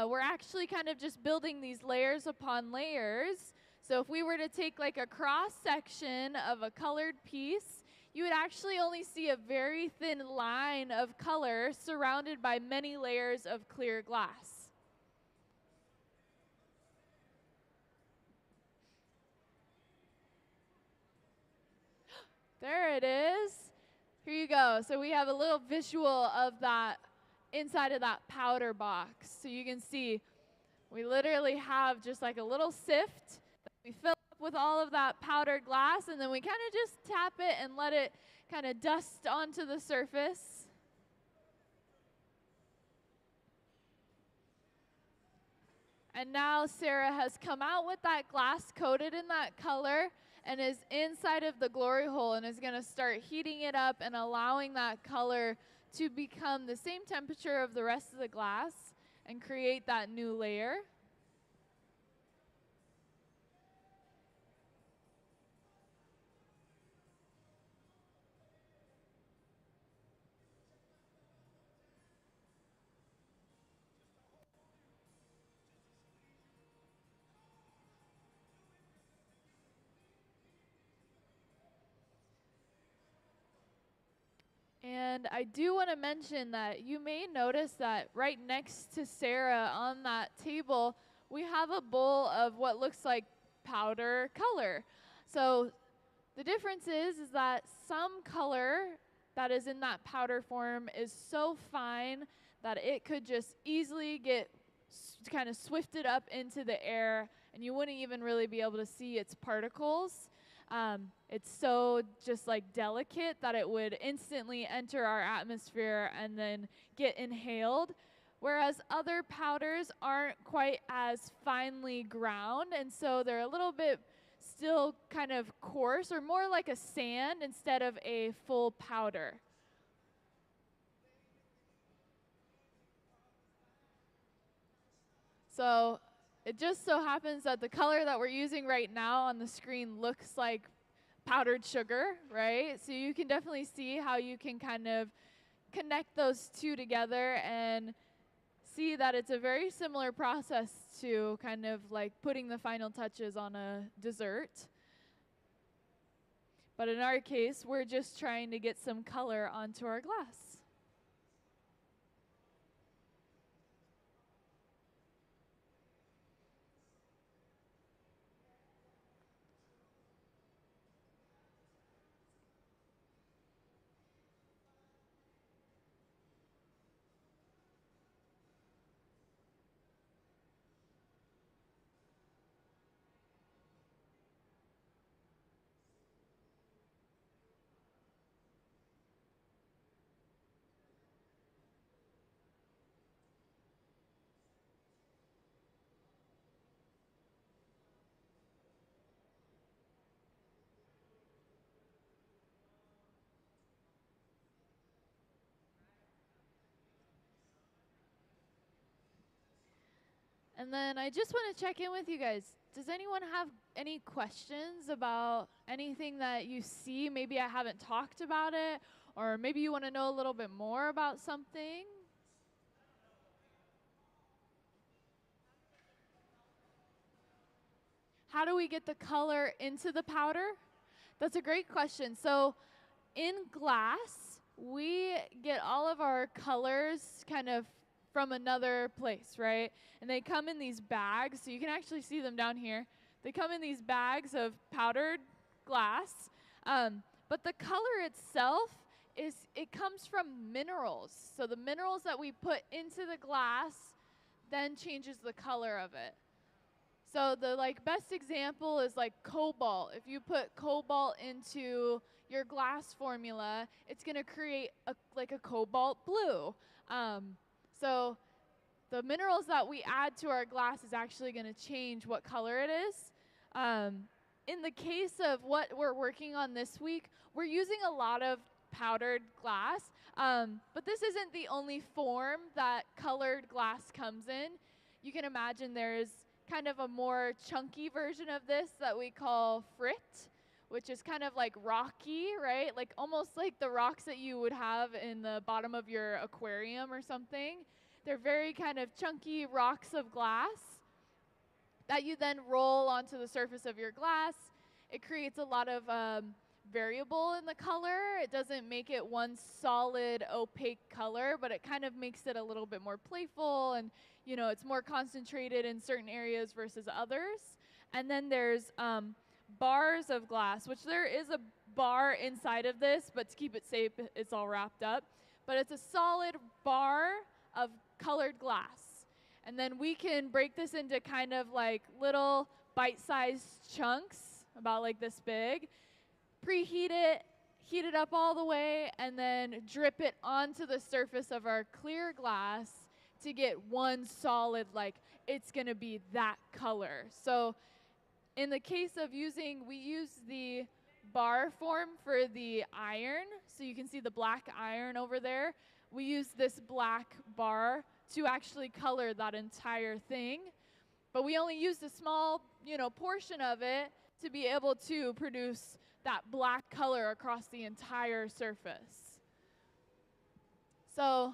We're actually kind of just building these layers upon layers. So if we were to take like a cross section of a colored piece, you would actually only see a very thin line of color surrounded by many layers of clear glass. There it is. Here you go. So we have a little visual of that inside of that powder box. So you can see we literally have just like a little sift that we fill up with all of that powdered glass, and then we kind of just tap it and let it kind of dust onto the surface. And now Sarah has come out with that glass coated in that color and is inside of the glory hole and is going to start heating it up and allowing that color to become the same temperature of the rest of the glass and create that new layer. And I do want to mention that you may notice that right next to Sarah on that table, we have a bowl of what looks like powder color. So the difference is that some color that is in that powder form is so fine that it could just easily get kind of swifted up into the air, and you wouldn't even really be able to see its particles. It's so just like delicate that it would instantly enter our atmosphere and then get inhaled, whereas other powders aren't quite as finely ground, and so they're a little bit still kind of coarse or more like a sand instead of a full powder. So it just so happens that the color that we're using right now on the screen looks like powdered sugar, right? So you can definitely see how you can kind of connect those two together and see that it's a very similar process to kind of like putting the final touches on a dessert. But in our case, we're just trying to get some color onto our glass. And then I just want to check in with you guys. Does anyone have any questions about anything that you see? Maybe I haven't talked about it, or maybe you want to know a little bit more about something. How do we get the color into the powder? That's a great question. So in glass, we get all of our colors kind of from another place, right? And they come in these bags, so you can actually see them down here. They come in these bags of powdered glass, but the color itself it comes from minerals. So the minerals that we put into the glass then changes the color of it. So the best example is like cobalt. If you put cobalt into your glass formula, it's going to create a cobalt blue. So the minerals that we add to our glass is actually going to change what color it is. In the case of what we're working on this week, we're using a lot of powdered glass, but this isn't the only form that colored glass comes in. You can imagine there's kind of a more chunky version of this that we call frit, which is kind of like rocky, right? Like almost like the rocks that you would have in the bottom of your aquarium or something. They're very kind of chunky rocks of glass that you then roll onto the surface of your glass. It creates a lot of variable in the color. It doesn't make it one solid opaque color, but it kind of makes it a little bit more playful, and it's more concentrated in certain areas versus others. And then there's bars of glass, which there is a bar inside of this, but to keep it safe, it's all wrapped up. But it's a solid bar of colored glass. And then we can break this into kind of like little bite-sized chunks, about like this big, preheat it, heat it up all the way, and then drip it onto the surface of our clear glass to get one solid, it's gonna be that color. So in the case of we use the bar form for the iron, so you can see the black iron over there. We use this black bar to actually color that entire thing, but we only used a small, portion of it to be able to produce that black color across the entire surface. So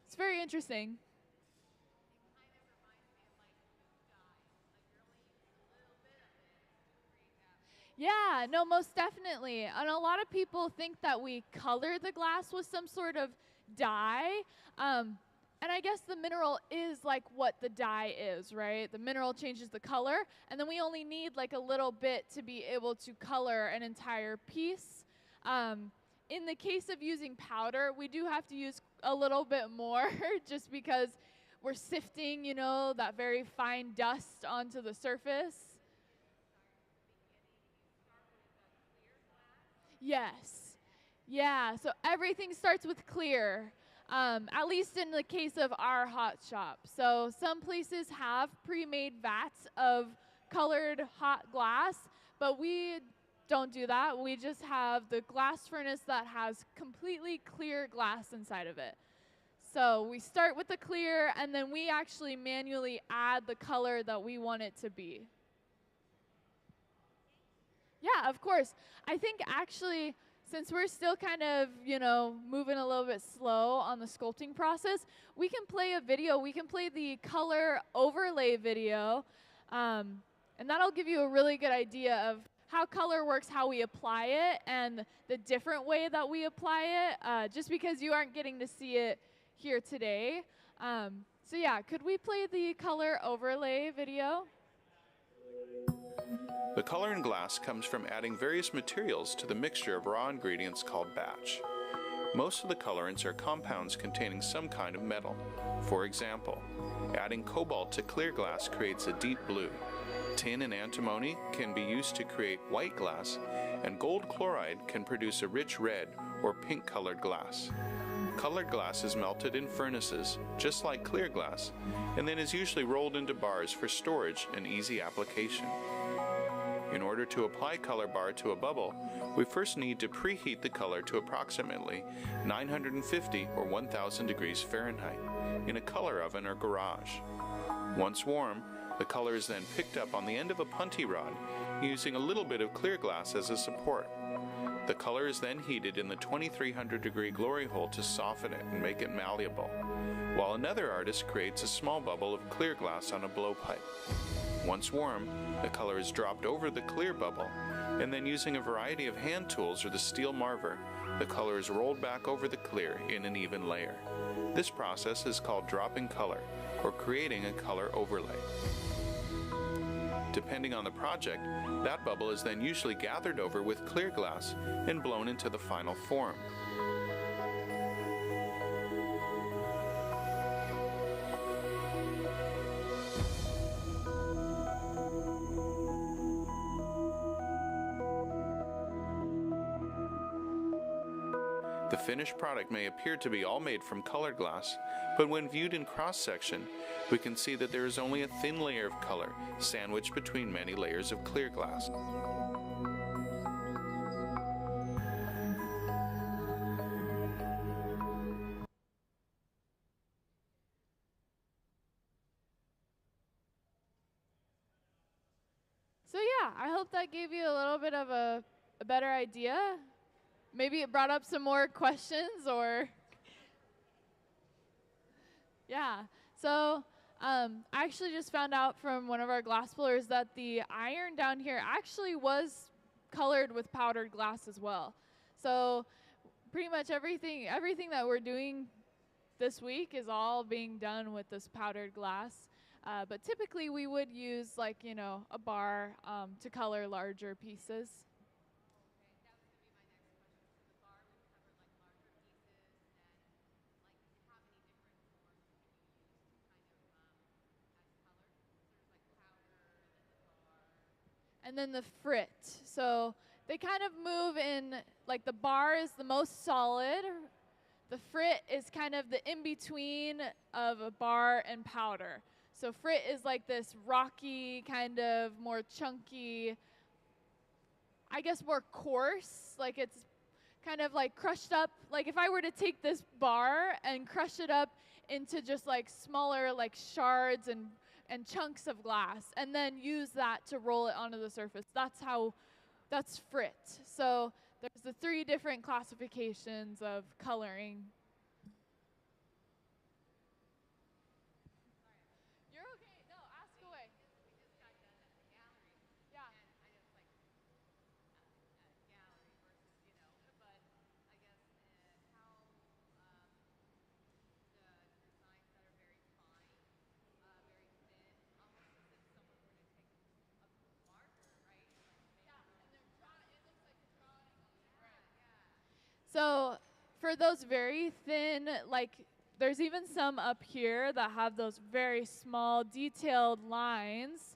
it's very interesting. Yeah, no, most definitely. And a lot of people think that we color the glass with some sort of dye. And I guess the mineral is like what the dye is, right? The mineral changes the color, and then we only need like a little bit to be able to color an entire piece. In the case of using powder, we do have to use a little bit more just because we're sifting, that very fine dust onto the surface. Yes. Yeah, so everything starts with clear, at least in the case of our hot shop. So some places have pre-made vats of colored hot glass, but we don't do that. We just have the glass furnace that has completely clear glass inside of it. So we start with the clear, and then we actually manually add the color that we want it to be. Yeah, of course. I think actually, since we're still kind of, moving a little bit slow on the sculpting process, we can play a video. We can play the color overlay video, and that'll give you a really good idea of how color works, how we apply it, and the different way that we apply it, just because you aren't getting to see it here today. So yeah, could we play the color overlay video? The color in glass comes from adding various materials to the mixture of raw ingredients called batch. Most of the colorants are compounds containing some kind of metal. For example, adding cobalt to clear glass creates a deep blue. Tin and antimony can be used to create white glass, and gold chloride can produce a rich red or pink colored glass. Colored glass is melted in furnaces, just like clear glass, and then is usually rolled into bars for storage and easy application. In order to apply color bar to a bubble, we first need to preheat the color to approximately 950 or 1000 degrees Fahrenheit in a color oven or garage. Once warm, the color is then picked up on the end of a punty rod using a little bit of clear glass as a support. The color is then heated in the 2300 degree glory hole to soften it and make it malleable, while another artist creates a small bubble of clear glass on a blowpipe. Once warm, the color is dropped over the clear bubble, and then using a variety of hand tools or the steel Marva, the color is rolled back over the clear in an even layer. This process is called dropping color, or creating a color overlay. Depending on the project, that bubble is then usually gathered over with clear glass and blown into the final form. The finished product may appear to be all made from colored glass, but when viewed in cross-section, we can see that there is only a thin layer of color sandwiched between many layers of clear glass. So yeah, I hope that gave you a little bit of a better idea. Maybe it brought up some more questions or... Yeah, so I actually just found out from one of our glass blowers that the iron down here actually was colored with powdered glass as well. So pretty much everything that we're doing this week is all being done with this powdered glass. But typically we would use a bar to color larger pieces. And then the frit. So they kind of move in, the bar is the most solid. The frit is kind of the in-between of a bar and powder. So frit is like this rocky, kind of more chunky, I guess more coarse. It's kind of crushed up. If I were to take this bar and crush it up into just smaller shards and chunks of glass, and then use that to roll it onto the surface. That's frit. So there's the 3 different classifications of coloring. You're okay. No, ask away. We just got done at the gallery. Yeah. And I just gallery versus, but I guess how the designs that are very fine, very thin, almost as if someone were to take a marker, right? Yeah, and they're drawing, it looks like a drawing on it, right? Yeah. So for those very thin, there's even some up here that have those very small detailed lines.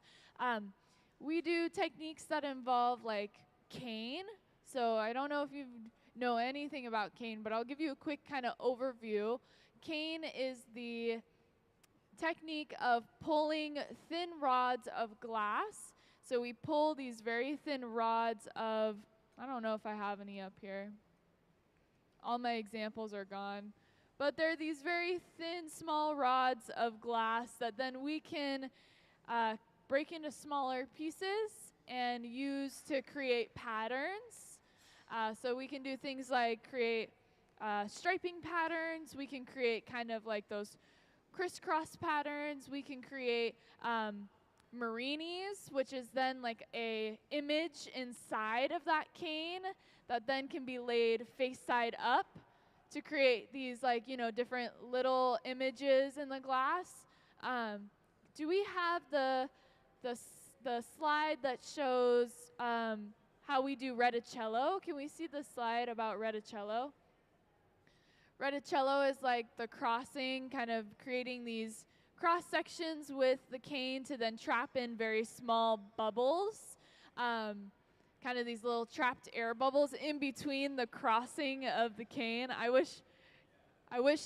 We do techniques that involve cane. So I don't know if you know anything about cane, but I'll give you a quick kind of overview. Cane is the technique of pulling thin rods of glass. So we pull these very thin rods of, I don't know if I have any up here. All my examples are gone. But they're these very thin, small rods of glass that then we can break into smaller pieces and used to create patterns. So we can do things like create striping patterns. We can create kind of like those crisscross patterns. We can create marinis, which is then like a image inside of that cane that then can be laid face side up to create these like, you know, different little images in the glass. Do we have the slide that shows how we do reticello? Can we see the slide about reticello? Reticello is like the crossing, kind of creating these cross sections with the cane to then trap in very small bubbles, kind of these little trapped air bubbles in between the crossing of the cane. I wish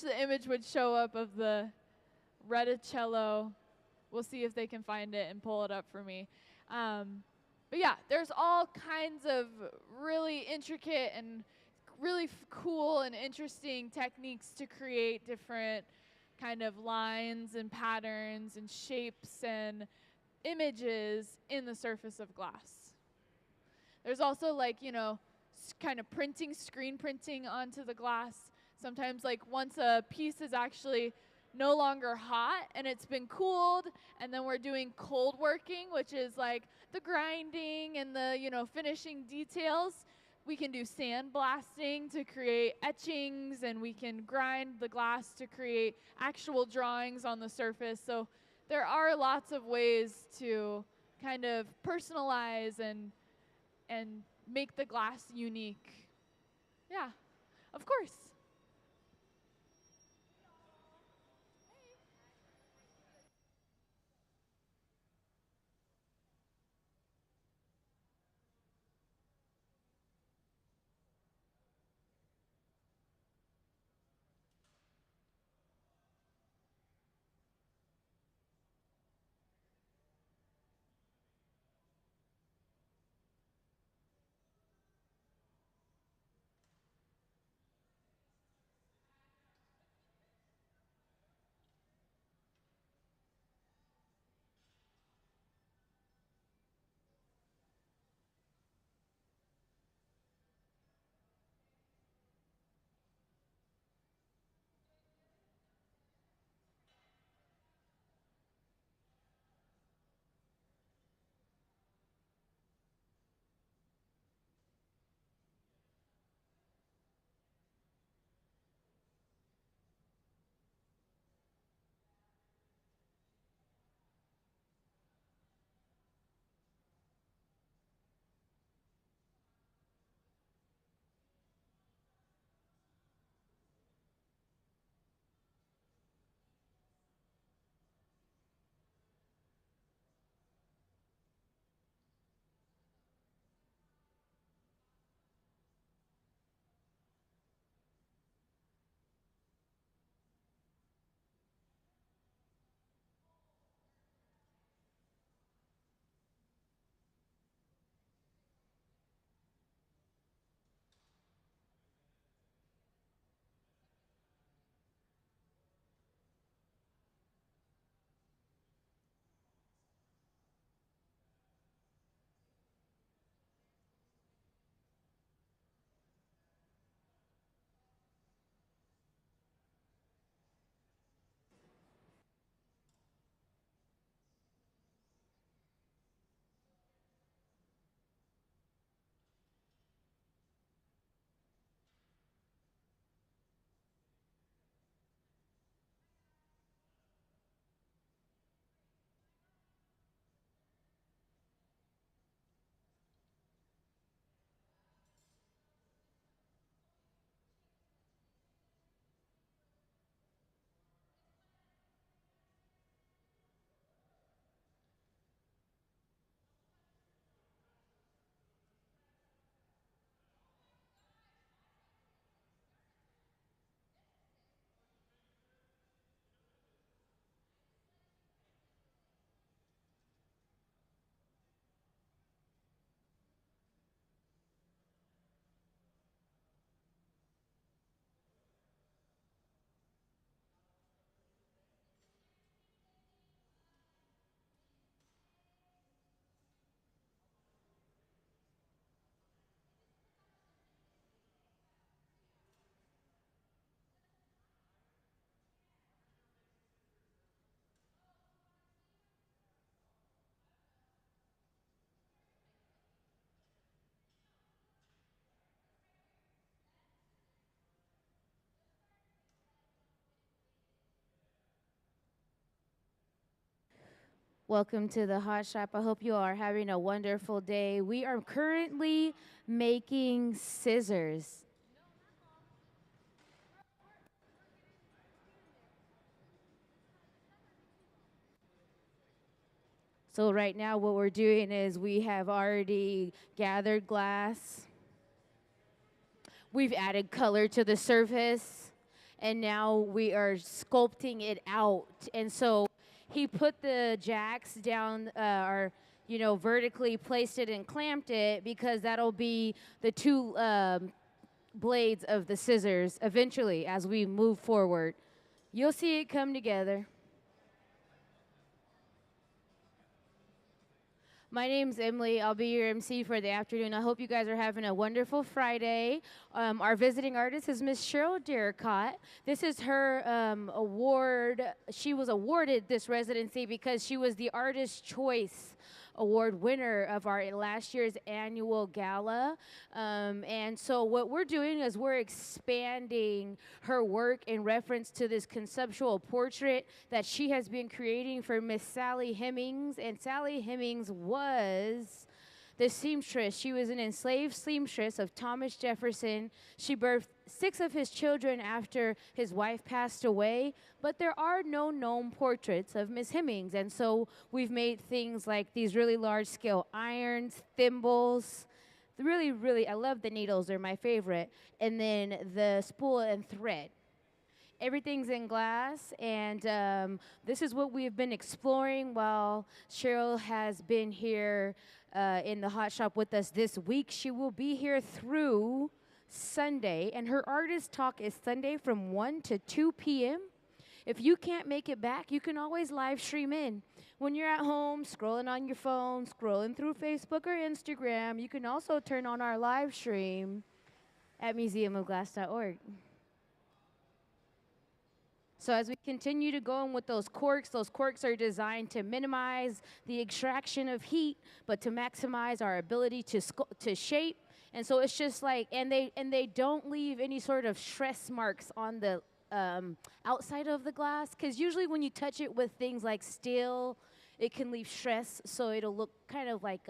the image would show up of the reticello. We'll see if they can find it and pull it up for me. But yeah, there's all kinds of really intricate and really cool and interesting techniques to create different kind of lines and patterns and shapes and images in the surface of glass. There's also like, you know, kind of printing, screen printing onto the glass. Sometimes like once a piece is actually no longer hot and it's been cooled, and then we're doing cold working, which is like the grinding and the, you know, finishing details. We can do sandblasting to create etchings, and we can grind the glass to create actual drawings on the surface. So there are lots of ways to kind of personalize and make the glass unique. Yeah, of course. Welcome to the Hot Shop. I hope you all are having a wonderful day. We are currently making scissors. So right now what we're doing is we have already gathered glass. We've added color to the surface, and now we are sculpting it out. And so he put the jacks down, or vertically placed it and clamped it because that'll be the two blades of the scissors eventually as we move forward. You'll see it come together. My name's Emily. I'll be your MC for the afternoon. I hope you guys are having a wonderful Friday. Our visiting artist is Miss Cheryl Derricotte. This is her award. She was awarded this residency because she was the Artist Choice Award winner of our last year's annual gala. And so what we're doing is we're expanding her work in reference to this conceptual portrait that she has been creating for Miss Sally Hemings. And Sally Hemings was the seamstress. She was an enslaved seamstress of Thomas Jefferson. She birthed 6 of his children after his wife passed away, but there are no known portraits of Miss Hemings. And so we've made things like these really large scale irons, thimbles, really, I love the needles, they're my favorite, and then the spool and thread. Everything's in glass, and this is what we've been exploring while Cheryl has been here in the Hot Shop with us this week. She will be here through Sunday, and her artist talk is Sunday from 1 to 2 p.m. If you can't make it back, you can always live stream in. When you're at home, scrolling on your phone, scrolling through Facebook or Instagram, you can also turn on our live stream at museumofglass.org. So as we continue to go on with those corks are designed to minimize the extraction of heat, but to maximize our ability to shape. And so it's just like, and they don't leave any sort of stress marks on the outside of the glass, because usually when you touch it with things like steel, it can leave stress, so it'll look kind of like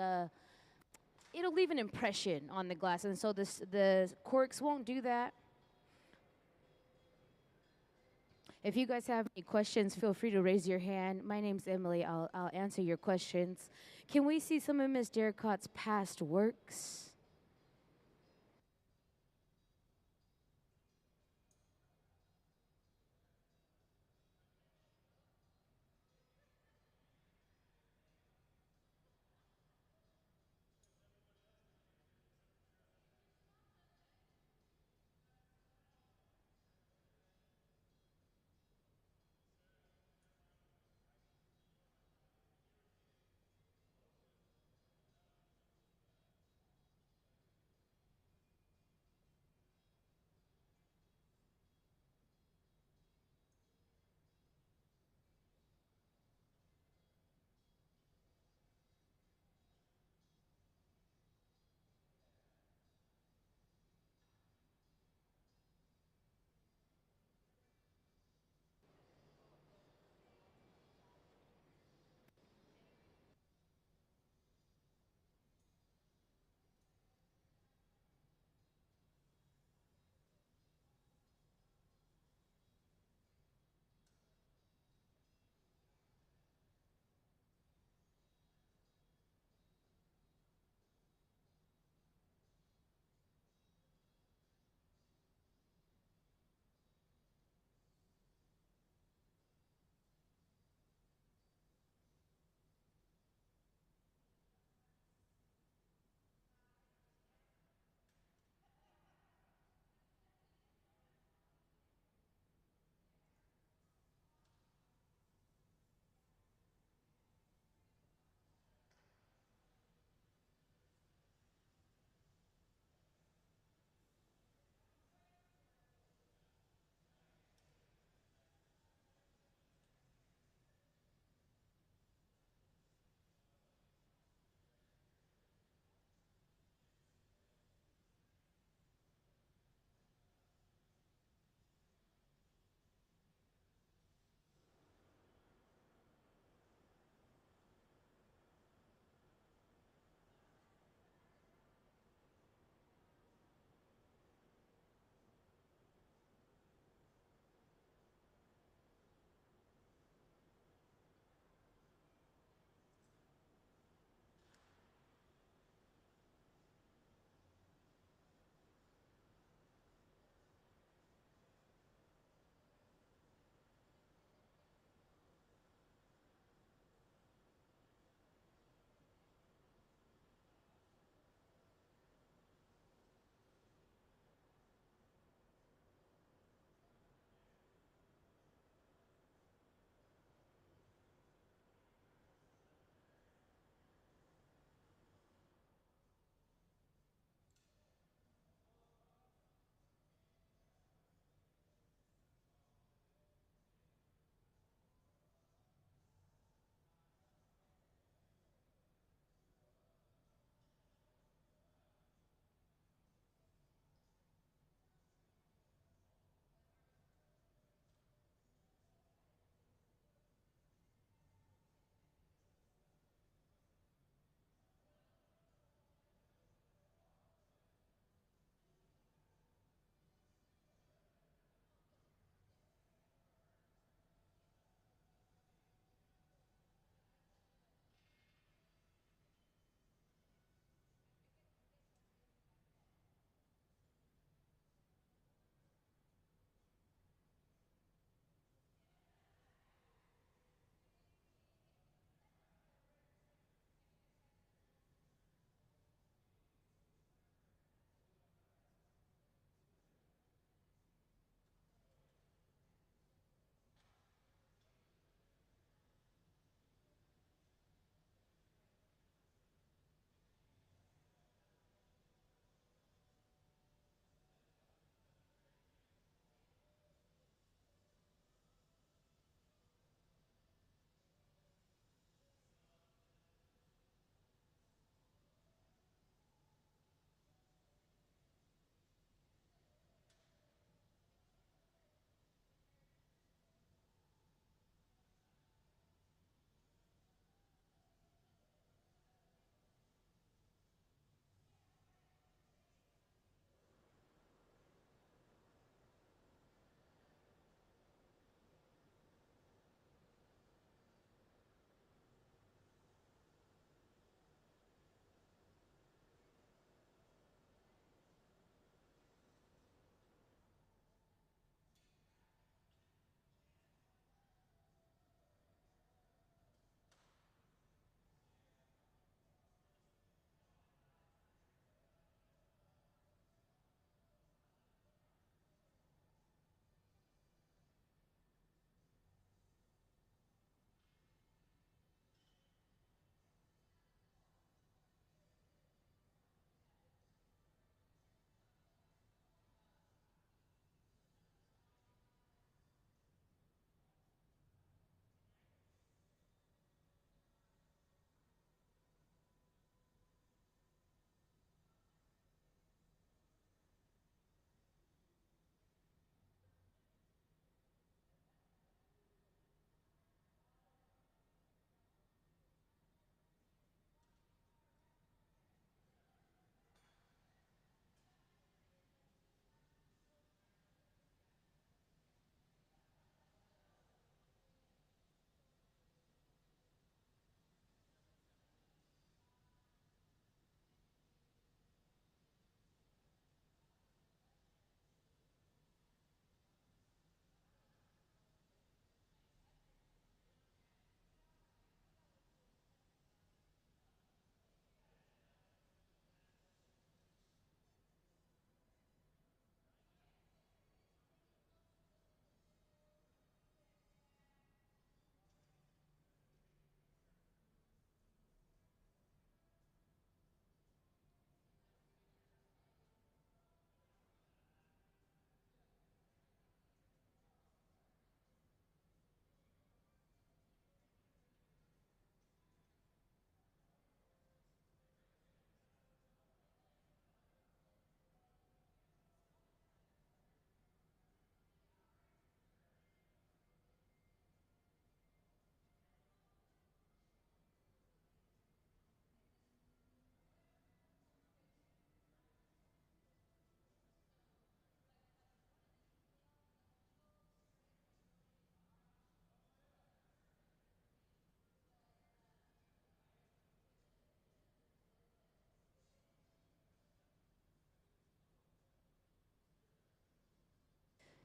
it'll leave an impression on the glass. And so the corks won't do that. If you guys have any questions, feel free to raise your hand. My name's Emily. I'll answer your questions. Can we see some of Ms. Derricotte's past works?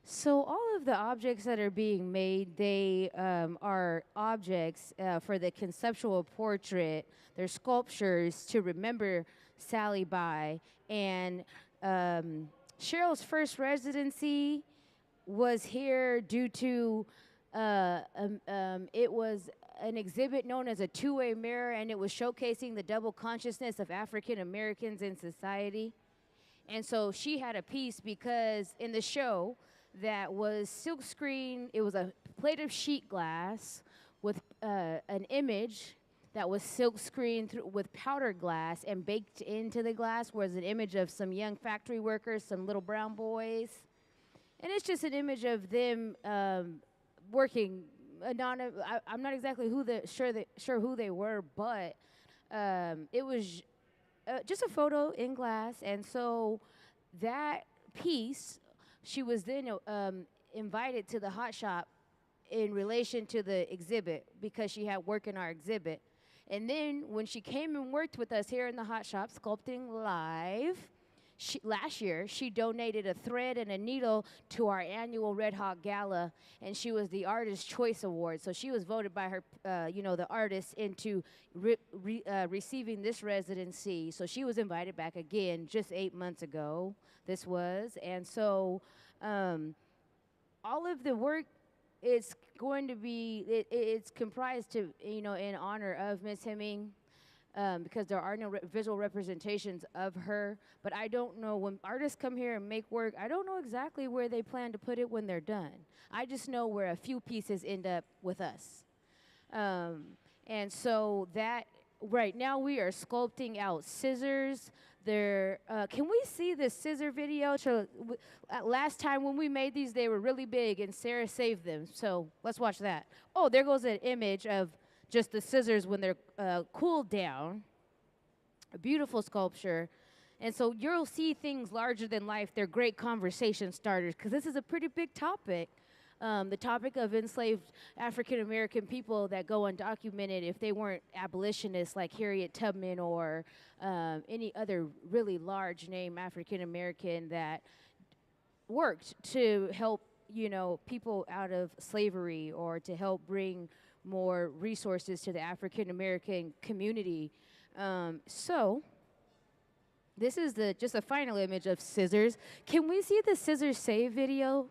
So all of the objects that are being made, they are objects for the conceptual portrait. They're sculptures to remember Sally by. And Cheryl's first residency was here due to it was an exhibit known as a two-way mirror, and it was showcasing the double consciousness of African Americans in society. And so she had a piece because in the show that was silk screen, it was a plate of sheet glass with an image that was silk screened with powder glass and baked into the glass was an image of some young factory workers, some little brown boys. And it's just an image of them working. I'm not exactly sure who they were, but it was just a photo in glass. And so that piece, she was then invited to the hot shop in relation to the exhibit because she had work in our exhibit. And then when she came and worked with us here in the hot shop, sculpting live, last year, she donated a thread and a needle to our annual Red Hot Gala, and she was the Artist Choice Award. So she was voted by her, the artists into receiving this residency. So she was invited back again just 8 months ago, this was. And so all of the work is going to be, it's comprised to, in honor of Miss Hemming, because there are no visual representations of her. But I don't know, when artists come here and make work, I don't know exactly where they plan to put it when they're done. I just know where a few pieces end up with us. And so that, right now we are sculpting out scissors. Can we see the scissor video? Last time when we made these, they were really big, and Sarah saved them. So let's watch that. Oh, there goes an image of just the scissors when they're cooled down. A beautiful sculpture. And so you'll see things larger than life. They're great conversation starters because this is a pretty big topic. The topic of enslaved African-American people that go undocumented if they weren't abolitionists like Harriet Tubman or any other really large name African-American that worked to help, people out of slavery or to help bring more resources to the African-American community. So this is just a final image of scissors. Can we see the scissors save video?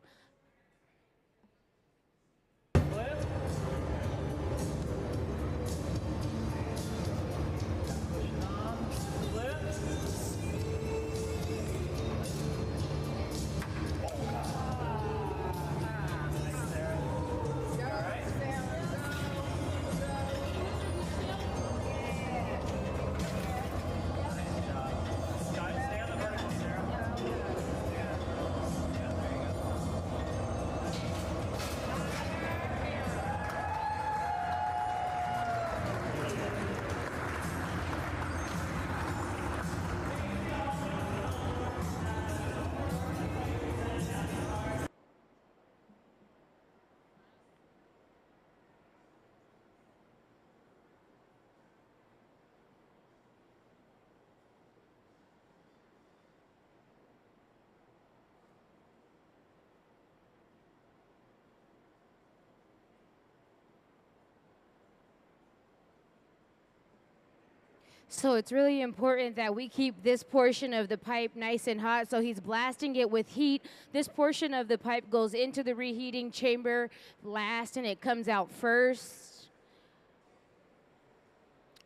So it's really important that we keep this portion of the pipe nice and hot. So he's blasting it with heat. This portion of the pipe goes into the reheating chamber last, and it comes out first.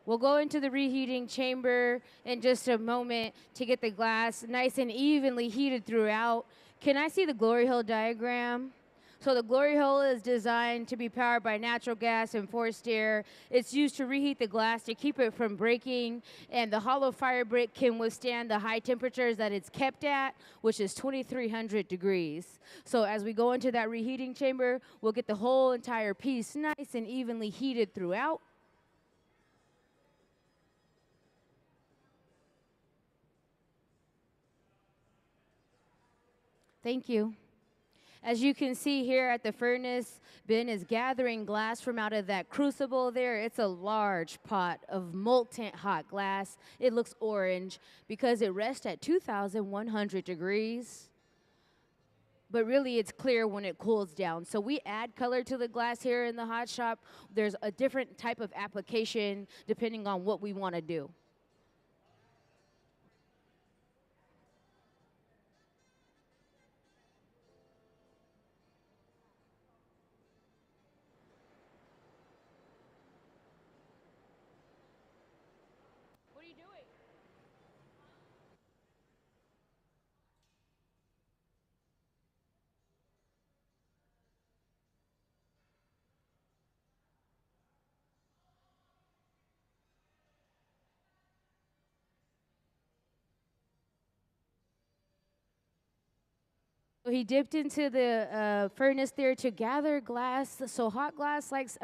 We'll go into the reheating chamber in just a moment to get the glass nice and evenly heated throughout. Can I see the glory hole diagram? So the glory hole is designed to be powered by natural gas and forced air. It's used to reheat the glass to keep it from breaking, and the hollow fire brick can withstand the high temperatures that it's kept at, which is 2,300 degrees. So as we go into that reheating chamber, we'll get the whole entire piece nice and evenly heated throughout. Thank you. As you can see here at the furnace, Ben is gathering glass from out of that crucible there. It's a large pot of molten hot glass. It looks orange because it rests at 2,100 degrees. but really it's clear when it cools down. So we add color to the glass here in the hot shop. There's a different type of application depending on what we want to do. What are you doing? So he dipped into the furnace there to gather glass. So hot glass likes,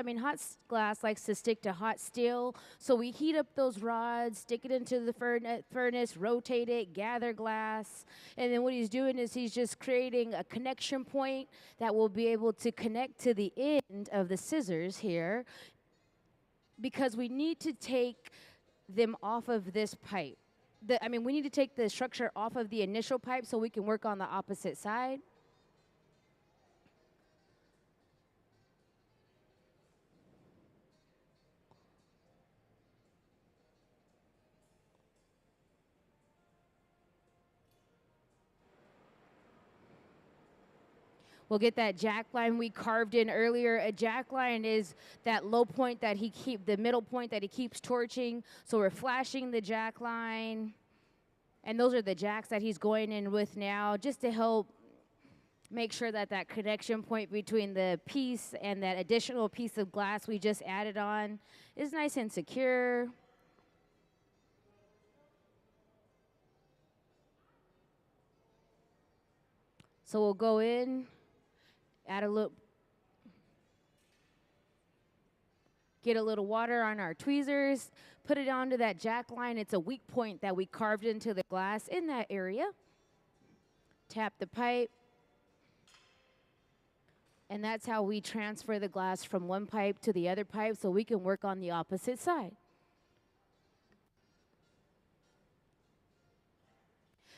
glass likes to stick to hot steel. So we heat up those rods, stick it into the furnace, rotate it, gather glass. And then what he's doing is he's just creating a connection point that will be able to connect to the end of the scissors here, because we need to take them off of this pipe. We need to take the structure off of the initial pipe so we can work on the opposite side. We'll get that jack line we carved in earlier. A jack line is that low point that the middle point that he keeps torching. So we're flashing the jack line. And those are the jacks that he's going in with now, just to help make sure that that connection point between the piece and that additional piece of glass we just added on is nice and secure. So we'll go in, add get a little water on our tweezers, put it onto that jack line. It's a weak point that we carved into the glass in that area. Tap the pipe. And that's how we transfer the glass from one pipe to the other pipe so we can work on the opposite side.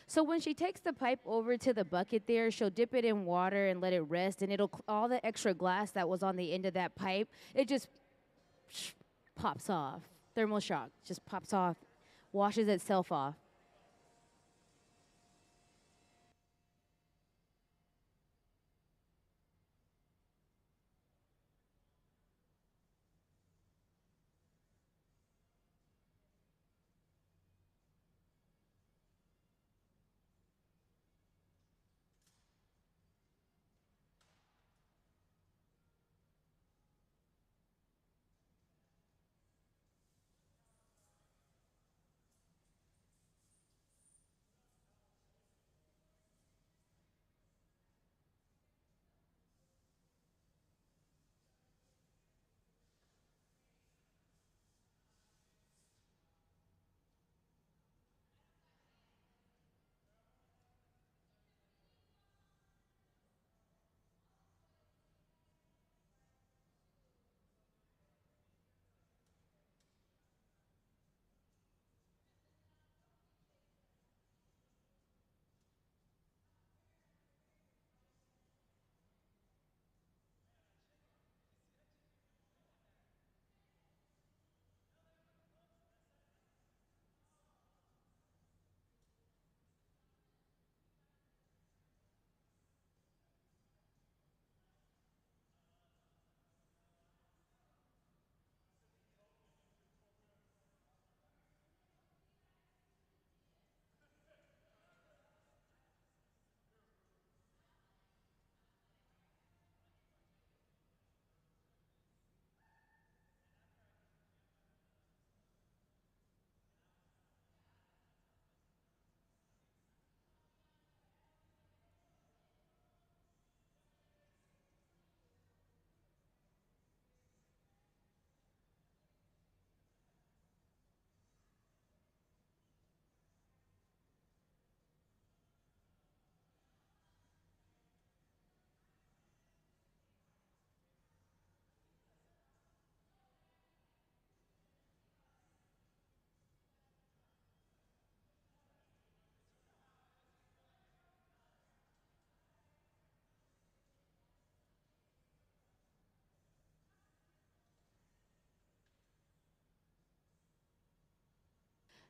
So when she takes the pipe over to the bucket there, she'll dip it in water and let it rest, and all the extra glass that was on the end of that pipe, it just pops off. Thermal shock just pops off, washes itself off.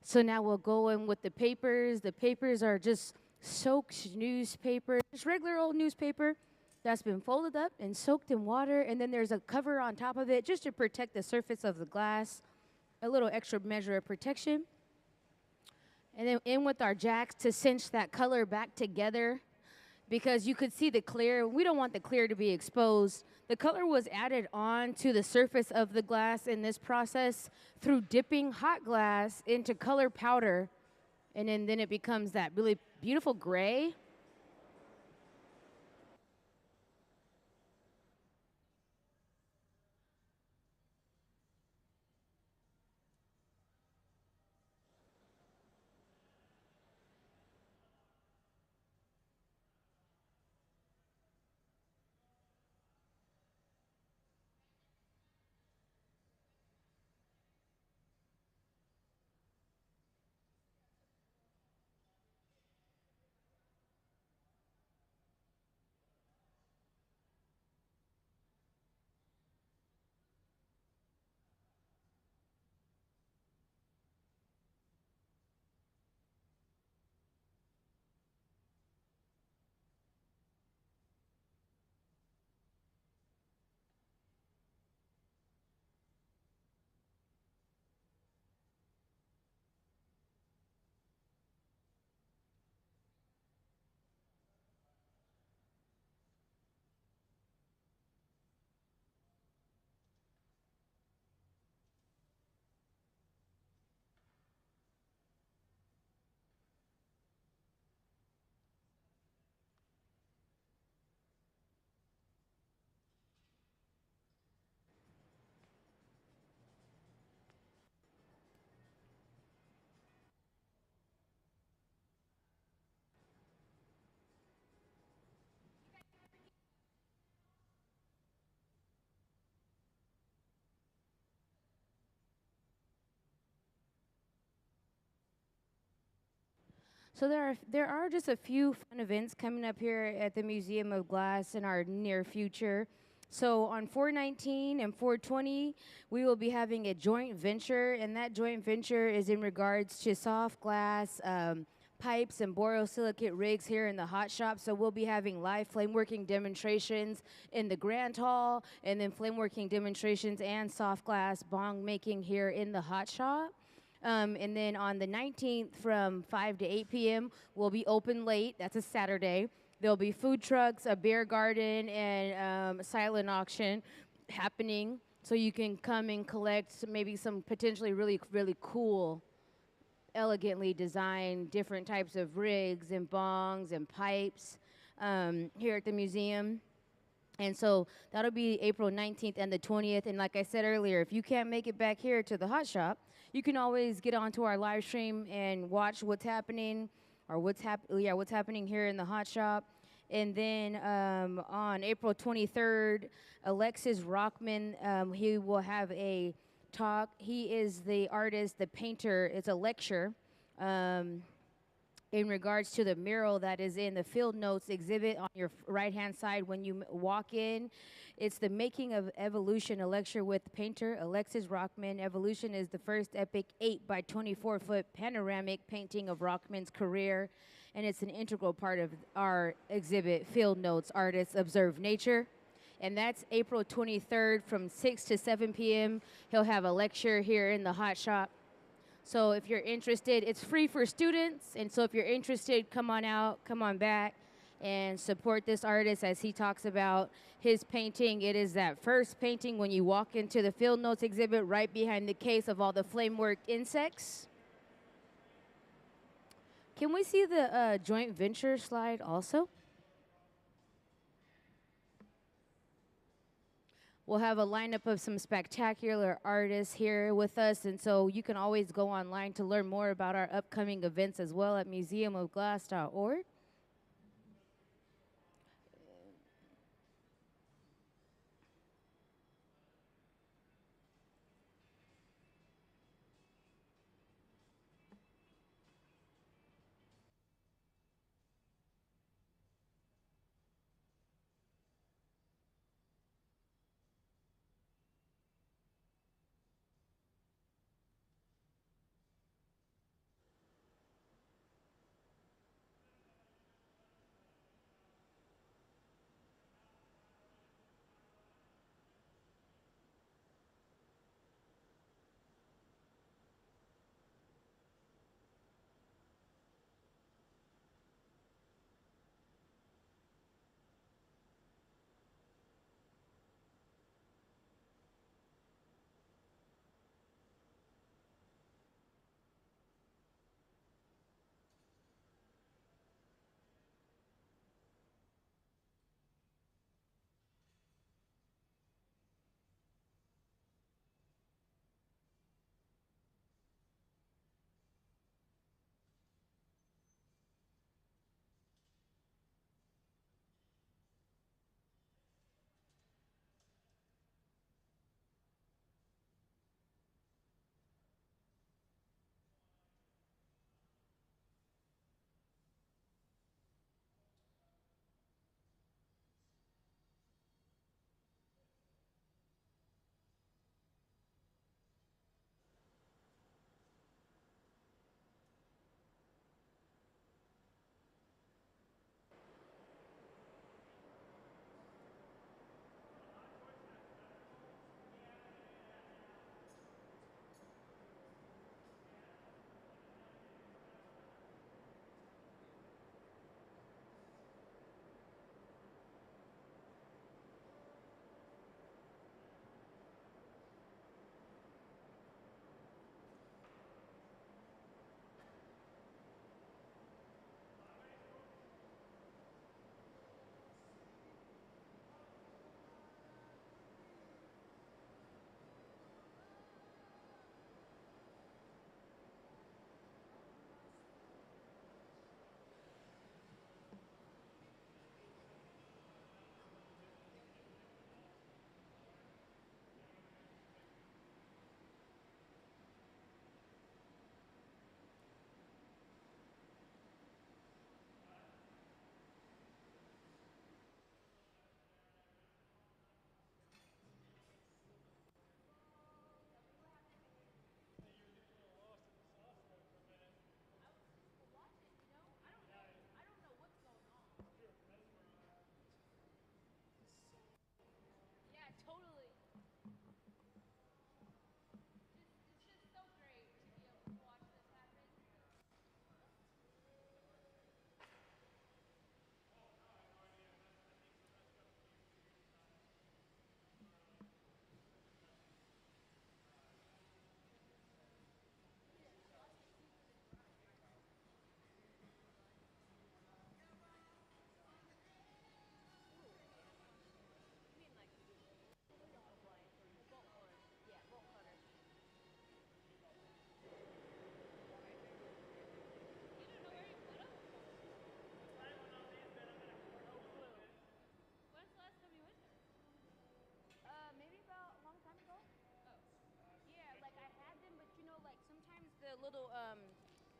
So now we'll go in with the papers. The papers are just soaked newspaper, just regular old newspaper that's been folded up and soaked in water. And then there's a cover on top of it just to protect the surface of the glass, a little extra measure of protection. And then in with our jacks to cinch that color back together, because you could see the clear. We don't want the clear to be exposed. The color was added on to the surface of the glass in this process through dipping hot glass into color powder, and then it becomes that really beautiful gray. So there are just a few fun events coming up here at the Museum of Glass in our near future. So on 4/19 and 4/20, we will be having a joint venture, and that joint venture is in regards to soft glass, pipes, and borosilicate rigs here in the hot shop. So we'll be having live flame working demonstrations in the Grand Hall, and then flame working demonstrations and soft glass bong making here in the hot shop. And then on the 19th from 5 to 8 p.m., we'll be open late. That's a Saturday. There'll be food trucks, a beer garden, and a silent auction happening. So you can come and collect maybe some potentially really, really cool, elegantly designed different types of rigs and bongs and pipes here at the museum. And so that'll be April 19th and the 20th. And like I said earlier, if you can't make it back here to the hot shop, you can always get onto our live stream and watch what's happening, or what's happening here in the hot shop. And then on April 23rd, Alexis Rockman, he will have a talk. He is the artist, the painter. It's a lecture in regards to the mural that is in the Field Notes exhibit on your right-hand side when you walk in. It's the Making of Evolution, a lecture with painter Alexis Rockman. Evolution is the first epic 8 by 24-foot panoramic painting of Rockman's career, and it's an integral part of our exhibit, Field Notes, Artists Observe Nature. And that's April 23rd from 6 to 7 p.m. He'll have a lecture here in the hot shop. So if you're interested, it's free for students. And so if you're interested, come on out, come on back, and support this artist as he talks about his painting. It is that first painting when you walk into the Field Notes exhibit right behind the case of all the flame-worked insects. Can we see the joint venture slide also? We'll have a lineup of some spectacular artists here with us, and so you can always go online to learn more about our upcoming events as well at museumofglass.org.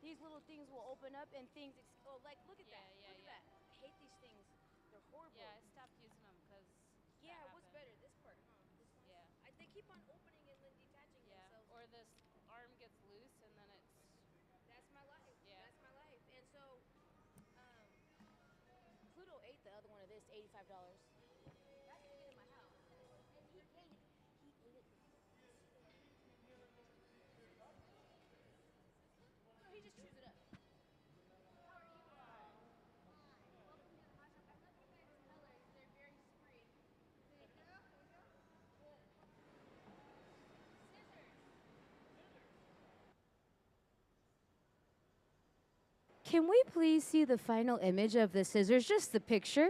these little things will open up and things. Oh, like look at Yeah, that. yeah, Look at yeah. that. I hate these things. They're horrible. Yeah, I stopped using them because. Yeah, what's better, this part, huh? This one? Yeah. They keep on opening and then detaching Yeah. themselves. Or this arm gets loose and then it's. That's my life. Yeah. That's my life. And so, Pluto ate the other one of this, $85. That's to get in my house. And he ate it. He ate it. No, he just chews it up. How are you? Welcome to the hot shop. I love you guys' colors. They're very spree. Can we please see the final image of the scissors? Just the picture.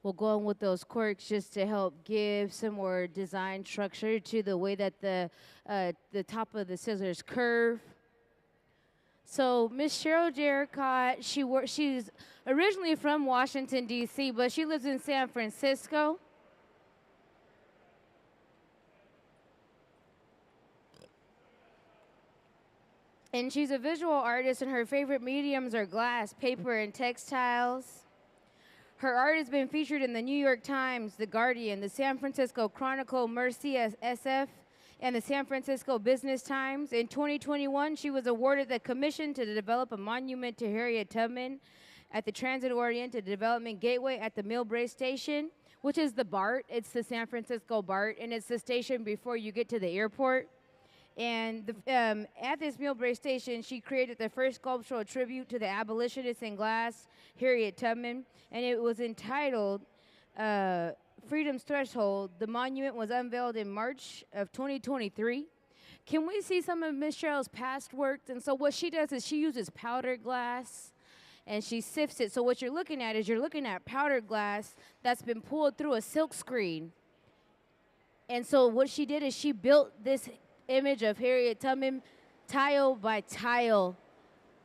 We'll go in with those quirks just to help give some more design structure to the way that the top of the scissors curve. So Miss Cheryl Derricotte, she's originally from Washington, D.C., but she lives in San Francisco. And she's a visual artist, and her favorite mediums are glass, paper, and textiles. Her art has been featured in the New York Times, The Guardian, the San Francisco Chronicle, MerciSF, and the San Francisco Business Times. In 2021, she was awarded the commission to develop a monument to Harriet Tubman at the Transit-Oriented Development Gateway at the Millbrae Station, which is the BART. It's the San Francisco BART, and it's the station before you get to the airport. And at this Millbrae Station, she created the first sculptural tribute to the abolitionist in glass, Harriet Tubman, and it was entitled Freedom's Threshold. The monument was unveiled in March of 2023. Can we see some of Miss Cheryl's past work? And so what she does is she uses powdered glass, and she sifts it. So what you're looking at is you're looking at powdered glass that's been pulled through a silk screen. And so what she did is she built this image of Harriet Tubman tile by tile,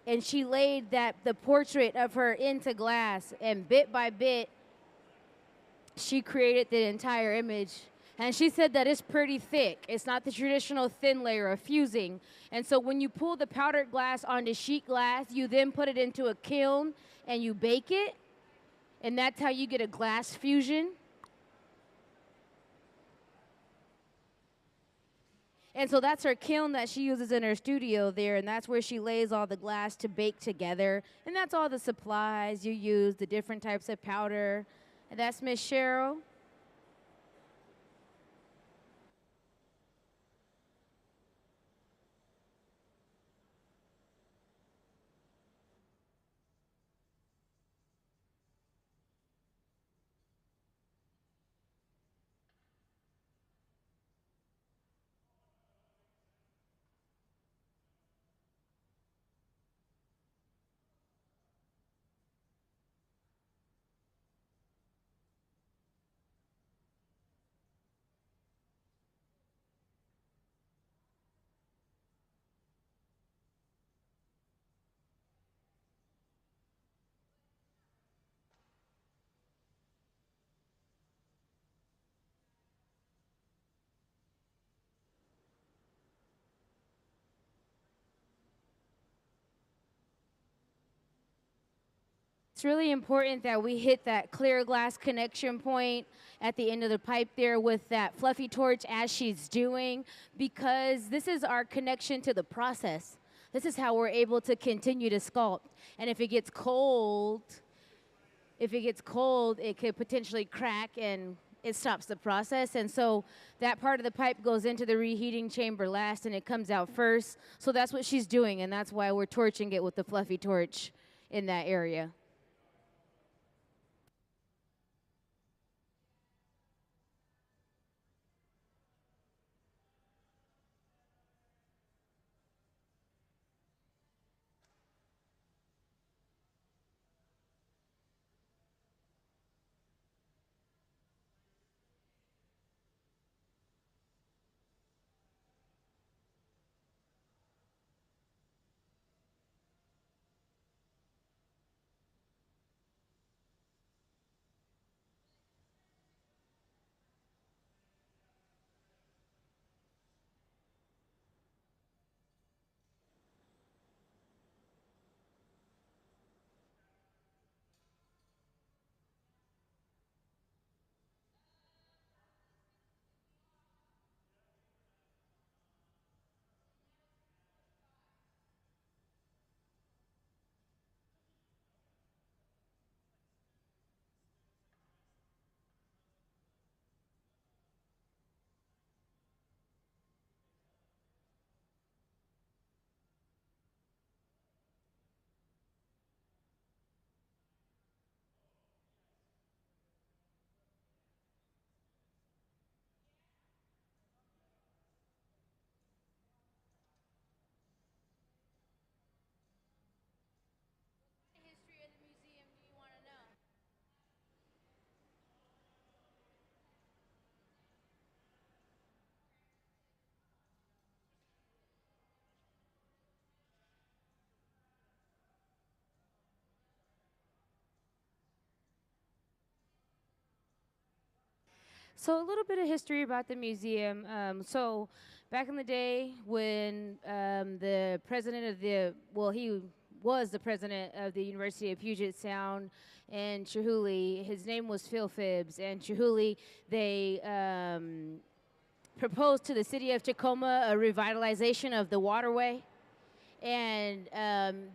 and she laid the portrait of her into glass, and bit by bit she created the entire image. And she said that it's pretty thick. It's not the traditional thin layer of fusing. And so when you pull the powdered glass onto sheet glass, you then put it into a kiln and you bake it, and that's how you get a glass fusion. And so that's her kiln that she uses in her studio there, and that's where she lays all the glass to bake together. And that's all the supplies you use, the different types of powder. And that's Miss Cheryl. It's really important that we hit that clear glass connection point at the end of the pipe there with that fluffy torch as she's doing, because this is our connection to the process. This is how we're able to continue to sculpt. And if it gets cold, it could potentially crack and it stops the process. And so that part of the pipe goes into the reheating chamber last and it comes out first. So that's what she's doing, and that's why we're torching it with the fluffy torch in that area. So a little bit of history about the museum. So back in the day when the president of he was the president of the University of Puget Sound and Chihuly, his name was Phil Phibbs, and Chihuly, they proposed to the city of Tacoma a revitalization of the waterway, and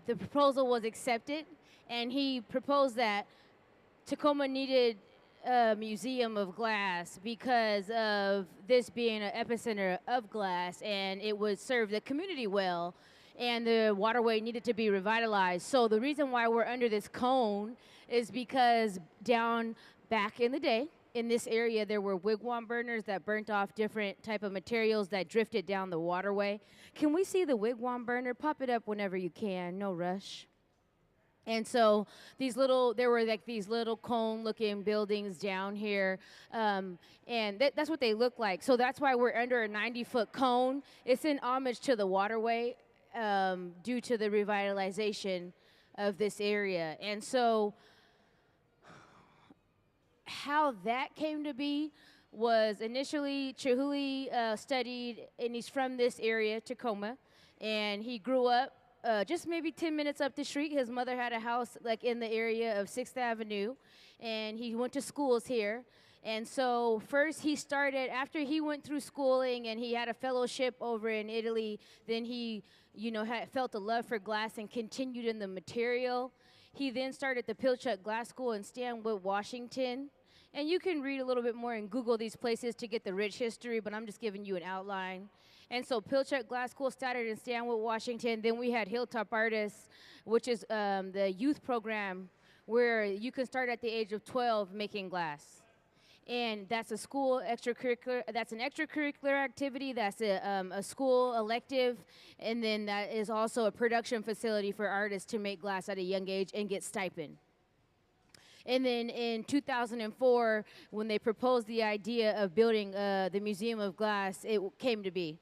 the proposal was accepted, and he proposed that Tacoma needed a museum of glass because of this being an epicenter of glass, and it would serve the community well, and the waterway needed to be revitalized. So the reason why we're under this cone is because down back in the day, in this area, there were wigwam burners that burnt off different type of materials that drifted down the waterway. Can we see the wigwam burner? Pop it up whenever you can, no rush. And so there were like these little cone-looking buildings down here, and that's what they look like. So that's why we're under a 90-foot cone. It's in homage to the waterway due to the revitalization of this area. And so how that came to be was initially Chihuly studied, and he's from this area, Tacoma, and he grew up just maybe 10 minutes up the street. His mother had a house like in the area of 6th Avenue, and he went to schools here. And so first he started, after he went through schooling and he had a fellowship over in Italy, then he, felt a love for glass and continued in the material. He then started the Pilchuck Glass School in Stanwood, Washington. And you can read a little bit more and Google these places to get the rich history, but I'm just giving you an outline. And so Pilchuck Glass School started in Stanwood, Washington. Then we had Hilltop Artists, which is the youth program where you can start at the age of 12 making glass. And that's a school extracurricular, that's an extracurricular activity, that's a school elective, and then that is also a production facility for artists to make glass at a young age and get stipend. And then in 2004, when they proposed the idea of building the Museum of Glass, it came to be.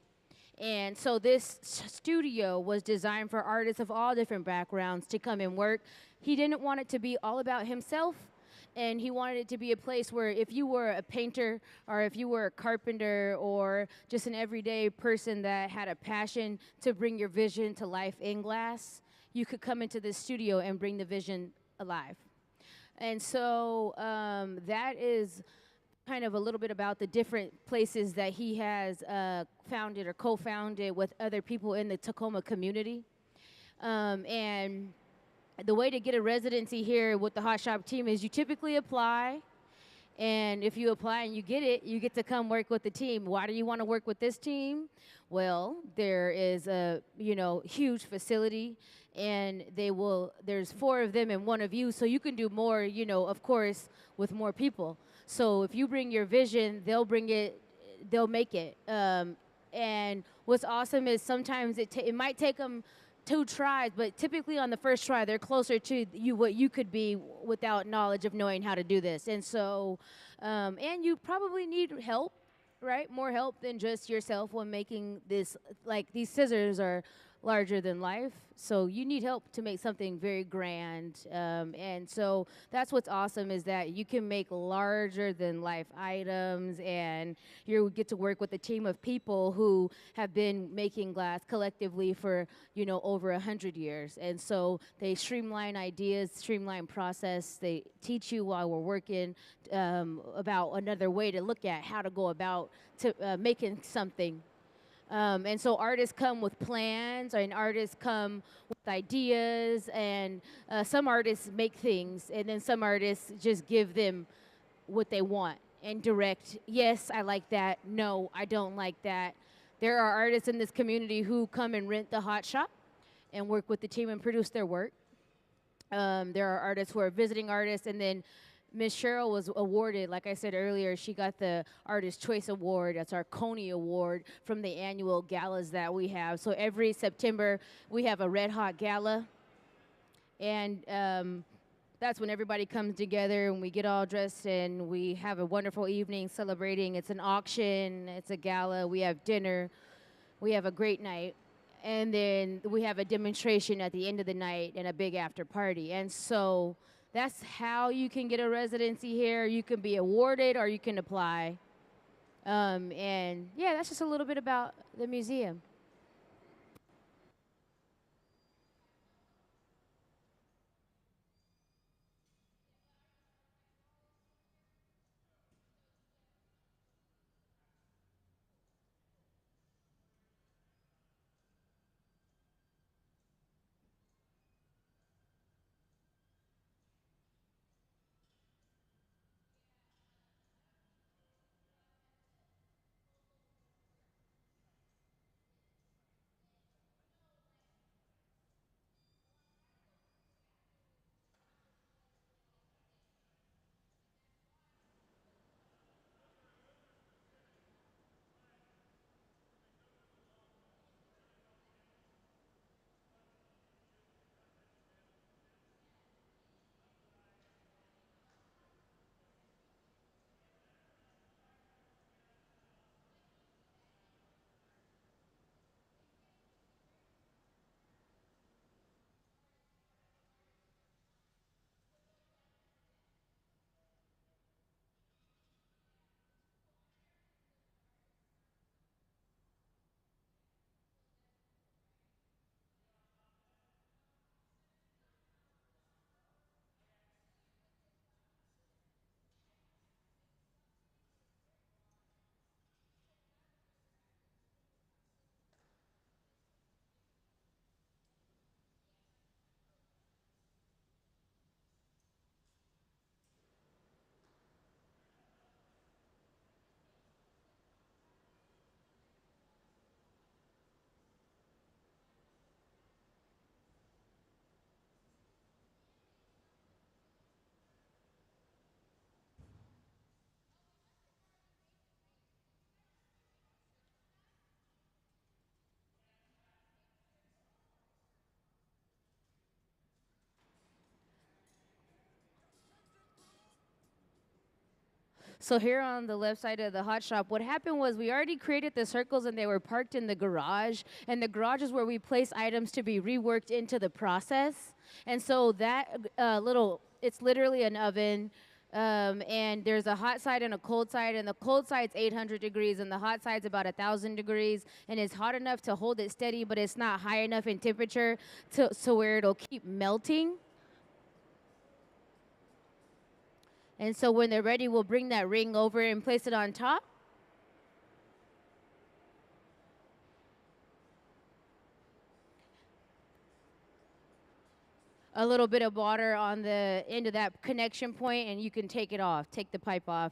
And so this studio was designed for artists of all different backgrounds to come and work. He didn't want it to be all about himself, and he wanted it to be a place where if you were a painter or if you were a carpenter or just an everyday person that had a passion to bring your vision to life in glass, you could come into this studio and bring the vision alive. And so that is kind of a little bit about the different places that he has founded or co-founded with other people in the Tacoma community. And the way to get a residency here with the Hot Shop team is you typically apply, and if you apply and you get it, you get to come work with the team. Why do you want to work with this team? Well, there is a huge facility, and there's 4 of them and 1 of you, so you can do more, of course, with more people. So if you bring your vision, they'll make it. And what's awesome is sometimes it might take them 2 tries, but typically on the first try, they're closer to what you could be without knowledge of knowing how to do this. And so, and you probably need help, right? More help than just yourself when making this. Like these scissors are larger than life, so you need help to make something very grand. And so that's what's awesome is that you can make larger than life items, and you get to work with a team of people who have been making glass collectively for over 100 years. And so they streamline ideas, streamline process. They teach you while we're working about another way to look at how to go about making something. And so artists come with plans, and artists come with ideas, and some artists make things, and then some artists just give them what they want and direct, yes, I like that, no, I don't like that. There are artists in this community who come and rent the Hot Shop and work with the team and produce their work. There are artists who are visiting artists, and then Miss Cheryl was awarded, like I said earlier, she got the Artist Choice Award. That's our Coney Award from the annual galas that we have. So every September, we have a Red Hot Gala. And that's when everybody comes together and we get all dressed and we have a wonderful evening celebrating. It's an auction, it's a gala, we have dinner, we have a great night. And then we have a demonstration at the end of the night and a big after party. And so that's how you can get a residency here. You can be awarded or you can apply. And yeah, that's just a little bit about the museum. So here on the left side of the hot shop, what happened was we already created the circles and they were parked in the garage. And the garage is where we place items to be reworked into the process. And so that it's literally an oven. And there's a hot side and a cold side, and the cold side's 800 degrees, and the hot side's about 1,000 degrees, and it's hot enough to hold it steady, but it's not high enough in temperature so where it'll keep melting. And so when they're ready, we'll bring that ring over and place it on top. A little bit of water on the end of that connection point, and you can take it off, take the pipe off.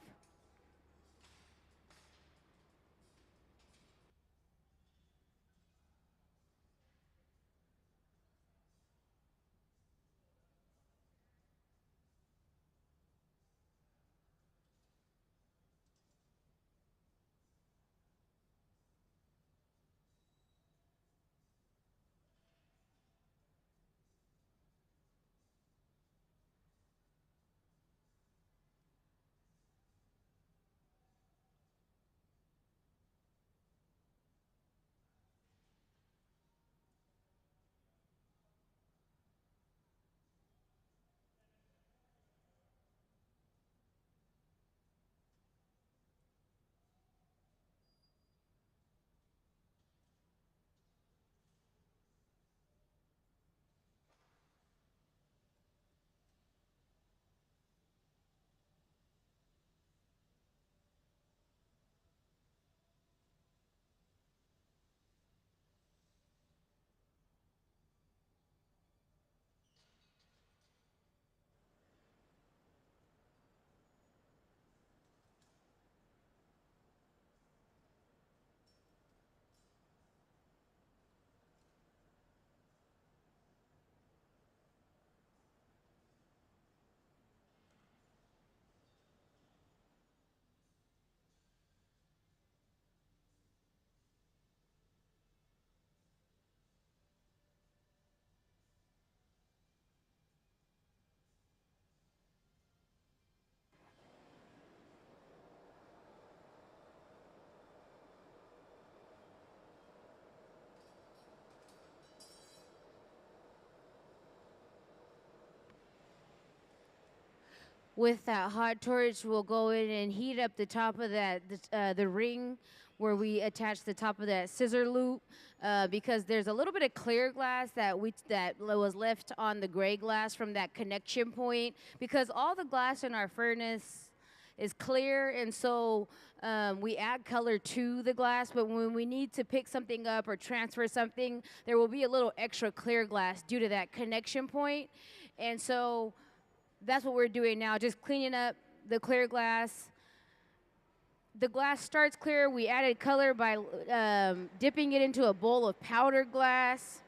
With that hot torch, we'll go in and heat up the top of that, the ring where we attach the top of that scissor loop, because there's a little bit of clear glass that was left on the gray glass from that connection point, because all the glass in our furnace is clear, and so we add color to the glass, but when we need to pick something up or transfer something, there will be a little extra clear glass due to that connection point. And so that's what we're doing now, just cleaning up the clear glass. The glass starts clear. We added color by dipping it into a bowl of powdered glass,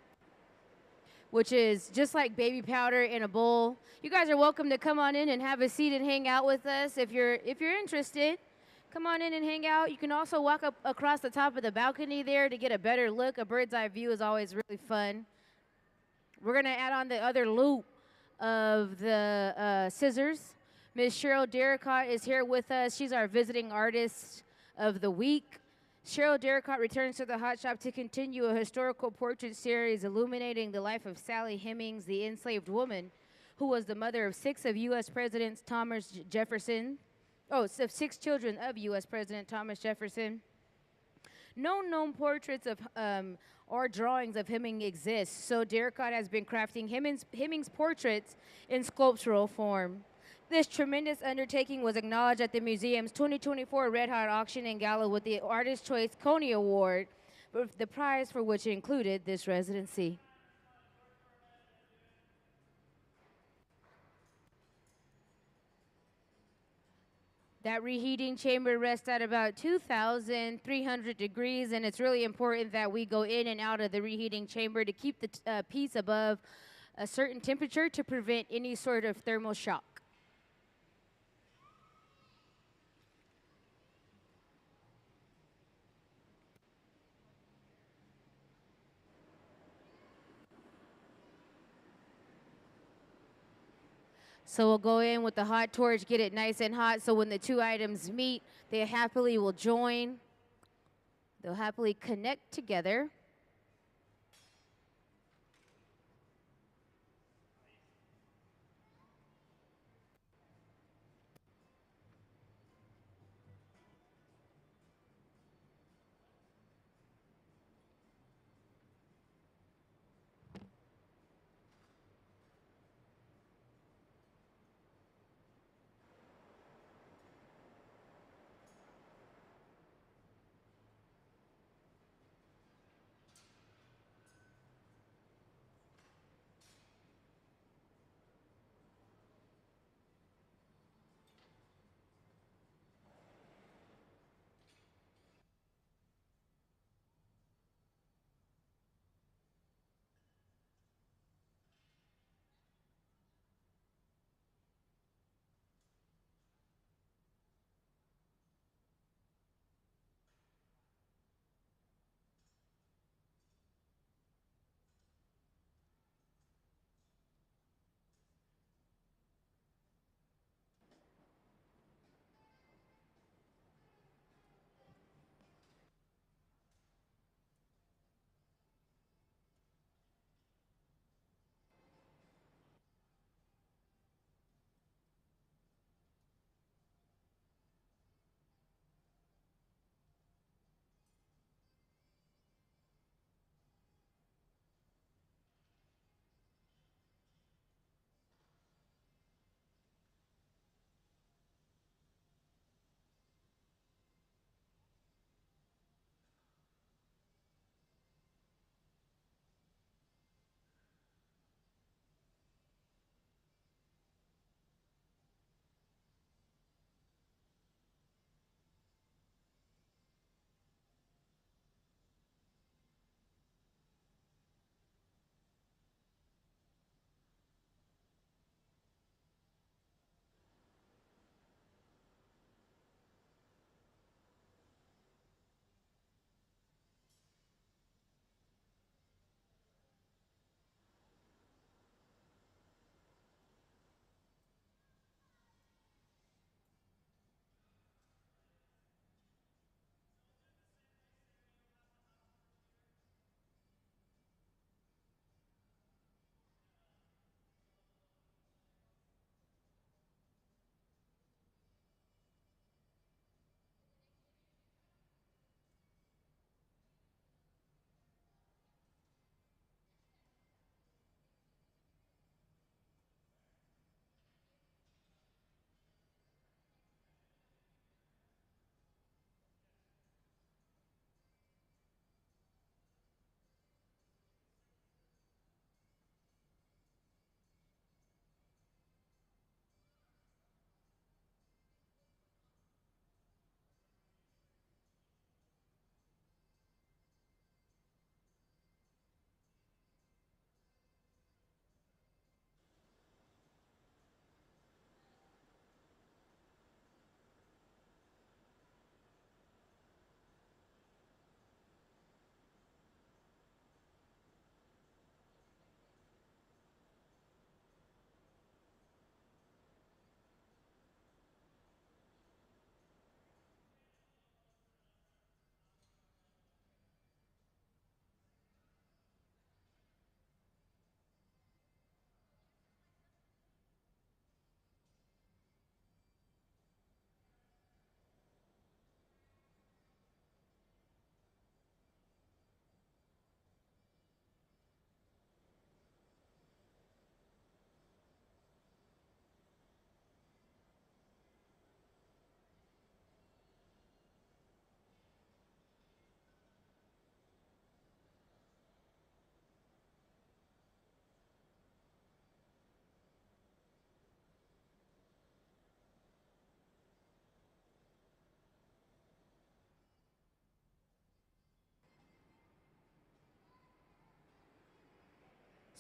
which is just like baby powder in a bowl. You guys are welcome to come on in and have a seat and hang out with us if you're interested. Come on in and hang out. You can also walk up across the top of the balcony there to get a better look. A bird's eye view is always really fun. We're gonna add on the other loop of the scissors. Ms. Cheryl Derricotte is here with us. She's our visiting artist of the week. Cheryl Derricotte returns to the Hot Shop to continue a historical portrait series illuminating the life of Sally Hemings, the enslaved woman who was the mother of 6 of U.S. President Thomas Jefferson. Of 6 children of U.S. President Thomas Jefferson. No known portraits of or drawings of Hemings exist, so Derricotte has been crafting Hemings portraits in sculptural form. This tremendous undertaking was acknowledged at the museum's 2024 Red Hot Auction and Gala with the Artist's Choice Coney Award, the prize for which included this residency. That reheating chamber rests at about 2,300 degrees, and it's really important that we go in and out of the reheating chamber to keep the piece above a certain temperature to prevent any sort of thermal shock. So we'll go in with the hot torch, get it nice and hot, so when the 2 items meet, they happily will join. They'll happily connect together.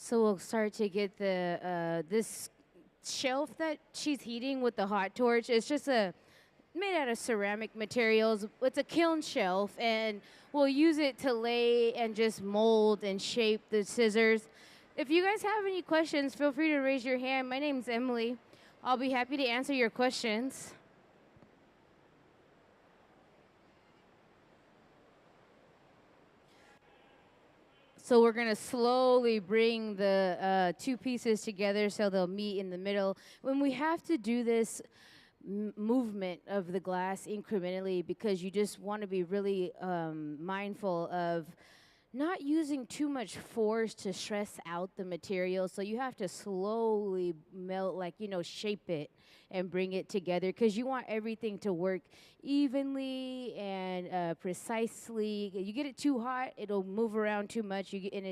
So we'll start to get the this shelf that she's heating with the hot torch. It's just made out of ceramic materials. It's a kiln shelf, and we'll use it to lay and just mold and shape the scissors. If you guys have any questions, feel free to raise your hand. My name's Emily. I'll be happy to answer your questions. So we're gonna slowly bring the two pieces together so they'll meet in the middle. When we have to do this movement of the glass incrementally, because you just want to be really mindful of not using too much force to stress out the material. So you have to slowly melt, like, shape it and bring it together, because you want everything to work evenly and precisely. You get it too hot, it'll move around too much. And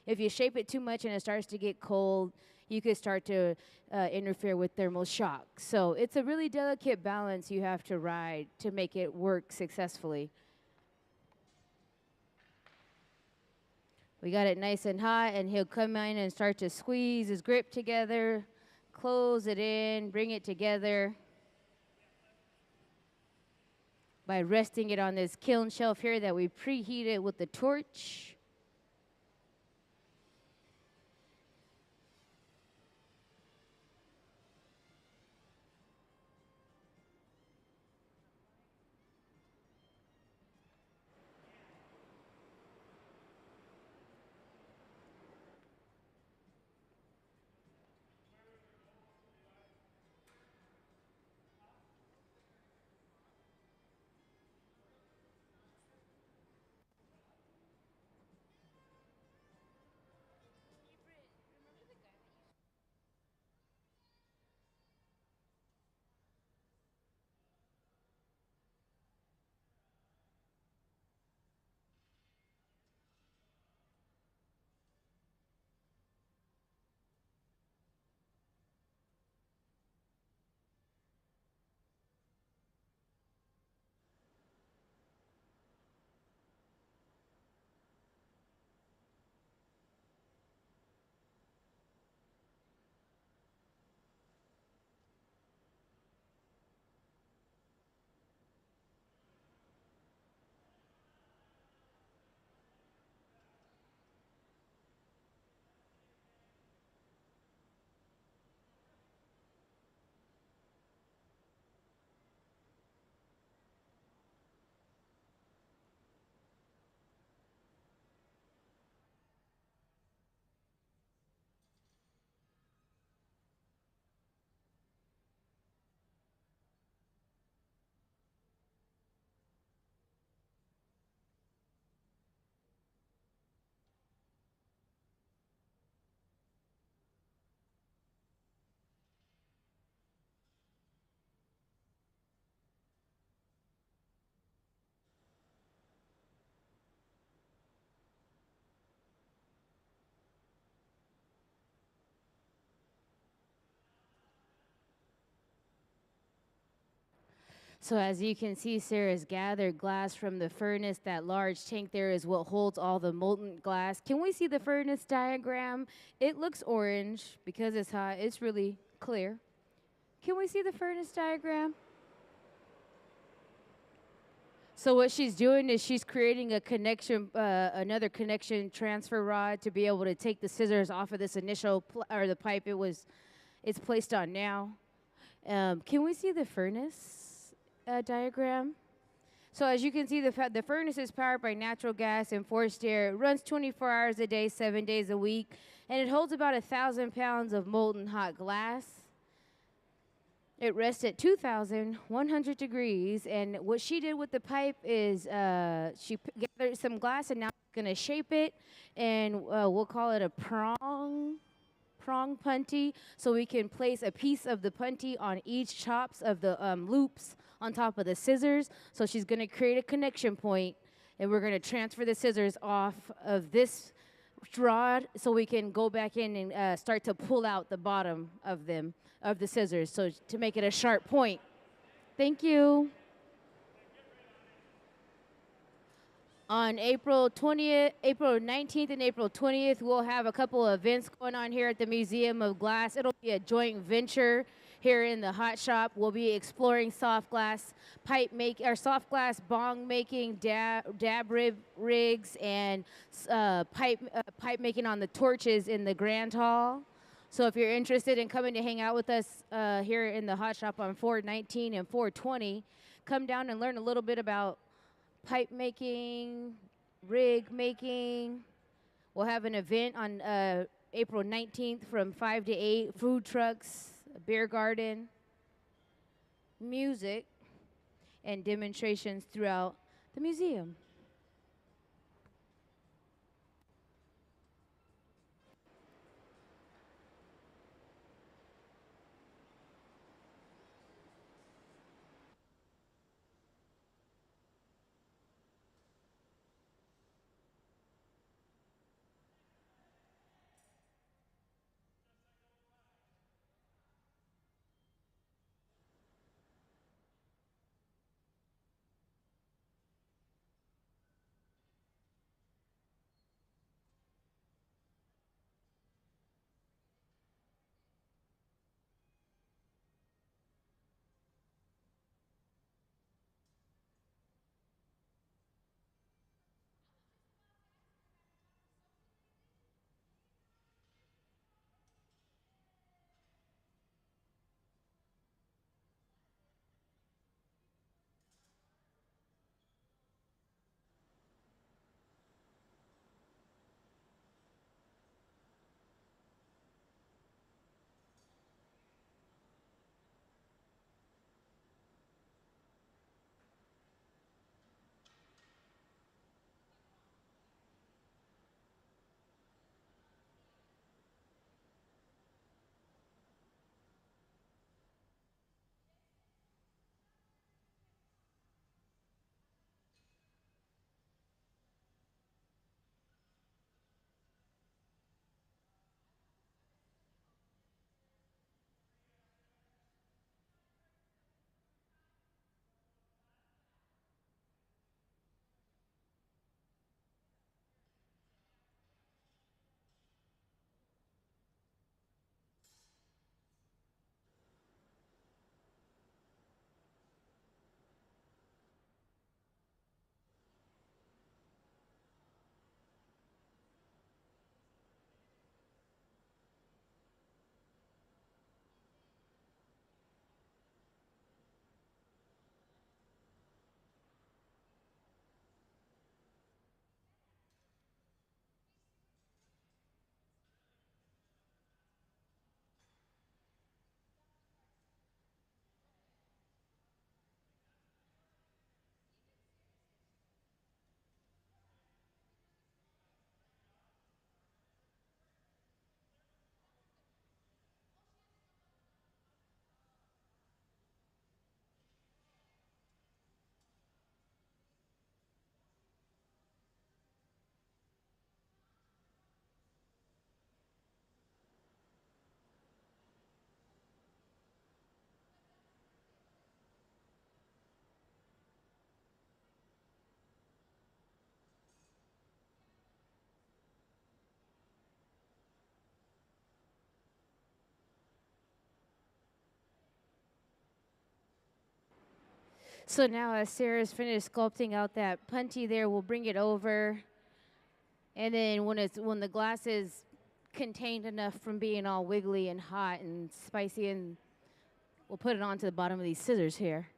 if you shape it too much and it starts to get cold, you could start to interfere with thermal shock. So it's a really delicate balance you have to ride to make it work successfully. We got it nice and hot, and he'll come in and start to squeeze his grip together, close it in, bring it together by resting it on this kiln shelf here that we preheated with the torch. So as you can see, Sarah's gathered glass from the furnace. That large tank there is what holds all the molten glass. Can we see the furnace diagram? It looks orange because it's hot. It's really clear. Can we see the furnace diagram? So what she's doing is she's creating a connection, another connection transfer rod to be able to take the scissors off of this initial, or the pipe it's placed on now. Can we see the furnace diagram? So as you can see, the furnace is powered by natural gas and forced air. It runs 24 hours a day, 7 days a week, and it holds about 1,000 pounds of molten hot glass. It rests at 2,100 degrees, and what she did with the pipe is she gathered some glass, and now she's going to shape it, and we'll call it a prong punty, so we can place a piece of the punty on each chops of the loops on top of the scissors. So she's going to create a connection point, and we're going to transfer the scissors off of this rod so we can go back in and start to pull out the bottom of the scissors, so to make it a sharp point. Thank you. On April 20th, April 19th and April 20th, we'll have a couple of events going on here at the Museum of Glass. It'll be a joint venture here in the hot shop. We'll be exploring soft glass soft glass bong making, dab rigs, and pipe making on the torches in the Grand Hall. So if you're interested in coming to hang out with us here in the hot shop on 419 and 420, come down and learn a little bit about pipe making, rig making. We'll have an event on April 19th from 5 to 8, food trucks, a beer garden, music, and demonstrations throughout the museum. So now as Sarah's finished sculpting out that punty there, we'll bring it over. And then when the glass is contained enough from being all wiggly and hot and spicy, and we'll put it onto the bottom of these scissors here.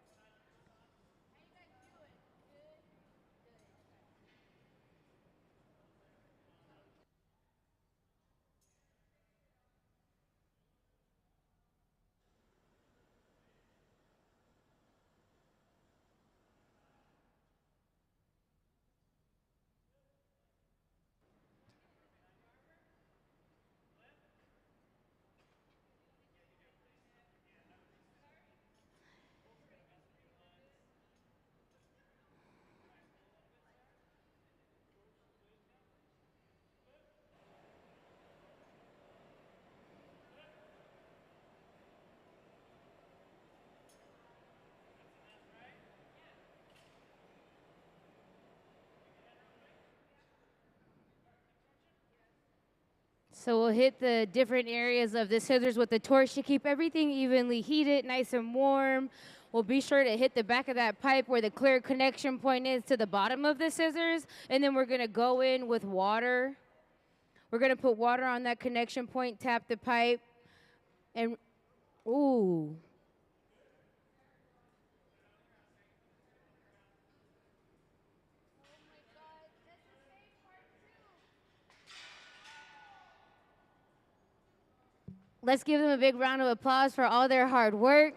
So we'll hit the different areas of the scissors with the torch to keep everything evenly heated, nice and warm. We'll be sure to hit the back of that pipe where the clear connection point is to the bottom of the scissors. And then we're gonna go in with water. We're gonna put water on that connection point, tap the pipe, and ooh. Let's give them a big round of applause for all their hard work.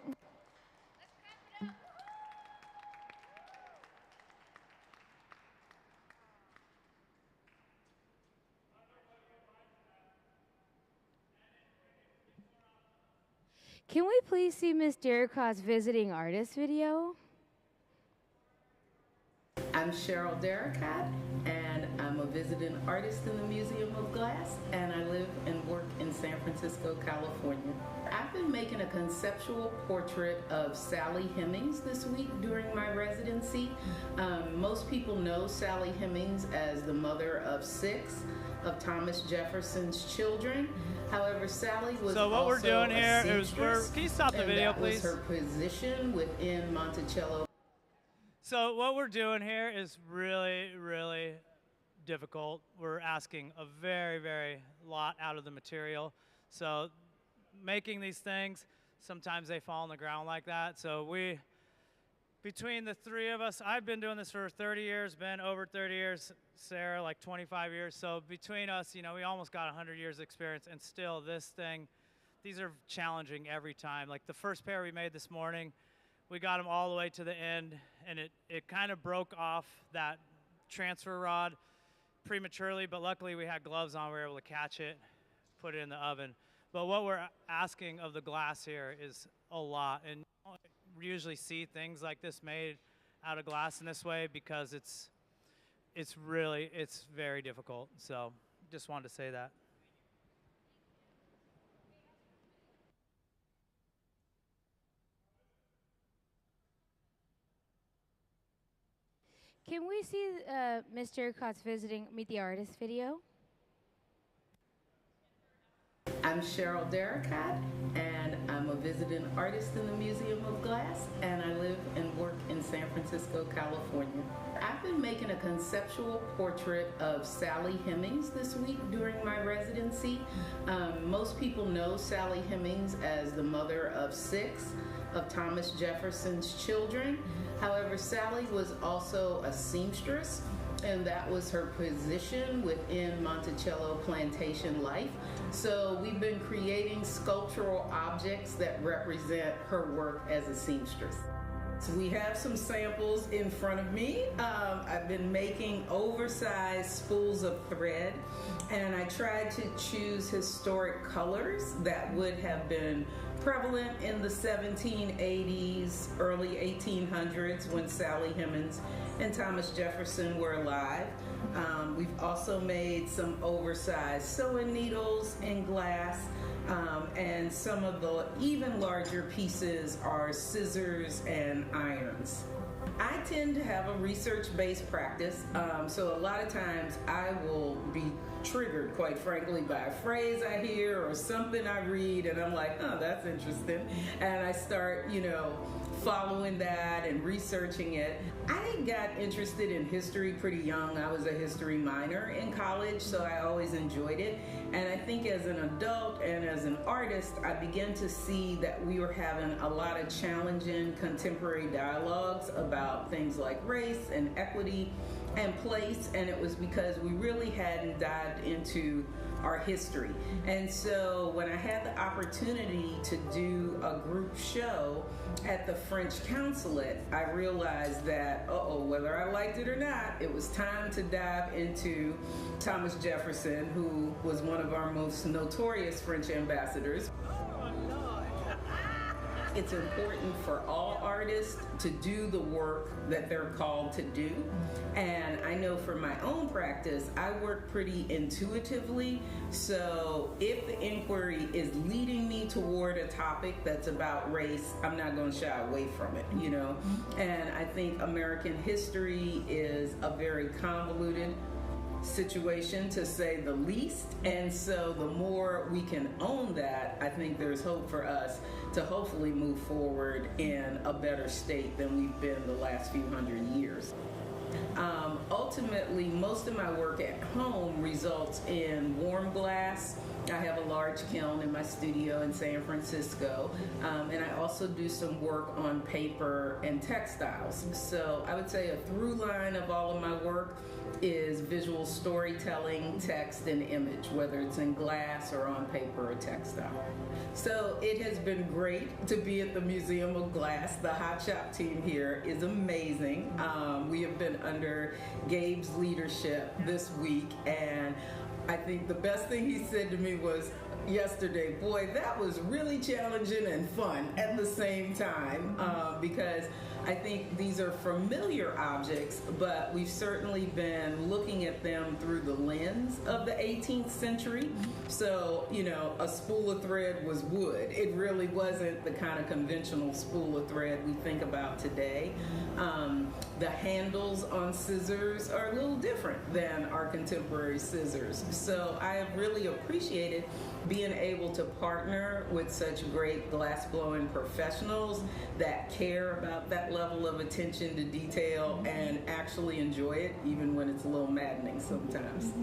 Can we please see Miss Derricotte's visiting artist video? I'm Cheryl Derricotte, and I'm a visiting artist in the Museum of Glass, and I live and work in San Francisco, California. I've been making a conceptual portrait of Sally Hemings this week during my residency. Most people know Sally Hemings as the mother of 6 of Thomas Jefferson's children. However, Sally was so what also we're doing here is can you stop the video, please? That was her position within Monticello. So what we're doing here is really, really difficult. We're asking a very, very lot out of the material. So making these things, sometimes they fall on the ground like that. So between the 3 of us, I've been doing this for 30 years, Ben over 30 years, Sarah like 25 years. So between us, you know, we almost got 100 years experience, and still this thing, these are challenging every time. Like the first pair we made this morning, we got them all the way to the end, and it kind of broke off that transfer rod prematurely, but luckily we had gloves on. We were able to catch it, put it in the oven. But what we're asking of the glass here is a lot, and you don't usually see things like this made out of glass in this way because it's very difficult. So just wanted to say that. Can we see Ms. Derricotte's visiting Meet the Artist video? I'm Cheryl Derricotte, and I'm a visiting artist in the Museum of Glass, and I live and work in San Francisco, California. I've been making a conceptual portrait of Sally Hemings this week during my residency. Most people know Sally Hemings as the mother of 6 of Thomas Jefferson's children. However, Sally was also a seamstress, and that was her position within Monticello plantation life. So we've been creating sculptural objects that represent her work as a seamstress. So we have some samples in front of me. I've been making oversized spools of thread, and I tried to choose historic colors that would have been prevalent in the 1780s, early 1800s when Sally Hemings and Thomas Jefferson were alive. We've also made some oversized sewing needles in glass, and some of the even larger pieces are scissors and irons. I tend to have a research-based practice, so a lot of times I will be triggered, quite frankly, by a phrase I hear or something I read, and I'm like, oh, that's interesting. And I start, following that and researching it. I got interested in history pretty young. I was a history minor in college, so I always enjoyed it. And I think as an adult and as an artist, I began to see that we were having a lot of challenging contemporary dialogues about things like race and equity and place, and it was because we really hadn't dived into our history. And so when I had the opportunity to do a group show at the French consulate, I realized that, whether I liked it or not, it was time to dive into Thomas Jefferson, who was one of our most notorious French ambassadors. It's important for all artists to do the work that they're called to do. And I know for my own practice, I work pretty intuitively. So if the inquiry is leading me toward a topic that's about race, I'm not going to shy away from it, And I think American history is a very convoluted situation, to say the least. And so the more we can own that, I think there's hope for us to hopefully move forward in a better state than we've been the last few hundred years. Ultimately, most of my work at home results in warm glass. I have a large kiln in my studio in San Francisco, and I also do some work on paper and textiles. So I would say a through line of all of my work is visual storytelling, text, and image, whether it's in glass or on paper or textile. So it has been great to be at the Museum of Glass. The Hot Shop team here is amazing. We have been under Gabe's leadership this week, and I think the best thing he said to me was yesterday, boy, that was really challenging and fun at the same time, because I think these are familiar objects, but we've certainly been looking at them through the lens of the 18th century. So, you know, a spool of thread was wood. It really wasn't the kind of conventional spool of thread we think about today. The handles on scissors are a little different than our contemporary scissors. So I have really appreciated being able to partner with such great glassblowing professionals that care about that level of attention to detail and actually enjoy it, even when it's a little maddening sometimes.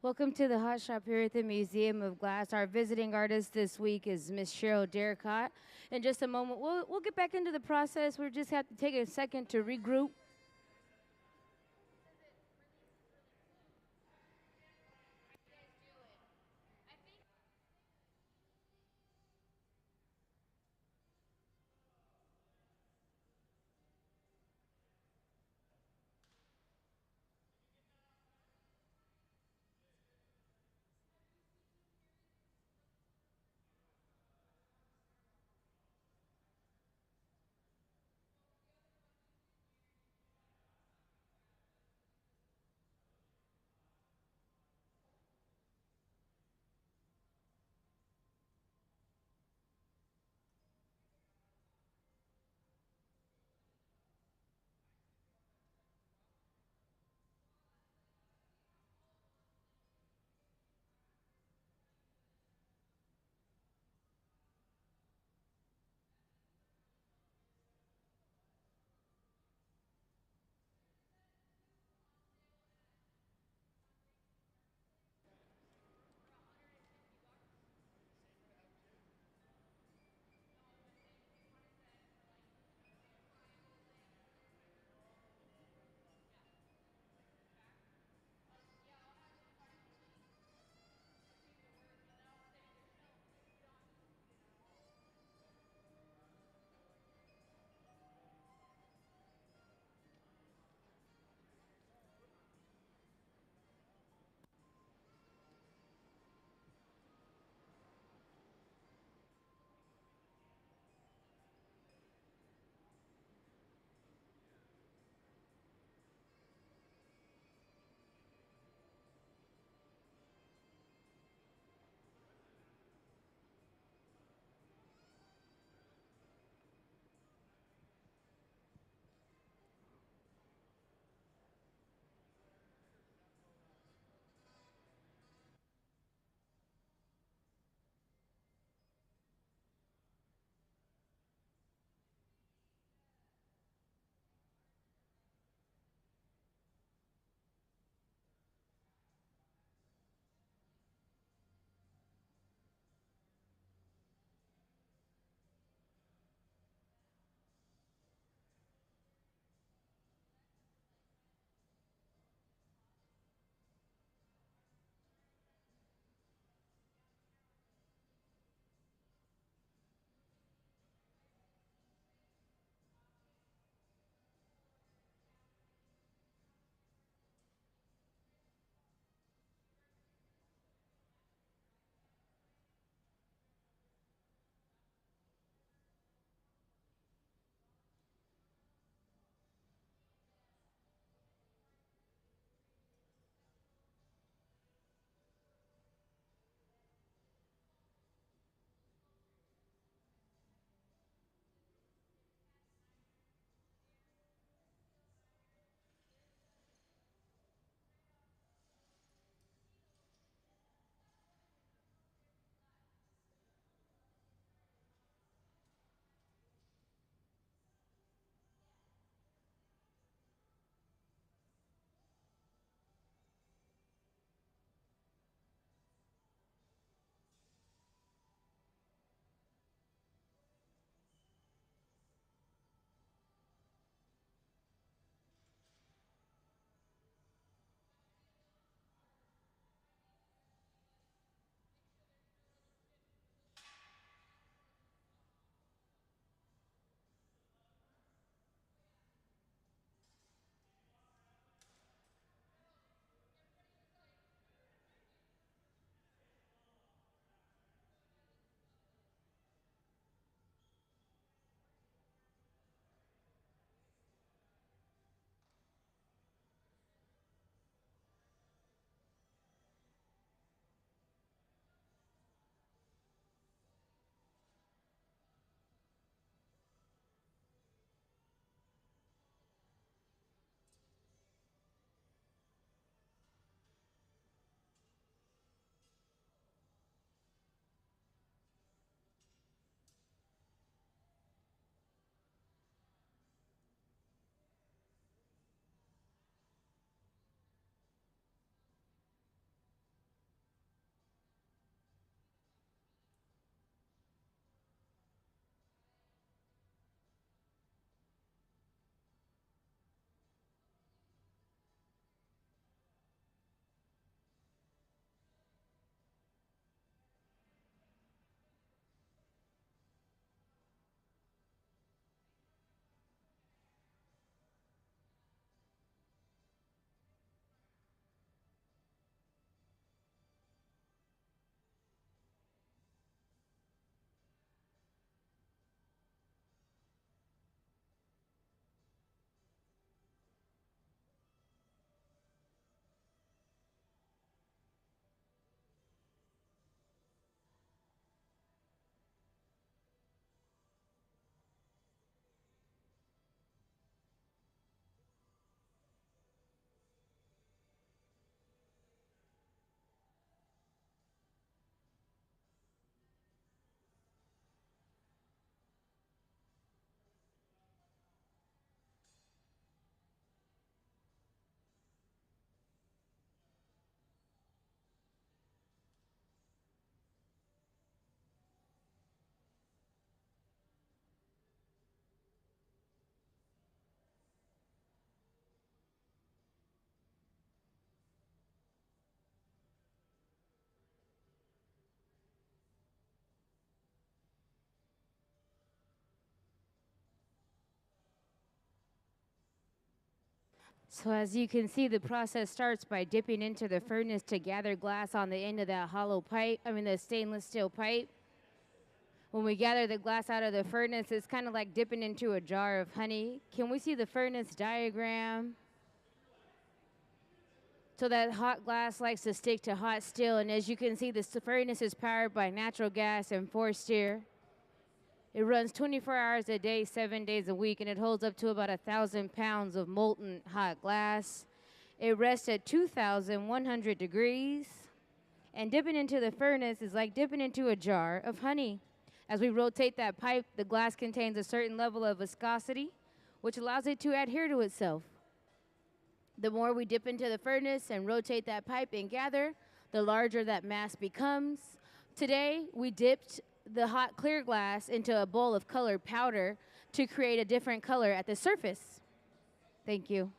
Welcome to the Hot Shop here at the Museum of Glass. Our visiting artist this week is Miss Cheryl Derricotte. In just a moment, we'll get back into the process. We just have to take a second to regroup. So as you can see, the process starts by dipping into the furnace to gather glass on the end of that hollow pipe, the stainless steel pipe. When we gather the glass out of the furnace, it's kind of like dipping into a jar of honey. Can we see the furnace diagram? So that hot glass likes to stick to hot steel, and as you can see, this furnace is powered by natural gas and forced air. It runs 24 hours a day, 7 days a week, and it holds up to about 1,000 pounds of molten hot glass. It rests at 2,100 degrees, and dipping into the furnace is like dipping into a jar of honey. As we rotate that pipe, the glass contains a certain level of viscosity, which allows it to adhere to itself. The more we dip into the furnace and rotate that pipe and gather, the larger that mass becomes. Today, we dipped the hot clear glass into a bowl of colored powder to create a different color at the surface. Thank you.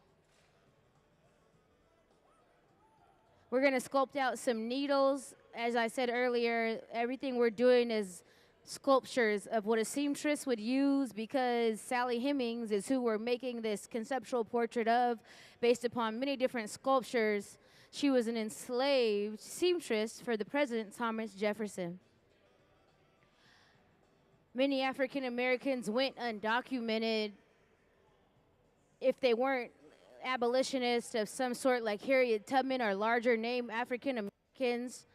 We're gonna sculpt out some needles. As I said earlier, everything we're doing is sculptures of what a seamstress would use, because Sally Hemings is who we're making this conceptual portrait of based upon many different sculptures. She was an enslaved seamstress for the President Thomas Jefferson. Many African Americans went undocumented if they weren't abolitionists of some sort, like Harriet Tubman, or larger name African Americans.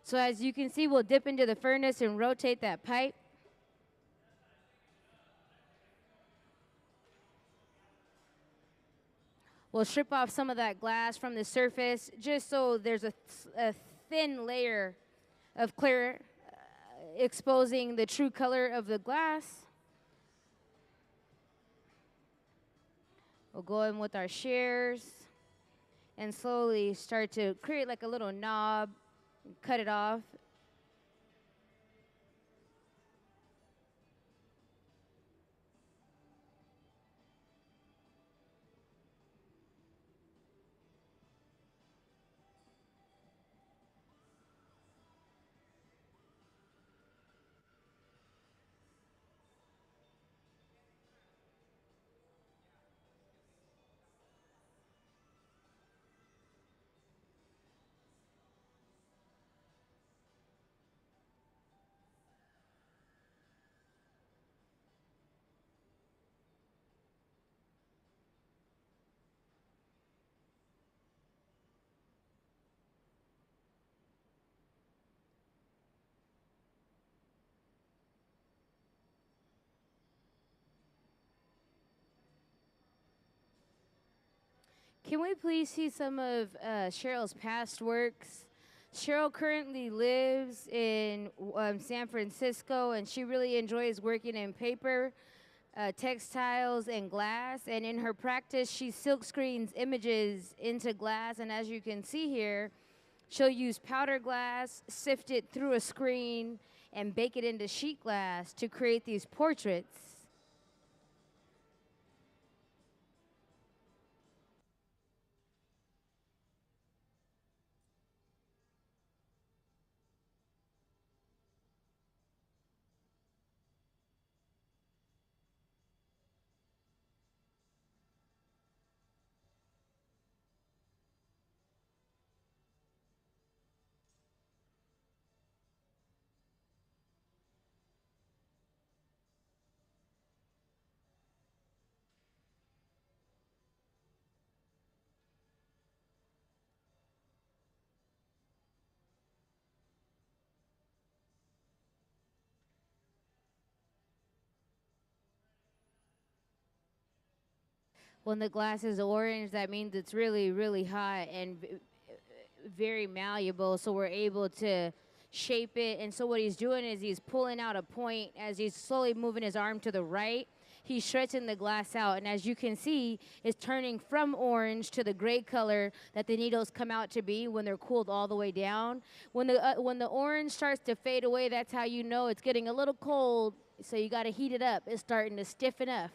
So as you can see, we'll dip into the furnace and rotate that pipe. We'll strip off some of that glass from the surface, just so there's a thin layer of clear, exposing the true color of the glass. We'll go in with our shears and slowly start to create like a little knob, cut it off. Can we please see some of Cheryl's past works? Cheryl currently lives in San Francisco, and she really enjoys working in paper, textiles, and glass. And in her practice, she silk screens images into glass. And as you can see here, she'll use powder glass, sift it through a screen, and bake it into sheet glass to create these portraits. When the glass is orange, that means it's really, really hot and very malleable, so we're able to shape it. And so what he's doing is he's pulling out a point as he's slowly moving his arm to the right. He's stretching the glass out, and as you can see, it's turning from orange to the gray color that the needles come out to be when they're cooled all the way down. When the orange starts to fade away, that's how you know it's getting a little cold, so you got to heat it up. It's starting to stiffen up.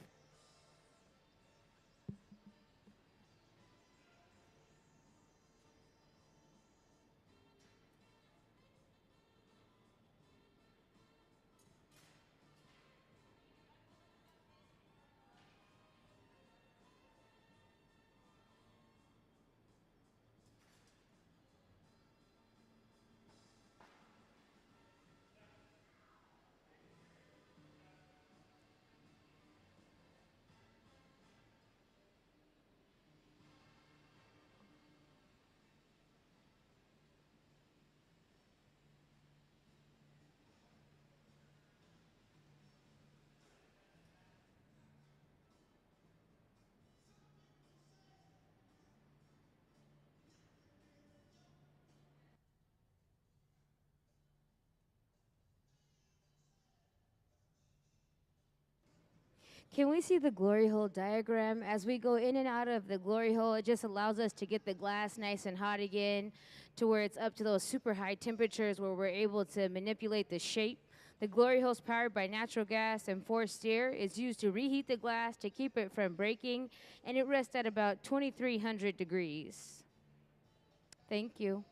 Can we see the glory hole diagram? As we go in and out of the glory hole, it just allows us to get the glass nice and hot again to where it's up to those super high temperatures where we're able to manipulate the shape. The glory hole is powered by natural gas and forced air. It's used to reheat the glass to keep it from breaking, and it rests at about 2,300 degrees. Thank you.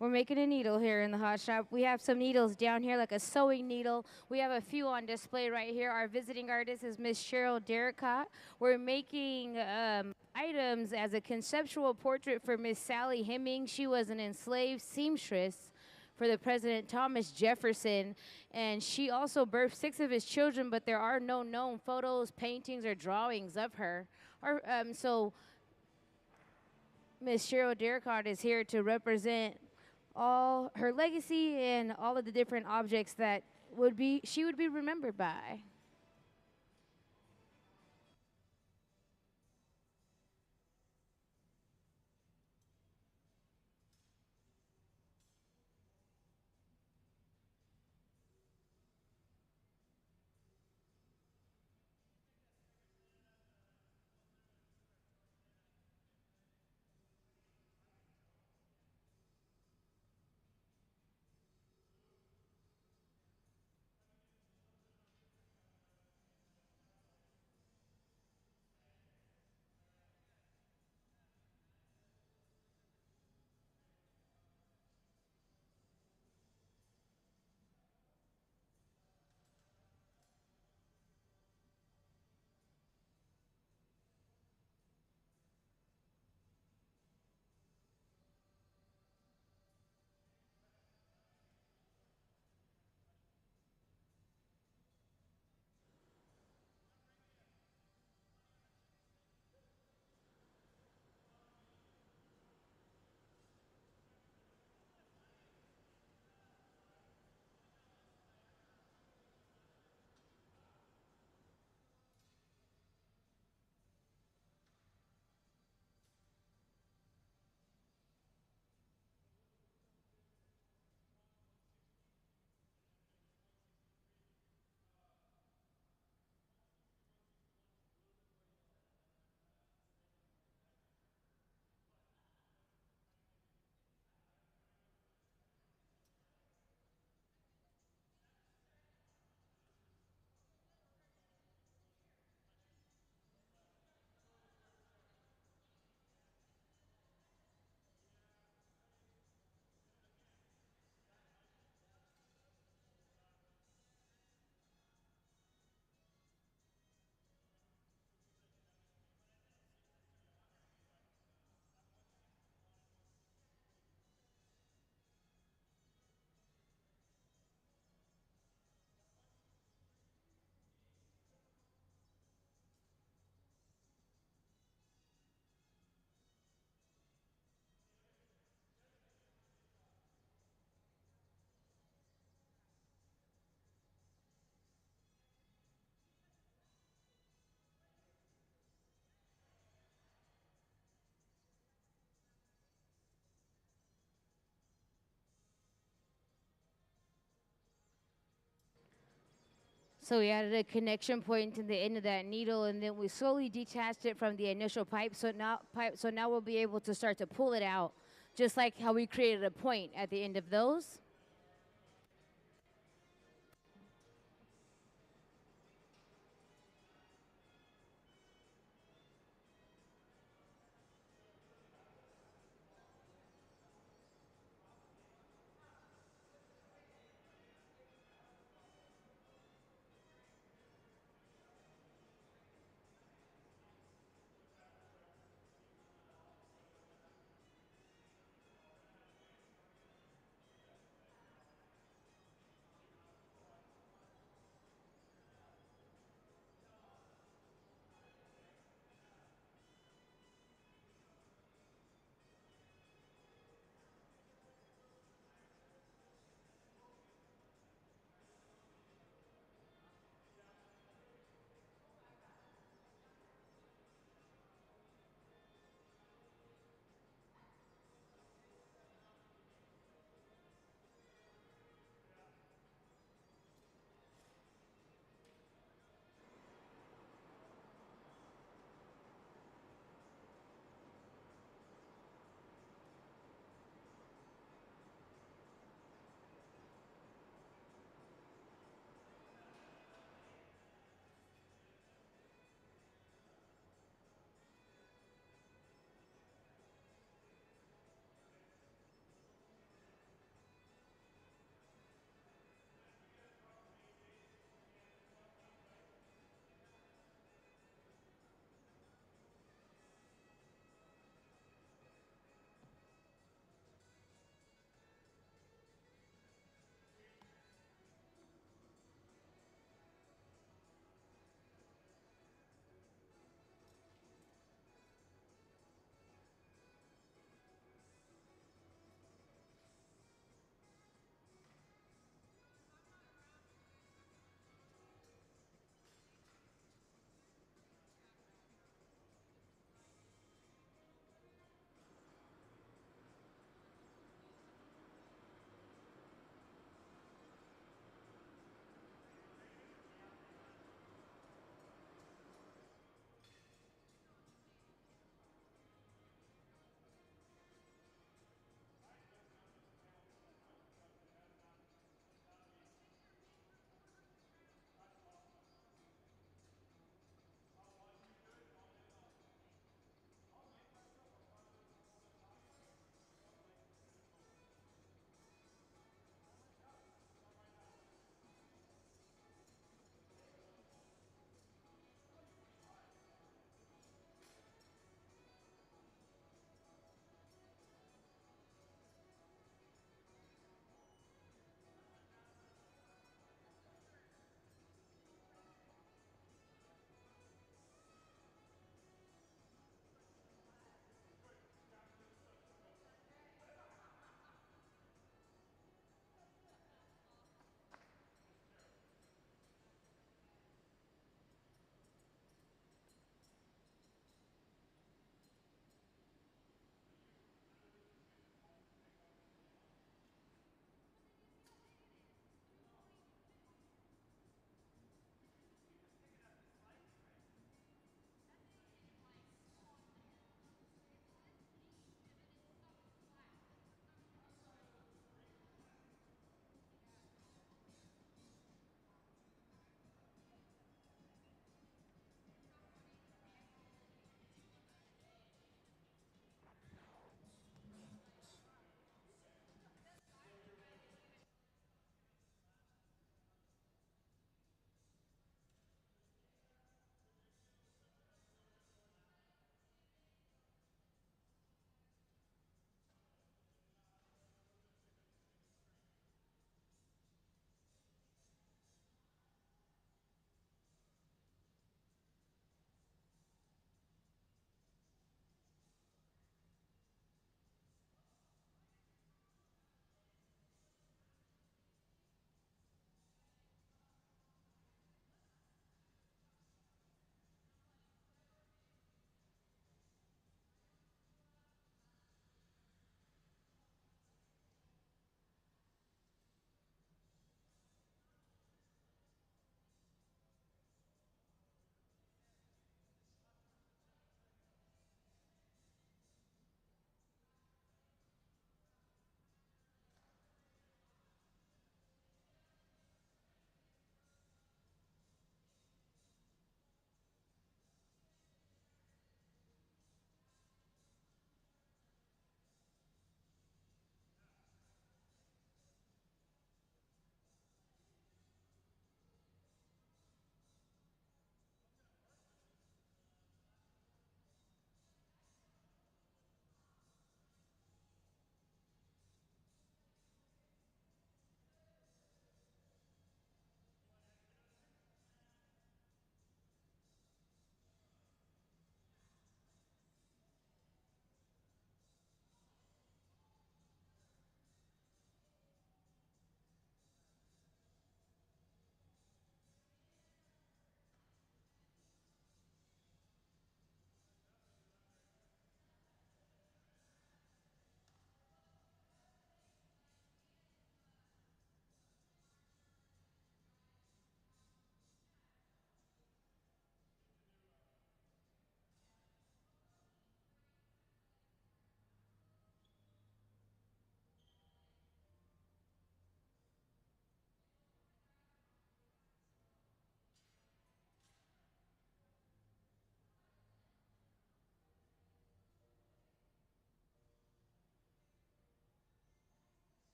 We're making a needle here in the hot shop. We have some needles down here, like a sewing needle. We have a few on display right here. Our visiting artist is Miss Cheryl Derricotte. We're making items as a conceptual portrait for Miss Sally Heming. She was an enslaved seamstress for the President Thomas Jefferson, and she also birthed 6 of his children, but there are no known photos, paintings, or drawings of her. So Miss Cheryl Derricotte is here to represent all her legacy and all of the different objects that she would be remembered by. So we added a connection point to the end of that needle, and then we slowly detached it from the initial pipe. So now we'll be able to start to pull it out, just like how we created a point at the end of those.